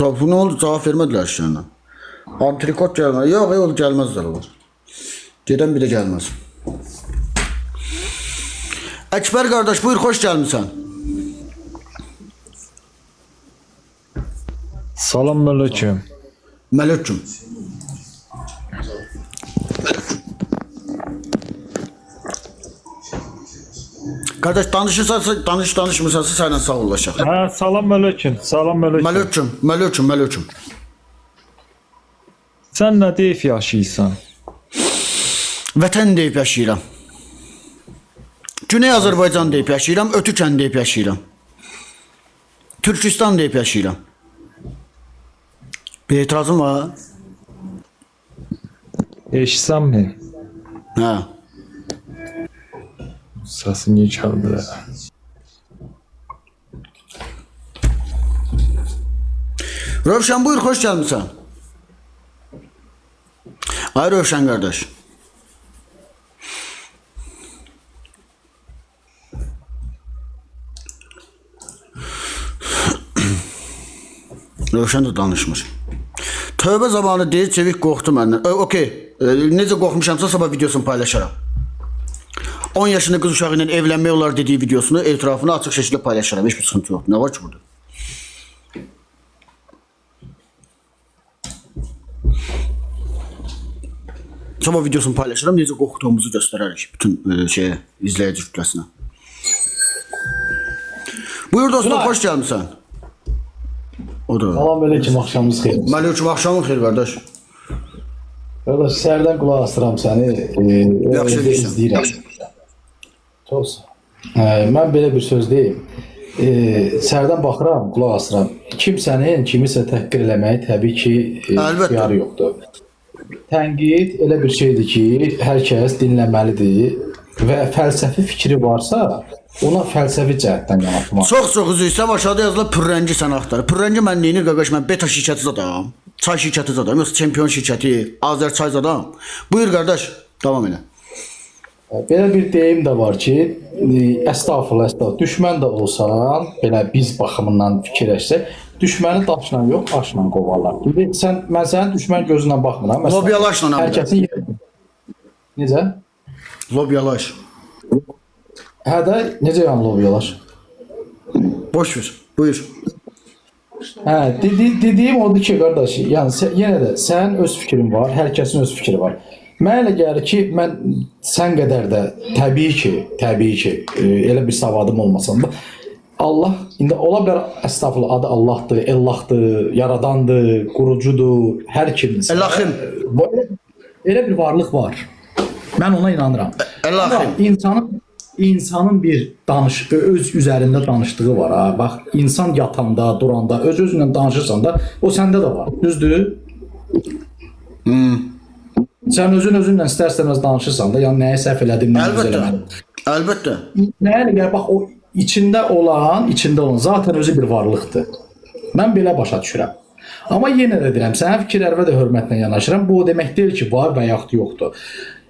Speaker 2: Bu nə oldu? Cavab vermədilər işlərindən. Antrikot gəlməz. Yox, gəlməzlər onlar. Gedən bir də gəlməz. Əkbər qardaş, buyur, xoş gəlmişsən.
Speaker 6: Salam mələküm.
Speaker 2: Mələküm. Qardaş, danışmırsansa sənlə sağollaşaq.
Speaker 6: Hə, salam mələküm. Salam mələküm.
Speaker 2: Mələküm.
Speaker 6: Sən nə deyib yaşayırsan?
Speaker 2: Vətən deyib yaşayıram. Güney Azərbaycan deyib yaşayıram, Ötükən deyib yaşayıram. Türkistan deyib yaşayıram. Bir etirazım var.
Speaker 6: Eşitsəm mi?
Speaker 2: Hə.
Speaker 6: Səsin niyə gəlmir?
Speaker 2: Rövşən, buyur, xoş gəlmişsən. Ay Rövşən qardaş. Rövşən də danışmır. Tövbə zamanı deyir, Çevik qorxdu məndən. Okey, necə qorxmuşamsa sabah videosunu paylaşaram. 10 yaşında qız uşağı ilə evlənmək olar dediyi videosunu, etirafını açıq şəkildə paylaşaram. Heç bir sıxıntı yox. Nə var ki burada? Sabah videosunu paylaşıram, necə qorxduğumuzu göstərərik bütün izləyici kütləsinə. Buyur dostum, xoş gəlmişsən.
Speaker 6: Salam aleyküm, axşamınız xeyir.
Speaker 2: Aleyküm, axşamın xeyir qardaş.
Speaker 6: Qardaş, səhərdən qulaq asıram səni.
Speaker 2: Yaxşı
Speaker 6: izləyirəm. Çox sağ. Mən belə bir söz deyim. Səhərdən baxıram, qulaq asıram. Kimsənin kimisə təhqir eləməyi təbii ki, ixtiyarı yoxdur. Tənqid elə bir şeydir ki, hər kəs dinləməlidir. və fəlsəfi fikri varsa, ona fəlsəfi cəhətdən yanaşmaq.
Speaker 2: Çox üzr istəyirəm, aşağıda yazılır pürrəngi sən axtar. Pürrəngi mən neyini qaqaş, mən beta şirkəti zadam. Çay şirkəti zadam, yoxsa çempion şirkəti, Azərçay zadam. Buyur qardaş, davam elə.
Speaker 6: Belə bir deyim də var ki, əstağfurullah, düşmən də olsan, belə biz baxımından fikirləşsək, düşməni daşla yox, aşla qovarlar. Mən sənin düşmən gözündən baxmıram.
Speaker 2: Lobyalaşla.
Speaker 6: Hər kəsin necə?
Speaker 2: Lobyalaş.
Speaker 6: Hə də, necə yəni lobyalaş?
Speaker 2: Boş ver, buyur.
Speaker 6: Hə, dediyim odur ki, qardaş, yəni yenə də sənin öz fikrin var, hər kəsin öz fikri var. Mənə elə gəlir ki, mən sən qədər də təbii ki, elə bir savadım olmasam da, Allah, indi ola bilər, əstəğfurullah, adı Allahdır, Ellahdır, yaradandır, qurucudur, hər kimdir.
Speaker 2: Ellahim.
Speaker 6: Elə bir varlıq var. Mən ona inanıram.
Speaker 2: Ellahim.
Speaker 6: Amma insanın bir öz üzərində danışdığı var. Ha. Bax, insan yatanda, duranda, öz-özünlə danışırsan da, o səndə də var. Düzdür? Sən özünlə istər-istəməz danışırsan da, yəni nəyə səhv elədim, nəyə düz eləmədim.
Speaker 2: Əlbəttə.
Speaker 6: Nəyə bax, o içində olan, zaten özü bir varlıqdır. Mən belə başa düşürəm. Amma yenə də deyirəm, sənin fikirlərinə də hörmətlə yanaşıram. Bu o demək deyil ki, var və yaxud yoxdur.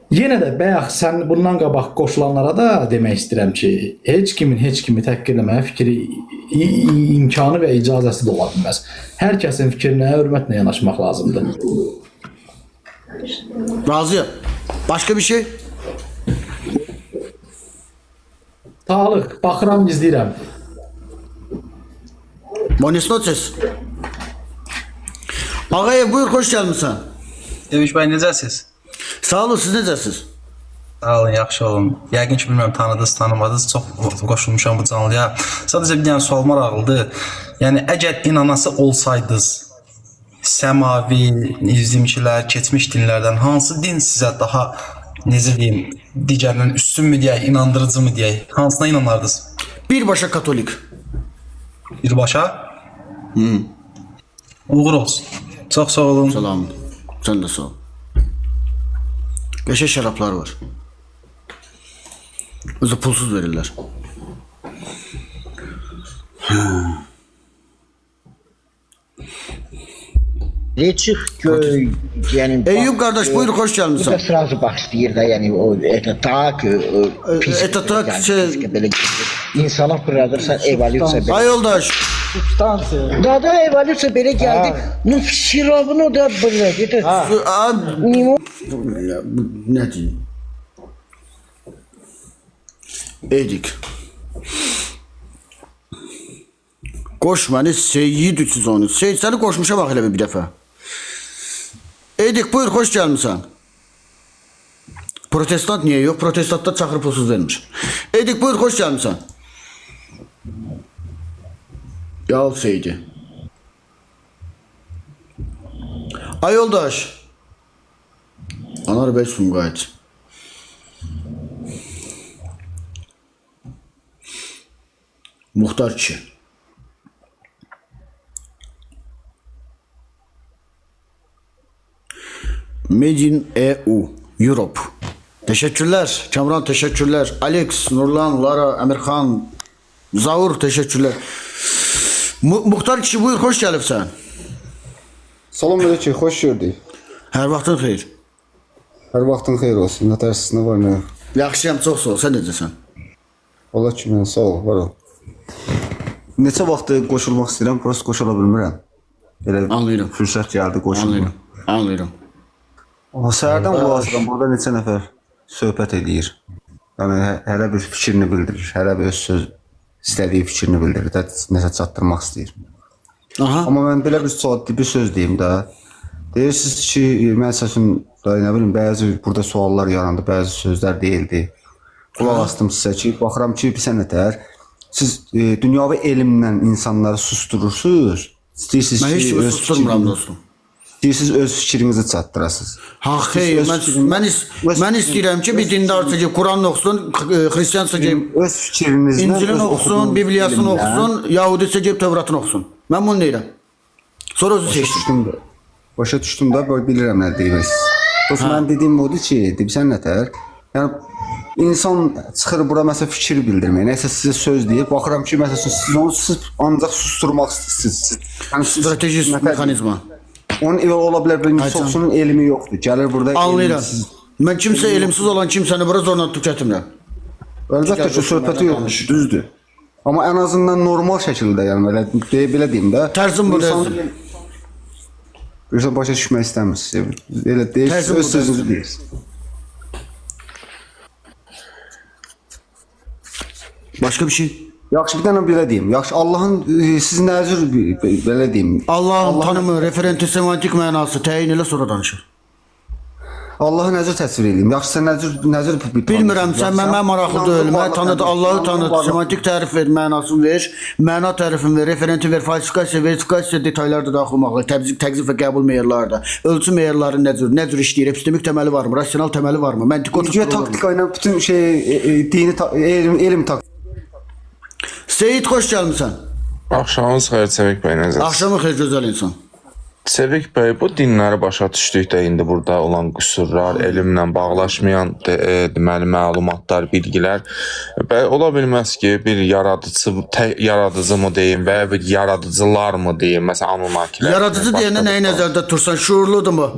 Speaker 6: Yenə də bayaq sən bundan qabaq qoşulanlara da demək istəyirəm ki, heç kimi təhqir eləməyə fikri imkanı və icazəsi də ola bilməz. Hər kəsin fikrinə hörmətlə yanaşmaq lazımdır.
Speaker 2: Razıyım. Başka bir şey?
Speaker 6: Sağlıq, baxıram, izləyirəm.
Speaker 2: Buenas noches. Ağayev buyur, hoş gelmişsin.
Speaker 9: Demiş bəy, necəsiz?
Speaker 2: Sağ olun, siz necəsiz?
Speaker 9: Sağ olun, yaxşı olun. Yəqin ki, bilmirəm, tanıdınız, tanımadınız, çox qoşulmuşam bu canlıya. Sadəcə bir dənə sual maraqlıdır. Yəni, əgər inanası olsaydınız, səmavi, nizimçilər, keçmiş dinlərdən hansı din sizə daha, necə deyim, digərindən üstün mü deyək, inandırıcı mı deyək, hansına inanardınız?
Speaker 2: Birbaşa katolik.
Speaker 9: Birbaşa? Uğur olsun. Çox sağ olun.
Speaker 2: Salam. Sen de sağ ol. Beşe şaraplar var. Özü pulsuz verirler.
Speaker 10: Reçik göy, yani...
Speaker 2: Eyüp kardeş buyur, hoş gelmişsin.
Speaker 10: Bu da sırası bak istəyir da, yani o etatak, insana fırladırsan evolüsiya...
Speaker 2: Ay yoldaş.
Speaker 10: Da evolüsiya belə geldi. Şirabını da böyle getir.
Speaker 2: Ne diyeyim? Edik. Koş beni Seyyid 313. Seyyid seni koşmuşa bak hele bir defa. Edik buyur, hoş gelmişsin. Protestant niye yok? Protestantta çakır pulsuz vermiş. Edik buyur, hoş gelmişsin. Ya Seyyid'i. Ay yoldaş. Anar Bey Sumgayet. Muhtar kişi. Made in EU, Europe. Teşekkürler. Kamran teşekkürler. Alex, Nurlan, Lara, Emirhan, Zaur teşekkürler. Muhtar kişi buyur, hoş gelipsen.
Speaker 12: Salam aleyküm, hoş gördük.
Speaker 2: Her vaxtın xeyir.
Speaker 12: Her vaxtın xeyir olsun. Ne tersiz, ne var ne?
Speaker 2: Yaxşıyam, çox sağ ol. Sən necəsən?
Speaker 12: Allah kimi, sağ ol, var ol. Neçə vaxtı qoşulmaq istəyirəm, prosto qoşula bilmirəm.
Speaker 2: Anlayırım.
Speaker 12: Fürsət gəldi qoşulma.
Speaker 2: Anlayırım.
Speaker 12: Səhərdən qulaq asıram, burada neçə nəfər söhbət edir. Yəni, hələ bir fikrini bildirir, hələ bir öz söz istədiyi fikrini bildirir, nəsə çatdırmaq istəyir. Amma mən belə bir söz deyim də. Deyirsiniz ki, mən səsin, nə bilim, bəzi burada suallar yarandı, bəzi sözlər deyildi. Qulaq astım sizə ki, baxıram ki, bir sənətər, siz dünyavi elmlə insanları susturursunuz.
Speaker 2: Mən heç kimi susturmuram dostum.
Speaker 12: Siz öz fikrinizi çatdırasınız.
Speaker 2: Xeyr, mən istəyirəm ki, bir dindarca ki, Kur'an oxusun, Hristiyansa ki,
Speaker 12: öz fikrinizlə
Speaker 2: İncilin oxusun, Bibliyasını oxusun, Yahudisə ki, Tevratını oxusun. Mən bunu deyirəm. Sonra özü seçdim.
Speaker 12: Başa düşdüm da, bilirəm nə deyirsiniz. Dost, mən dediyim odur ki, sən nətər, yəni İnsan çıxır bura məsələn fikir bildirməyə, nəsə sizə söz deyir. Baxıram ki, məsələn siz onu ancaq susturmaq istəyirsiniz. Yəni
Speaker 2: Stratejik mexanizma.
Speaker 12: Onun ola bilər bir Nifsoxsunun elmi yoxdur. Gəlir burada
Speaker 2: Anlayıram. Mən kimsə elimsiz olan kimsəni bura zorla tutub gətirmirəm.
Speaker 12: Əlbəttə ki, söhbəti yoxdur, düzdür. Amma ən azından normal şəkildə, yəni belə deyim də.
Speaker 2: Tərzim bu dərzim.
Speaker 12: Birisi başa düşmək istəmirsiniz. Elə deyil, öz sözünüzü deyirsiniz.
Speaker 2: Başqa bir şey?
Speaker 12: Yaxşı, bir dənə belə deyim. Yaxşı, Allahın siz nəzir belə deyim.
Speaker 2: Allahın tanımı, referenti, semantik mənası təyin elə sonra danışır.
Speaker 12: Allahı nəzir təsvir edeyim. Yaxşı, sən nəzir
Speaker 2: bilmirəm, sən mənə maraqlı deyil. Mən tanıdı, Allahı tanıdı, semantik tərif ver, mənasını ver, məna tərifini ver, referenti ver, falsifikasiya, verifikasiya detallarda daxil olmaqla, təqzif və qəbul meyarları da, ölçü meyarları nə cür işləyir, epistemik təməli varmı, rasional təməli varmı, məntiq oturur.
Speaker 12: Taktika ilə bütün dini elm taktika.
Speaker 2: Seyid, xoş gəlmisən.
Speaker 13: Axşamınız xeyir Səvik bəy, necəsiniz?
Speaker 2: Axşamın xeyir, gözəl insan.
Speaker 13: Səvik bəy, bu dinləri başa düşdükdə indi burada olan qüsurlar, elmlə bağlaşmayan deməli məlumatlar, bilgilər ola bilməz ki, bir yaradıcı mı deyim və ya bir yaradıcılar mı deyim, məsələn Anunnakilər.
Speaker 2: Yaradıcı deyəndə nəyi nəzərdə tutursan, şuurludur mu?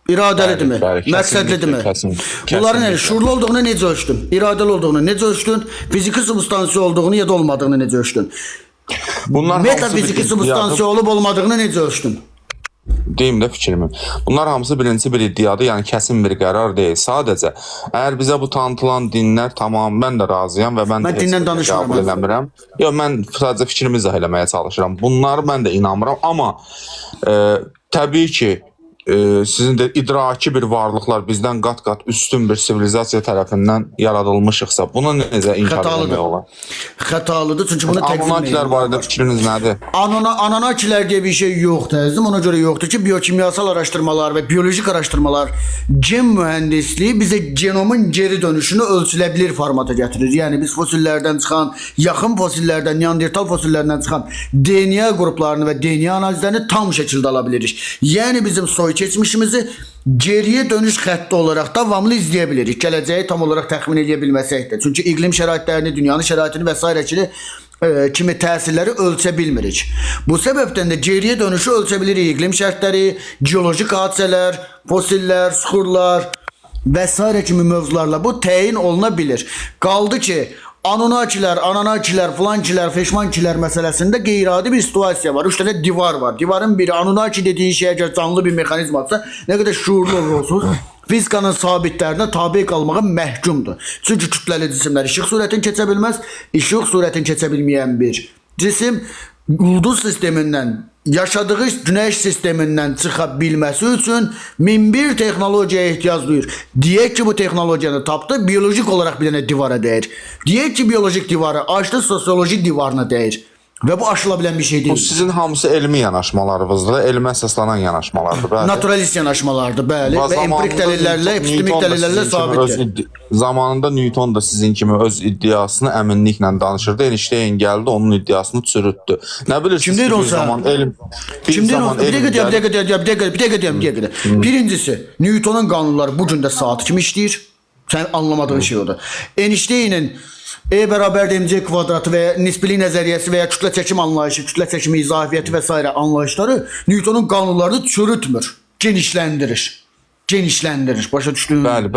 Speaker 2: İradəlidir mi? Məqsədlidir mi? Bunların şuurlu olduğunu necə ölçdün? İradəli olduğunu necə ölçdün? Fiziki substansiya olduğunu ya da olmadığını necə ölçdün? Metafiziki substansiya olub olmadığını necə ölçdün?
Speaker 13: Deyim də fikrimi. Bunlar hamısı birinci bir iddiadır, yəni kəsin bir qərar deyil. Sadəcə, əgər bizə bu tanıtılan dinlər tamam, mən də razıyam və mən
Speaker 2: dindən danışmıram.
Speaker 13: Yox, mən sadəcə fikrimi izah eləməyə çalışıram. Bunları mən də inanmıram, amma təbii ki, sizin də idraki bir varlıqlar bizdən qat-qat üstün bir sivilizasiya tərəfindən yaradılmışıqsa, bunu necə inkar etmək olar?
Speaker 2: Xətalıdır, çünki bunu təqdim etmək.
Speaker 13: Anunnakilər barədə fikriniz nədir?
Speaker 2: Anunnakilər deyə bir şey yoxdur, əzizim. Ona görə yoxdur ki, biokimyasal araşdırmalar və biolojik araşdırmalar, gen mühəndisliyi bizə genomun geri dönüşünü ölçülə bilir formata gətirir. Yəni biz fosillərdən çıxan, yaxın fosillərdən, neandertal fosillərindən çıxan DNA qruplarını və DNA analizlərini tam şəkildə ala bilirik. Yəni bizim soy keçmişimizi geriyə dönüş xətti olaraq davamlı izləyə bilirik. Gələcəyi tam olaraq təxmin edə bilməsək də. Çünki iqlim şəraitlərini, dünyanın şəraitini və s. kimi təsirləri ölçə bilmirik. Bu səbəbdən də geriyə dönüşü ölçə bilirik. İqlim şərtləri, geolojik hadisələr, fosillər, suxurlar və s. kimi mövzularla bu təyin oluna bilir. Qaldı ki, Anunnakilər, Ananakilər, flankilər, feşmankilər məsələsində qeyri-adi bir situasiya var. 3 dənə divar var. Divarın biri Anunnaki dediyi şey əgər canlı bir mexanizmadsa, nə qədər şuurlu olursunuz, fizikanın sabitlərinə tabi qalmağa məhkumdur. Çünki kütləli cisimlər işıq sürətini keçə bilməz, işıq sürətini keçə bilməyən bir cisim ulduz sistemindən, yaşadığı günəş sistemindən çıxa bilməsi üçün 1001 texnologiyaya ehtiyac duyur. Deyək ki, bu texnologiyanı tapdı, biyolojik olaraq bir dənə divara dəyir. Deyək ki, biyolojik divarı açdı, sosioloji divarına dəyir. Və bu aşıla bilən bir şey deyil.
Speaker 13: Bu sizin hamısı elmi yanaşmalarınızdır, elmə əsaslanan yanaşmalardır. Bəli.
Speaker 2: Naturalist yanaşmalardır, bəli. Və empirik dəlillərlə, epistemik dəlillərlə sabitdir.
Speaker 13: Zamanında Newton da sizin kimi öz iddiasını əminliklə danışırdı. Einstein gəldi, onun iddiasını çürütdü. Nə bilirsiniz ki, bir zaman elm... Bir dəqiqə. Birincisi, Newtonun qanunları bu gün də saat kimi işləyir. Sən anlamadığın şey odur. Einsteinin E bərabər MC kvadratı və ya nisbilik nəzəriyyəsi və ya kütlə çəkim anlayışı, kütlə çəkimi izafiyyəti və s. anlayışları Newtonun qanunlarını çürütmür, genişləndirir. Başa düşdünüz? Bəli,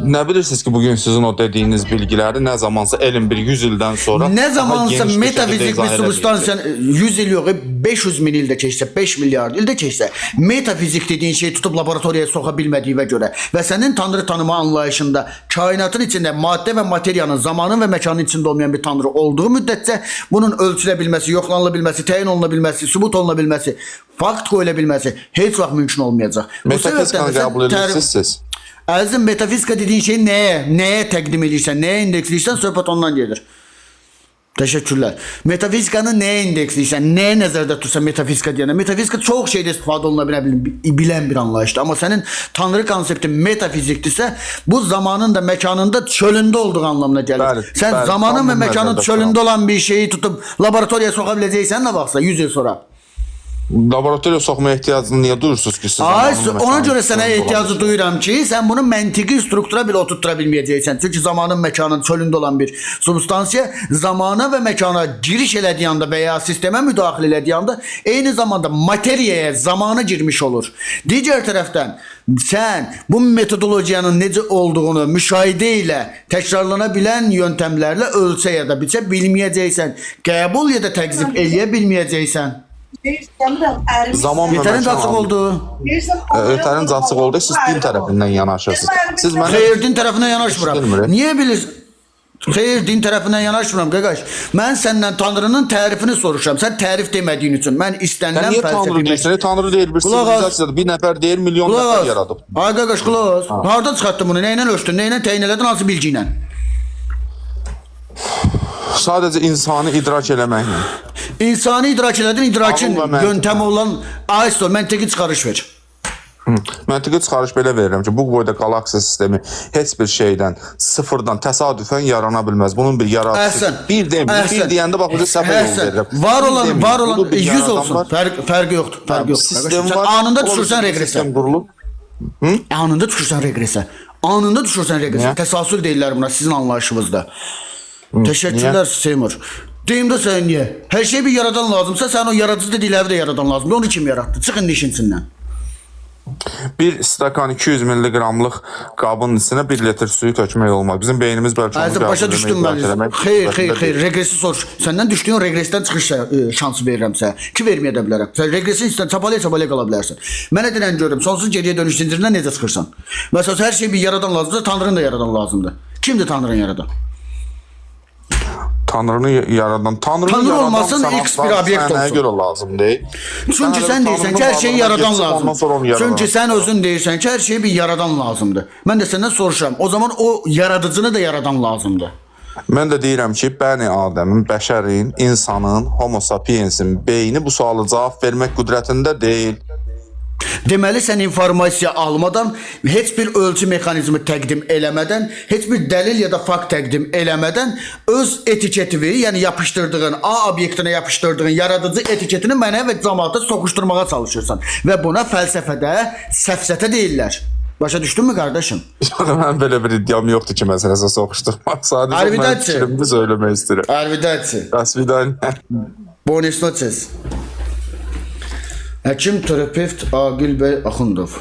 Speaker 13: nə bilirsiniz ki, bugün sizin o dediyiniz bilgiləri nə zamansa elm bir 100 ildən sonra
Speaker 2: nə zamansa metafizik bir substansiya 100 il yox, 500 min ildə keçsə, 5 milyard ildə keçsə, metafizik dediyin şey tutub laboratoriyaya soxa bilmədiyinə görə və sənin tanrı tanıma anlayışında kainatın içində maddə və materiyanın, zamanın və məkanın içində olmayan bir tanrı olduğu müddətcə bunun ölçülə bilməsi, yoxlanıla bilməsi, təyin oluna bilməsi, sübut oluna bilməsi, fakt qoyula bilməsi heç vaxt mümkün olmayacaq.
Speaker 13: Metafizikanı qəbul edirsiniz.
Speaker 2: Əzizim, metafizika dediyin şey nəyə təqdim edirsən, nəyə indeksləyirsən, söhbət ondan gedir. Təşəkkürlər. Metafizikanı nəyə indeksləyirsən, nəyə nəzərdə tutursan metafizika deyəndə? Metafizika çox şeydə istifadə oluna bilən bir anlayışdır. Amma sənin tanrı konsepti metafizikdirsə, bu zamanın da məkanında çölündə olduğu anlamına gəlir. Sən zamanın və məkanın çölündə olan bir şeyi tutub laboratoriyaya soxa biləcəksən nə vaxtsa 100 il sonra?
Speaker 14: laboratoriya soxmaya ehtiyacını niyə duyursunuz ki siz?
Speaker 2: Ay, ona görə sənə ehtiyacı duyuram ki, sən bunu məntiqi struktura belə oturtdura bilməyəcəksən. Çünki zamanın, məkanın çölündə olan bir substansiya zamana və məkana giriş elədiyi anda və ya sistemə müdaxilə elədiyi anda eyni zamanda materiyaya, zamana girmiş olur. Digər tərəfdən sən bu metodologiyanın necə olduğunu müşahidə ilə təkrarlana bilən yöntəmlərlə ölçə ya da biçə bilməyəcəksən. Qəbul ya da təqzib eləyə bilməyəcəksən.
Speaker 14: Zaman
Speaker 2: Yetərincə açıq oldu.
Speaker 14: Yetərincə açıq oldu. Siz din tərəfindən yanaşırsınız. Siz mənə
Speaker 2: Xeyr, din tərəfindən yanaşmıram. Niyə bilirsiniz? Xeyr, din tərəfindən yanaşmıram, qaqaş. Mən səndən Tanrının tərifini soruşuram. Sən tərif demədiyin üçün mən istənilən
Speaker 14: niyə Tanrı deyirsən? Tanrı deyil, bir sivilizasiyadır. Bir nəfər deyil, milyon nəfər yaradıb.
Speaker 2: Ay qaqaş, qulaq as. Harda çıxartdın bunu? Nə ilə ölçdün? Nə ilə təyin elədin? Hansı bilgi ilə?
Speaker 14: Sadəcə insanı idrak eləməklə.
Speaker 2: İnsanı idrak elədin, idrakin yöntəmi olan AISO, məntiqi çıxarış ver.
Speaker 14: Məntiqi çıxarış belə verirəm ki, bu boyda qalaksiya sistemi heç bir şeydən, sıfırdan, təsadüfən yarana bilməz. Bunun bir yaradıcısı. Bir deyəndə bax, burada səhv yol verirəm.
Speaker 2: Var olan 100 olsun. Fərqi yoxdur. Fərqi yoxdur. Sən anında düşürsən regresə. Anında düşürsən regresə. Anında düşürsən regresə. Təsasül deyirlər buna sizin anlayışınızda. Təşəkkürlər Seymur. Deyim də sən niyə? Hər şey bir yaradan lazımsa, sən o yaradıcı dedikləri də yaradan lazımdır. Onu kim yarattı? Çıxın işin içindən.
Speaker 14: Bir stakan 200 milligramlıq qabın içinə 1 litr suyu tökmək olmaz. Bizim beynimiz bəlkə onu
Speaker 2: başa düşdüm mən. Xeyr, regresi soruş. Səndən düşdüyün regresdən çıxış şansı verirəm sənə. Ki verməyə də bilərəm. Sən regresin istən çapalaya qala bilərsən. Mənə denən görürəm. Sonsuz geriyə dönüş zincirindən necə çıxırsan? Məsələn, hər şey bir yaradan lazımdır, Tanrının da yaradan lazımdır. Kimdir Tanrının yaradan?
Speaker 14: Tanrını yaradan.
Speaker 2: Tanrı olmasın X bir obyekt olsun.
Speaker 14: Nəyə görə lazım deyil?
Speaker 2: Çünki sən deyirsən ki, hər şey yaradan lazımdır. Çünki sən özün deyirsən ki, hər şey bir yaradan lazımdır. Mən də səndən soruşuram. O zaman o yaradıcını da yaradan lazımdır.
Speaker 14: Mən də deyirəm ki, Bəni Adəmin, bəşərin, insanın, homo sapiensin beyni bu sualı cavab vermək qüdrətində deyil.
Speaker 2: Deməli sən informasiya almadan, heç bir ölçü mexanizmi təqdim eləmədən, heç bir dəlil ya da fakt təqdim eləmədən öz etiketini, yəni yapışdırdığın A obyektinə yapışdırdığın yaradıcı etiketini mənə və cəmaata soxuşdurmağa çalışırsan və buna fəlsəfədə səfsətə deyirlər. Başa düşdünmü qardaşım?
Speaker 14: Mən belə bir iddiam yoxdur ki, məsələsə soxuşdurmaq. Sadəcə mən fikrimi söyləmək istəyirəm.
Speaker 2: Arrivederci.
Speaker 14: Asvidanya.
Speaker 2: Buenas noches. Həkim terapevt Aqil bəy Axundov.